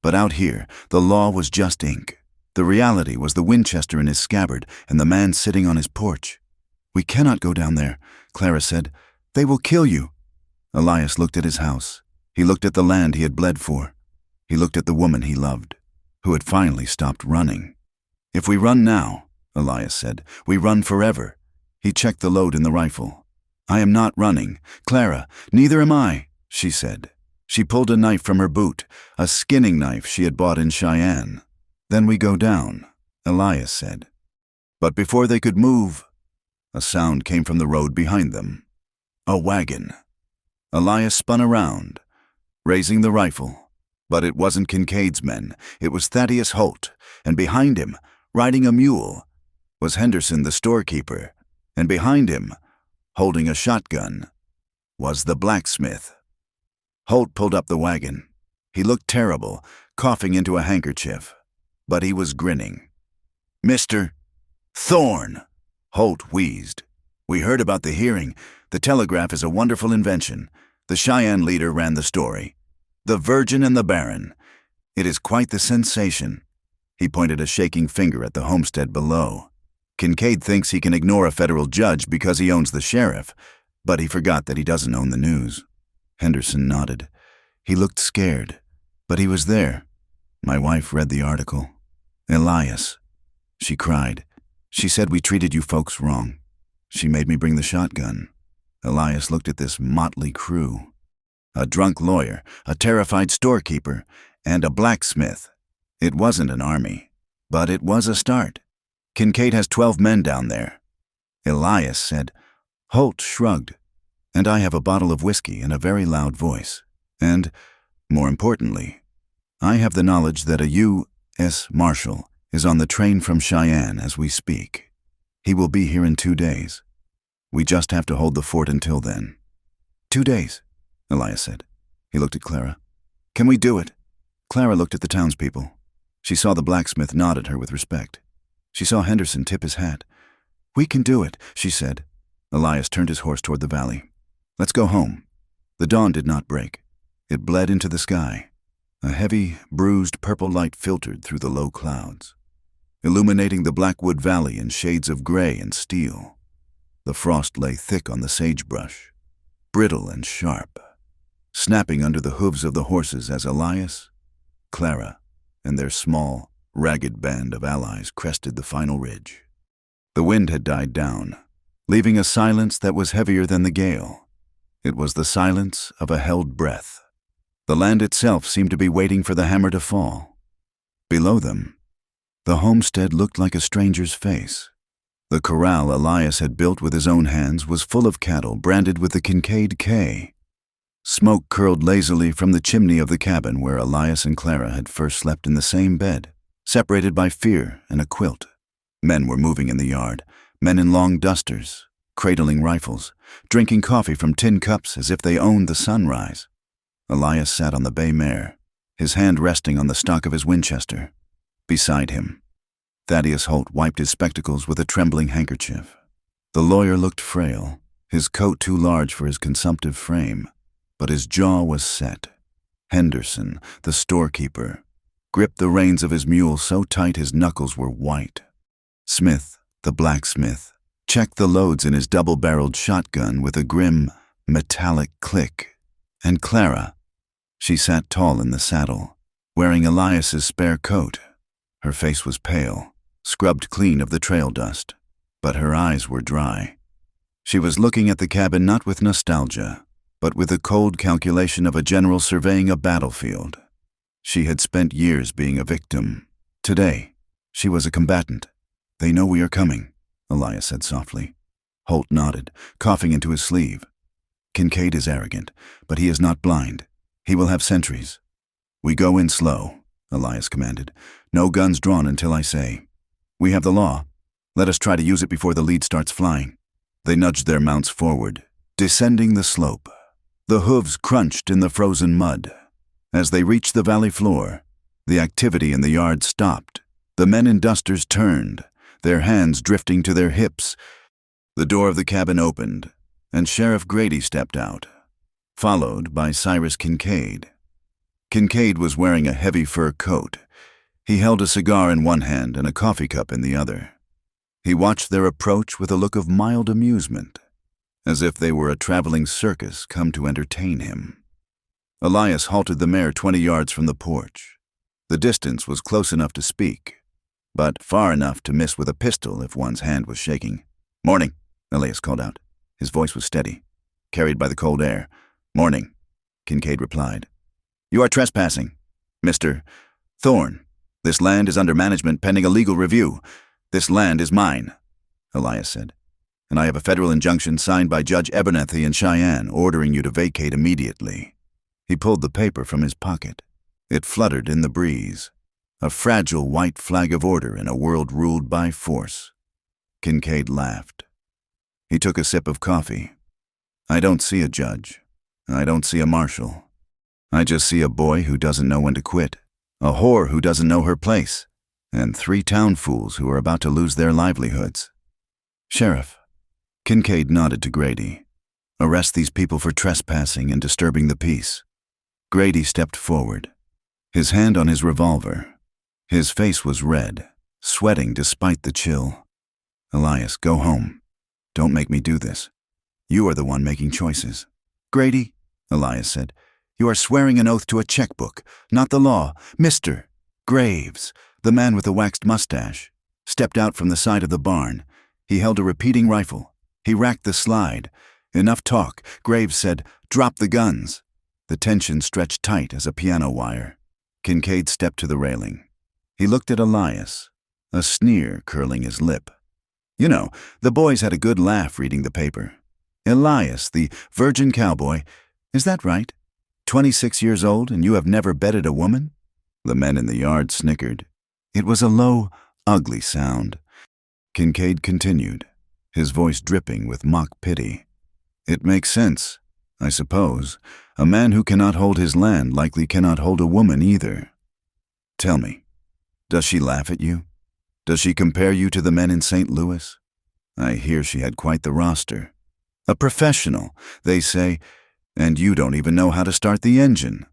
But out here, the law was just ink. The reality was the Winchester in his scabbard and the man sitting on his porch. "We cannot go down there," Clara said. "They will kill you." Elias looked at his house. He looked at the land he had bled for. He looked at the woman he loved, who had finally stopped running. "If we run now," Elias said, "we run forever." He checked the load in the rifle. "I am not running. Clara, neither am I," she said. She pulled a knife from her boot, a skinning knife she had bought in Cheyenne. "Then we go down," Elias said. But before they could move, a sound came from the road behind them. A wagon. Elias spun around, raising the rifle. But it wasn't Kincaid's men. It was Thaddeus Holt, and behind him, riding a mule, was Henderson the storekeeper, and behind him, holding a shotgun, was the blacksmith. Holt pulled up the wagon. He looked terrible, coughing into a handkerchief, but he was grinning. "Mr. Thorn," Holt wheezed. "We heard about the hearing. The telegraph is a wonderful invention. The Cheyenne leader ran the story. The Virgin and the Baron. It is quite the sensation." He pointed a shaking finger at the homestead below. "Kincaid thinks he can ignore a federal judge because he owns the sheriff, but he forgot that he doesn't own the news." Henderson nodded. He looked scared, but he was there. "My wife read the article. Elias," she cried. "She said we treated you folks wrong. She made me bring the shotgun." Elias looked at this motley crew. A drunk lawyer, a terrified storekeeper, and a blacksmith. It wasn't an army, but it was a start. "Kincaid has 12 men down there," Elias said. Holt shrugged. "And I have a bottle of whiskey and a very loud voice. And, more importantly, I have the knowledge that a U.S. Marshal is on the train from Cheyenne as we speak. He will be here in 2 days. We just have to hold the fort until then." 2 days, Elias said. He looked at Clara. "Can we do it?" Clara looked at the townspeople. She saw the blacksmith nod at her with respect. She saw Henderson tip his hat. "We can do it," she said. Elias turned his horse toward the valley. "Let's go home." The dawn did not break. It bled into the sky. A heavy, bruised purple light filtered through the low clouds, illuminating the Blackwood Valley in shades of gray and steel. The frost lay thick on the sagebrush, brittle and sharp, snapping under the hooves of the horses as Elias, Clara, and their small, ragged band of allies crested the final ridge. The wind had died down, leaving a silence that was heavier than the gale. It was the silence of a held breath. The land itself seemed to be waiting for the hammer to fall. Below them, the homestead looked like a stranger's face. The corral Elias had built with his own hands was full of cattle branded with the Kincaid K. Smoke curled lazily from the chimney of the cabin where Elias and Clara had first slept in the same bed, separated by fear and a quilt. Men were moving in the yard, men in long dusters, cradling rifles, drinking coffee from tin cups as if they owned the sunrise. Elias sat on the bay mare, his hand resting on the stock of his Winchester. Beside him, Thaddeus Holt wiped his spectacles with a trembling handkerchief. The lawyer looked frail, his coat too large for his consumptive frame, but his jaw was set. Henderson, the storekeeper, gripped the reins of his mule so tight his knuckles were white. Smith, the blacksmith, checked the loads in his double-barreled shotgun with a grim, metallic click. And Clara, she sat tall in the saddle, wearing Elias's spare coat. Her face was pale, scrubbed clean of the trail dust, but her eyes were dry. She was looking at the cabin not with nostalgia, but with the cold calculation of a general surveying a battlefield. She had spent years being a victim. Today, she was a combatant. "They know we are coming," Elias said softly. Holt nodded, coughing into his sleeve. "Kincaid is arrogant, but he is not blind. He will have sentries." "We go in slow," Elias commanded. "No guns drawn until I say. We have the law. Let us try to use it before the lead starts flying." They nudged their mounts forward, descending the slope. The hooves crunched in the frozen mud. As they reached the valley floor, the activity in the yard stopped. The men in dusters turned, their hands drifting to their hips. The door of the cabin opened, and Sheriff Grady stepped out, followed by Cyrus Kincaid. Kincaid was wearing a heavy fur coat. He held a cigar in one hand and a coffee cup in the other. He watched their approach with a look of mild amusement, as if they were a traveling circus come to entertain him. Elias halted the mare 20 yards from the porch. The distance was close enough to speak, but far enough to miss with a pistol if one's hand was shaking. "Morning," Elias called out. His voice was steady, carried by the cold air. "Morning," Kincaid replied. "You are trespassing, Mr. Thorne. This land is under management pending a legal review. This land is mine," Elias said, "and I have a federal injunction signed by Judge Abernethy in Cheyenne ordering you to vacate immediately." He pulled the paper from his pocket. It fluttered in the breeze, a fragile white flag of order in a world ruled by force. Kincaid laughed. He took a sip of coffee. "I don't see a judge. I don't see a marshal. I just see a boy who doesn't know when to quit, a whore who doesn't know her place, and 3 town fools who are about to lose their livelihoods." "Sheriff," Kincaid nodded to Grady, "arrest these people for trespassing and disturbing the peace." Grady stepped forward, his hand on his revolver. His face was red, sweating despite the chill. "Elias, go home. Don't make me do this. You are the one making choices." "Grady," Elias said, "you are swearing an oath to a checkbook, not the law. Mr. Graves," the man with the waxed mustache, stepped out from the side of the barn. He held a repeating rifle. He racked the slide. "Enough talk." Graves said, "Drop the guns." The tension stretched tight as a piano wire. Kincaid stepped to the railing. He looked at Elias, a sneer curling his lip. "You know, the boys had a good laugh reading the paper. Elias, the virgin cowboy, is that right? 26 years old and you have never bedded a woman?" The men in the yard snickered. It was a low, ugly sound. Kincaid continued, his voice dripping with mock pity. It makes sense, I suppose. A man who cannot hold his land likely cannot hold a woman either. Tell me, does she laugh at you? Does she compare you to the men in St. Louis? I hear she had quite the roster. A professional, they say, and you don't even know how to start the engine.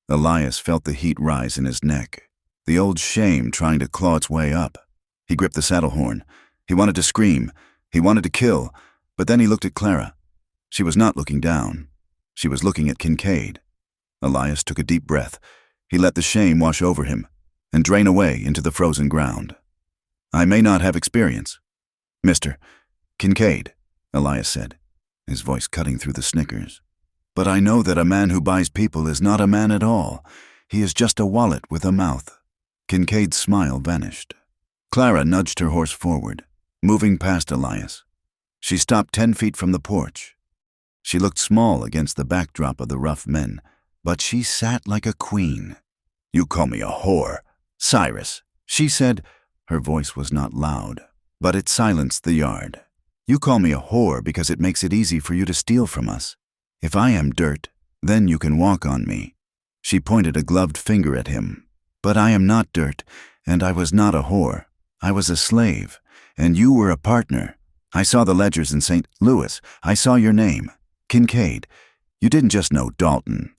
Elias felt the heat rise in his neck, the old shame trying to claw its way up. He gripped the saddle horn. He wanted to scream. He wanted to kill, but then he looked at Clara. She was not looking down. She was looking at Kincaid. Elias took a deep breath. He let the shame wash over him and drain away into the frozen ground. I may not have experience. Mr. Kincaid, Elias said, his voice cutting through the snickers. But I know that a man who buys people is not a man at all. He is just a wallet with a mouth. Kincaid's smile vanished. Clara nudged her horse forward, moving past Elias. She stopped 10 feet from the porch. She looked small against the backdrop of the rough men, but she sat like a queen. You call me a whore, Cyrus, she said. Her voice was not loud, but it silenced the yard. You call me a whore because it makes it easy for you to steal from us. If I am dirt, then you can walk on me. She pointed a gloved finger at him. But I am not dirt, and I was not a whore. I was a slave, and you were a partner. I saw the ledgers in St. Louis. I saw your name, Kincaid. You didn't just know Dalton.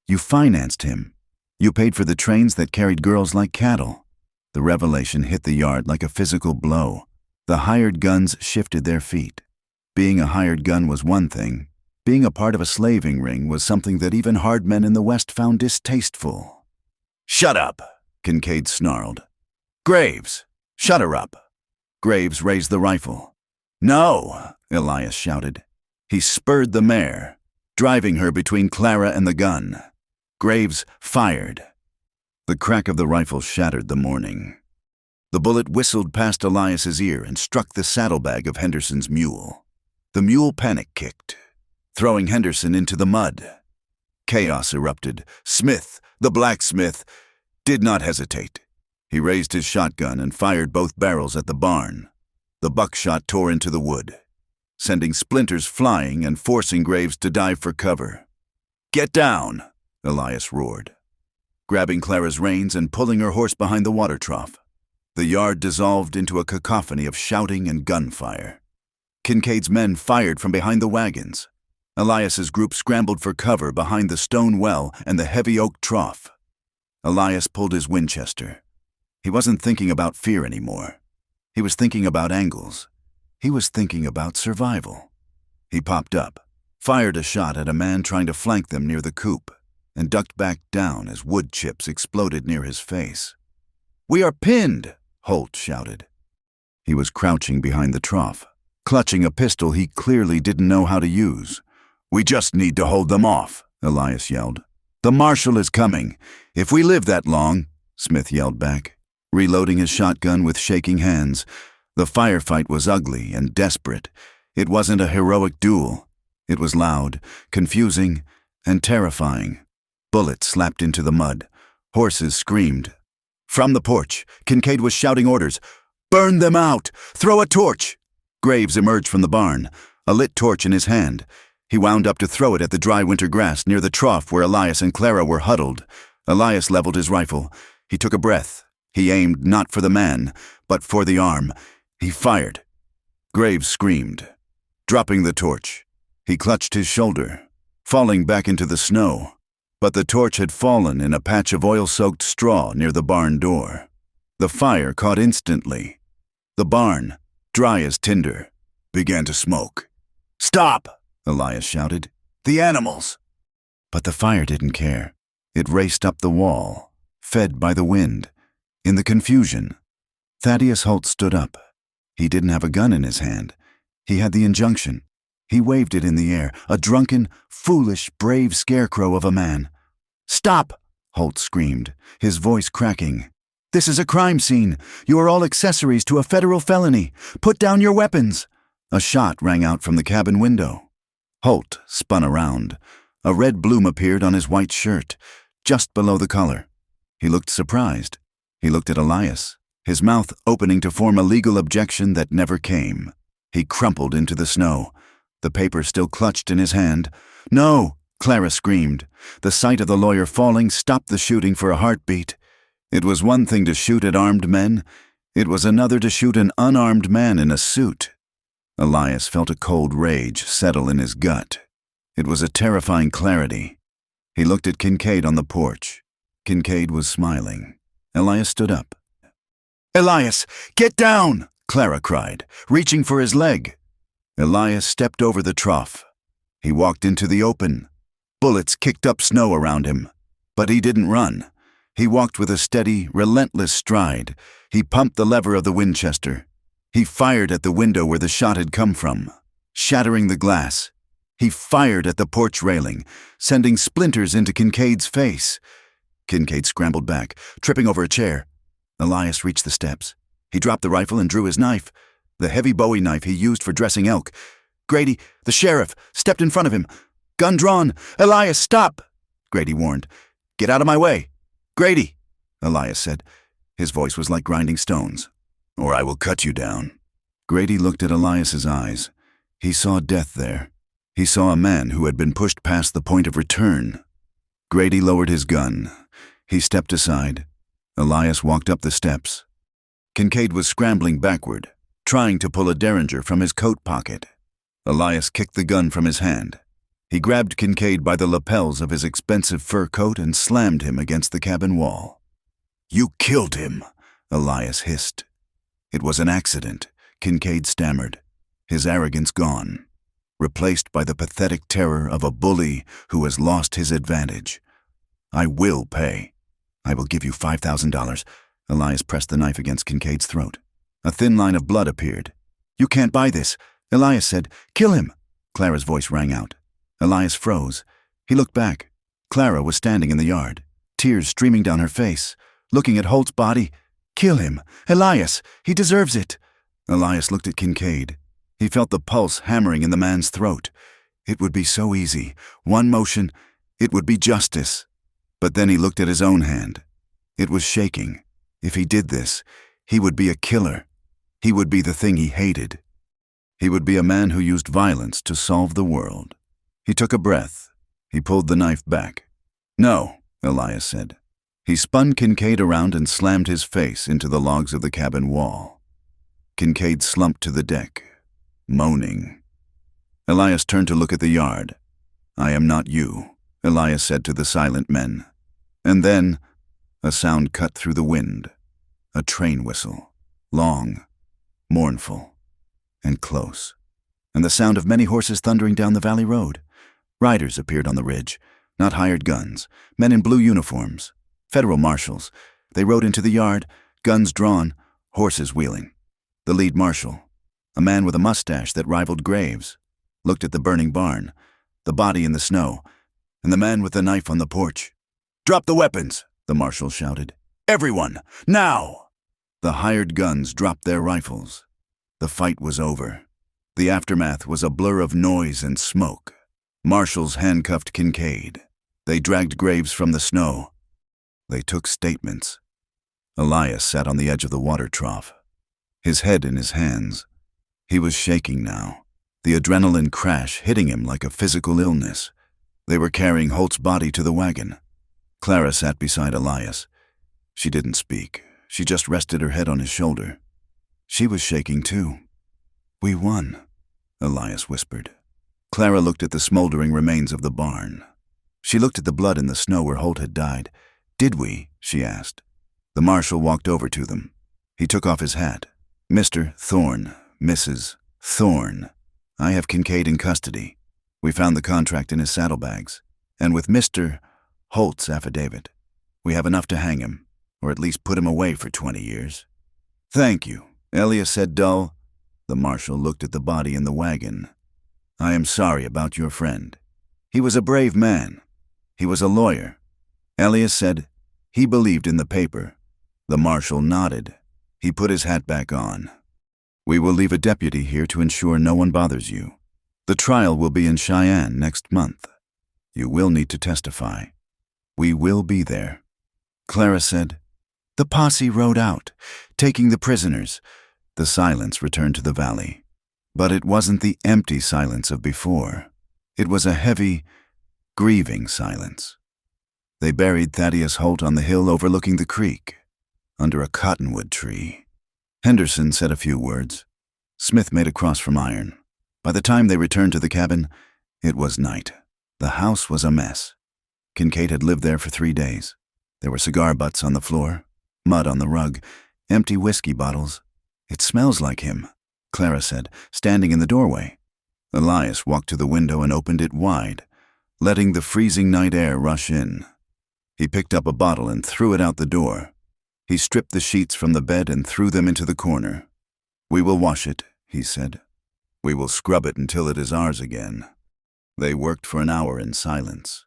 You financed him. You paid for the trains that carried girls like cattle. The revelation hit the yard like a physical blow. The hired guns shifted their feet. Being a hired gun was one thing. Being a part of a slaving ring was something that even hard men in the West found distasteful. Shut up, Kincaid snarled. Graves, shut her up. Graves raised the rifle. No, Elias shouted. He spurred the mare, driving her between Clara and the gun. Graves fired. The crack of the rifle shattered the morning. The bullet whistled past Elias's ear and struck the saddlebag of Henderson's mule. The mule panic-kicked, throwing Henderson into the mud. Chaos erupted. Smith, the blacksmith, did not hesitate. He raised his shotgun and fired both barrels at the barn. The buckshot tore into the wood, sending splinters flying and forcing Graves to dive for cover. Get down, Elias roared, grabbing Clara's reins and pulling her horse behind the water trough. The yard dissolved into a cacophony of shouting and gunfire. Kincaid's men fired from behind the wagons. Elias's group scrambled for cover behind the stone well and the heavy oak trough. Elias pulled his Winchester. He wasn't thinking about fear anymore. He was thinking about angles. He was thinking about survival. He popped up, fired a shot at a man trying to flank them near the coop, and ducked back down as wood chips exploded near his face. "We are pinned!" Holt shouted. He was crouching behind the trough, clutching a pistol he clearly didn't know how to use. "We just need to hold them off," Elias yelled. "The marshal is coming. If we live that long," Smith yelled back, reloading his shotgun with shaking hands. The firefight was ugly and desperate. It wasn't a heroic duel. It was loud, confusing, and terrifying. Bullets slapped into the mud. Horses screamed. From the porch, Kincaid was shouting orders. "Burn them out! Throw a torch!" Graves emerged from the barn, a lit torch in his hand. He wound up to throw it at the dry winter grass near the trough where Elias and Clara were huddled. Elias leveled his rifle. He took a breath. He aimed not for the man, but for the arm. He fired. Graves screamed, dropping the torch. He clutched his shoulder, falling back into the snow. But the torch had fallen in a patch of oil-soaked straw near the barn door. The fire caught instantly. The barn, dry as tinder, began to smoke. "Stop!" Elias shouted. "The animals!" But the fire didn't care. It raced up the wall, fed by the wind. In the confusion, Thaddeus Holt stood up. He didn't have a gun in his hand. He had the injunction. He waved it in the air, a drunken, foolish, brave scarecrow of a man. "Stop!" Holt screamed, his voice cracking. "This is a crime scene. You are all accessories to a federal felony. Put down your weapons." A shot rang out from the cabin window. Holt spun around. A red bloom appeared on his white shirt, just below the collar. He looked surprised. He looked at Elias, his mouth opening to form a legal objection that never came. He crumpled into the snow, the paper still clutched in his hand. "No!" Clara screamed. The sight of the lawyer falling stopped the shooting for a heartbeat. It was one thing to shoot at armed men. It was another to shoot an unarmed man in a suit. Elias felt a cold rage settle in his gut. It was a terrifying clarity. He looked at Kincaid on the porch. Kincaid was smiling. Elias stood up. "Elias, get down!" Clara cried, reaching for his leg. Elias stepped over the trough. He walked into the open. Bullets kicked up snow around him. But he didn't run. He walked with a steady, relentless stride. He pumped the lever of the Winchester. He fired at the window where the shot had come from, shattering the glass. He fired at the porch railing, sending splinters into Kincaid's face. Kincaid scrambled back, tripping over a chair. Elias reached the steps. He dropped the rifle and drew his knife, the heavy Bowie knife he used for dressing elk. Grady, the sheriff, stepped in front of him. "Gun drawn! Elias, stop!" Grady warned. "Get out of my way!" "Grady," Elias said. His voice was like grinding stones. "Or I will cut you down." Grady looked at Elias's eyes. He saw death there. He saw a man who had been pushed past the point of return. Grady lowered his gun. He stepped aside. Elias walked up the steps. Kincaid was scrambling backward, trying to pull a derringer from his coat pocket. Elias kicked the gun from his hand. He grabbed Kincaid by the lapels of his expensive fur coat and slammed him against the cabin wall. "You killed him," Elias hissed. "It was an accident," Kincaid stammered, his arrogance gone, replaced by the pathetic terror of a bully who has lost his advantage. "I will pay. I will give you $5,000. Elias pressed the knife against Kincaid's throat. A thin line of blood appeared. "You can't buy this," Elias said. "Kill him!" Clara's voice rang out. Elias froze. He looked back. Clara was standing in the yard, tears streaming down her face, looking at Holt's body. "Kill him! Elias! He deserves it!" Elias looked at Kincaid. He felt the pulse hammering in the man's throat. It would be so easy. One motion. It would be justice. But then he looked at his own hand. It was shaking. If he did this, he would be a killer. He would be the thing he hated. He would be a man who used violence to solve the world. He took a breath. He pulled the knife back. "No," Elias said. He spun Kincaid around and slammed his face into the logs of the cabin wall. Kincaid slumped to the deck, moaning. Elias turned to look at the yard. "I am not you," Elias said to the silent men. And then, a sound cut through the wind. A train whistle, long, mournful, and close. And the sound of many horses thundering down the valley road. Riders appeared on the ridge, not hired guns, men in blue uniforms, federal marshals. They rode into the yard, guns drawn, horses wheeling. The lead marshal, a man with a mustache that rivaled Graves, looked at the burning barn, the body in the snow, and the man with the knife on the porch. "Drop the weapons," the marshal shouted. "Everyone, now!" The hired guns dropped their rifles. The fight was over. The aftermath was a blur of noise and smoke. Marshals handcuffed Kincaid. They dragged Graves from the snow. They took statements. Elias sat on the edge of the water trough, his head in his hands. He was shaking now, the adrenaline crash hitting him like a physical illness. They were carrying Holt's body to the wagon. Clara sat beside Elias. She didn't speak. She just rested her head on his shoulder. She was shaking too. "We won," Elias whispered. Clara looked at the smoldering remains of the barn. She looked at the blood in the snow where Holt had died. "Did we?" she asked. The marshal walked over to them. He took off his hat. "Mr. Thorne, Mrs. Thorne, I have Kincaid in custody. We found the contract in his saddlebags. And with Mr. Holt's affidavit, we have enough to hang him, or at least put him away for 20 years. "Thank you," Elias said dull. The marshal looked at the body in the wagon. "I am sorry about your friend. He was a brave man. He was a lawyer." Elias said, "He believed in the paper." The marshal nodded. He put his hat back on. "We will leave a deputy here to ensure no one bothers you. The trial will be in Cheyenne next month. You will need to testify. We will be there." Clara said, The posse rode out, taking the prisoners. The silence returned to the valley. But it wasn't the empty silence of before. It was a heavy, grieving silence. They buried Thaddeus Holt on the hill overlooking the creek, under a cottonwood tree. Henderson said a few words. Smith made a cross from iron. By the time they returned to the cabin, it was night. The house was a mess. Kincaid had lived there for 3 days. There were cigar butts on the floor, mud on the rug, empty whiskey bottles. "It smells like him," Clara said, standing in the doorway. Elias walked to the window and opened it wide, letting the freezing night air rush in. He picked up a bottle and threw it out the door. He stripped the sheets from the bed and threw them into the corner. "We will wash it," he said. "We will scrub it until it is ours again." They worked for an hour in silence,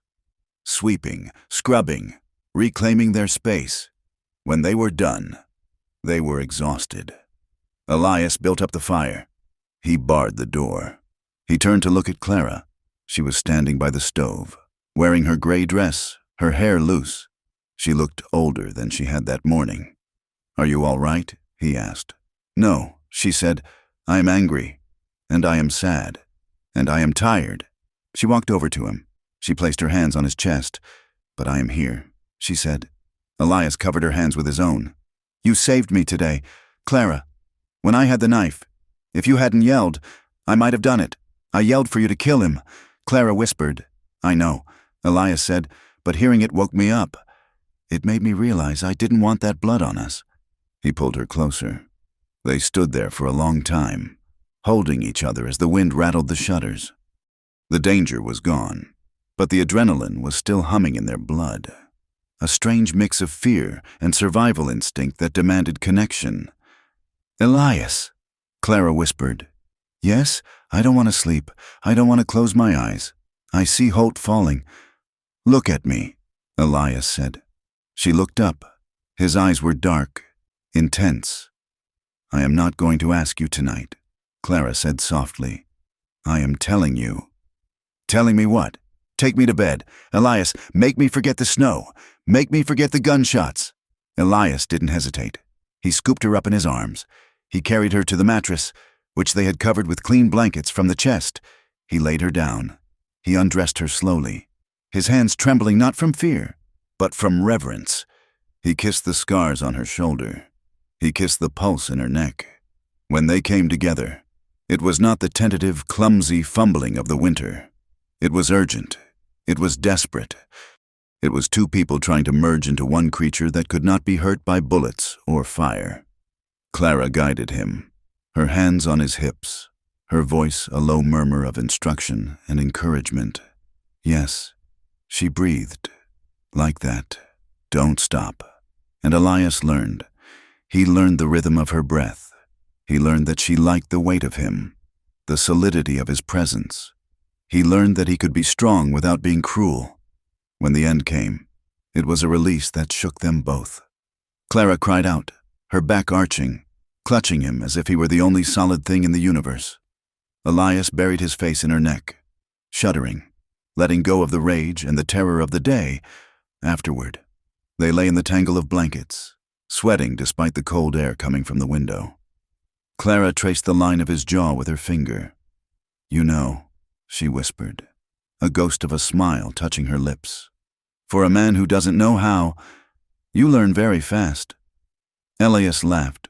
sweeping, scrubbing, reclaiming their space. When they were done, they were exhausted. Elias built up the fire. He barred the door. He turned to look at Clara. She was standing by the stove, wearing her gray dress, her hair loose. She looked older than she had that morning. "Are you all right?" he asked. "No," she said. "I am angry, and I am sad, and I am tired." She walked over to him. She placed her hands on his chest. "But I am here," she said. Elias covered her hands with his own. "You saved me today, Clara. When I had the knife, if you hadn't yelled, I might have done it. I yelled for you to kill him," Clara whispered. "I know," Elias said, "but hearing it woke me up. It made me realize I didn't want that blood on us." He pulled her closer. They stood there for a long time, holding each other as the wind rattled the shutters. The danger was gone, but the adrenaline was still humming in their blood. A strange mix of fear and survival instinct that demanded connection. "Elias," Clara whispered. "Yes, I don't want to sleep. I don't want to close my eyes. I see Holt falling." "Look at me," Elias said. She looked up. His eyes were dark, intense. "I am not going to ask you tonight," Clara said softly. "I am telling you." "Telling me what?" "Take me to bed. Elias, make me forget the snow. Make me forget the gunshots." Elias didn't hesitate. He scooped her up in his arms. He carried her to the mattress, which they had covered with clean blankets from the chest. He laid her down. He undressed her slowly, his hands trembling not from fear, but from reverence. He kissed the scars on her shoulder. He kissed the pulse in her neck. When they came together, it was not the tentative, clumsy fumbling of the winter. It was urgent. It was desperate. It was two people trying to merge into one creature that could not be hurt by bullets or fire. Clara guided him, her hands on his hips, her voice a low murmur of instruction and encouragement. Yes, she breathed. Like that. Don't stop. And Elias learned. He learned the rhythm of her breath. He learned that she liked the weight of him, the solidity of his presence. He learned that he could be strong without being cruel. When the end came, it was a release that shook them both. Clara cried out, her back arching, clutching him as if he were the only solid thing in the universe. Elias buried his face in her neck, shuddering, letting go of the rage and the terror of the day. Afterward, they lay in the tangle of blankets, sweating despite the cold air coming from the window. Clara traced the line of his jaw with her finger. "You know," she whispered, a ghost of a smile touching her lips. "For a man who doesn't know how, you learn very fast." Elias laughed.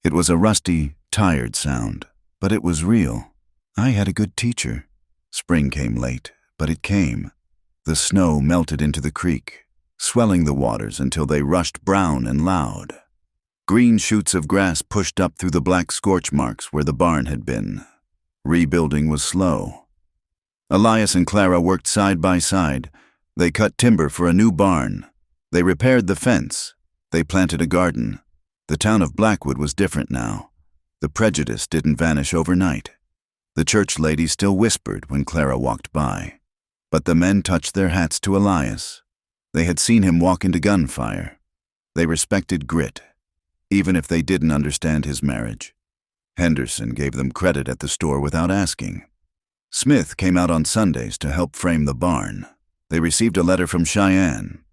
It was a rusty, tired sound, but it was real. "I had a good teacher." Spring came late, but it came. The snow melted into the creek, swelling the waters until they rushed brown and loud. Green shoots of grass pushed up through the black scorch marks where the barn had been. Rebuilding was slow. Elias and Clara worked side by side. They cut timber for a new barn. They repaired the fence. They planted a garden. The town of Blackwood was different now. The prejudice didn't vanish overnight. The church lady still whispered when Clara walked by. But the men touched their hats to Elias. They had seen him walk into gunfire. They respected grit, even if they didn't understand his marriage. Henderson gave them credit at the store without asking. Smith came out on Sundays to help frame the barn. They received a letter from Cheyenne.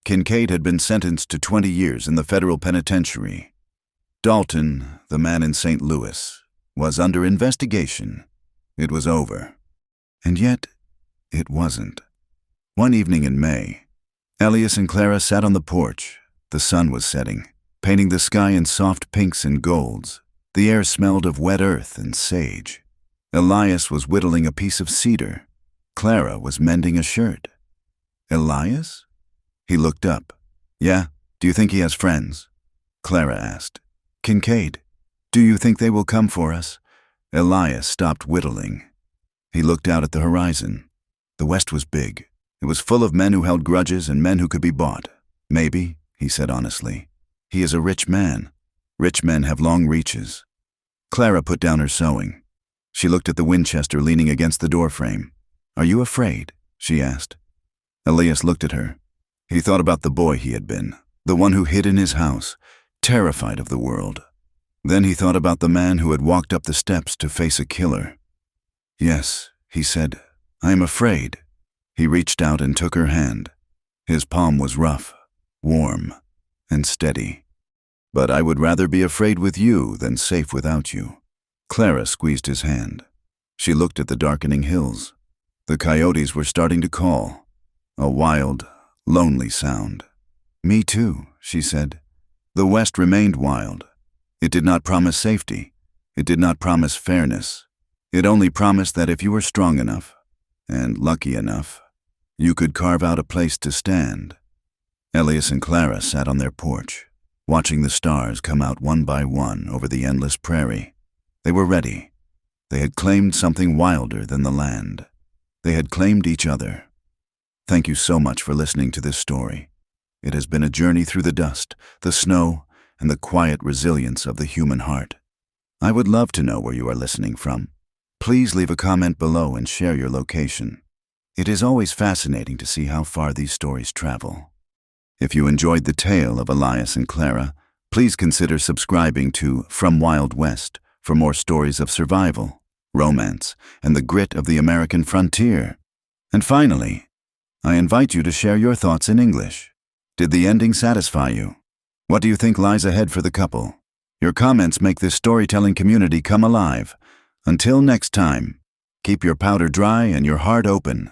Kincaid had been sentenced to 20 years in the federal penitentiary. Dalton, the man in St. Louis, was under investigation. It was over. And yet, it wasn't. One evening in May, Elias and Clara sat on the porch. The sun was setting, painting the sky in soft pinks and golds. The air smelled of wet earth and sage. Elias was whittling a piece of cedar. Clara was mending a shirt. Elias? He looked up. Yeah, do you think he has friends? Clara asked. Kincaid, do you think they will come for us? Elias stopped whittling. He looked out at the horizon. The West was big. It was full of men who held grudges and men who could be bought. Maybe, he said honestly. He is a rich man. Rich men have long reaches. Clara put down her sewing. She looked at the Winchester leaning against the doorframe. Are you afraid? She asked. Elias looked at her. He thought about the boy he had been, the one who hid in his house, terrified of the world. Then he thought about the man who had walked up the steps to face a killer. Yes, he said, I am afraid. He reached out and took her hand. His palm was rough, warm, and steady. But I would rather be afraid with you than safe without you. Clara squeezed his hand. She looked at the darkening hills. The coyotes were starting to call, a wild, lonely sound. Me too, she said. The West remained wild. It did not promise safety. It did not promise fairness. It only promised that if you were strong enough, and lucky enough, you could carve out a place to stand. Elias and Clara sat on their porch, watching the stars come out one by one over the endless prairie. They were ready. They had claimed something wilder than the land. They had claimed each other. Thank you so much for listening to this story. It has been a journey through the dust, the snow, and the quiet resilience of the human heart. I would love to know where you are listening from. Please leave a comment below and share your location. It is always fascinating to see how far these stories travel. If you enjoyed the tale of Elias and Clara, please consider subscribing to From Wild West for more stories of survival, romance, and the grit of the American frontier. And finally, I invite you to share your thoughts in English. Did the ending satisfy you? What do you think lies ahead for the couple? Your comments make this storytelling community come alive. Until next time, keep your powder dry and your heart open.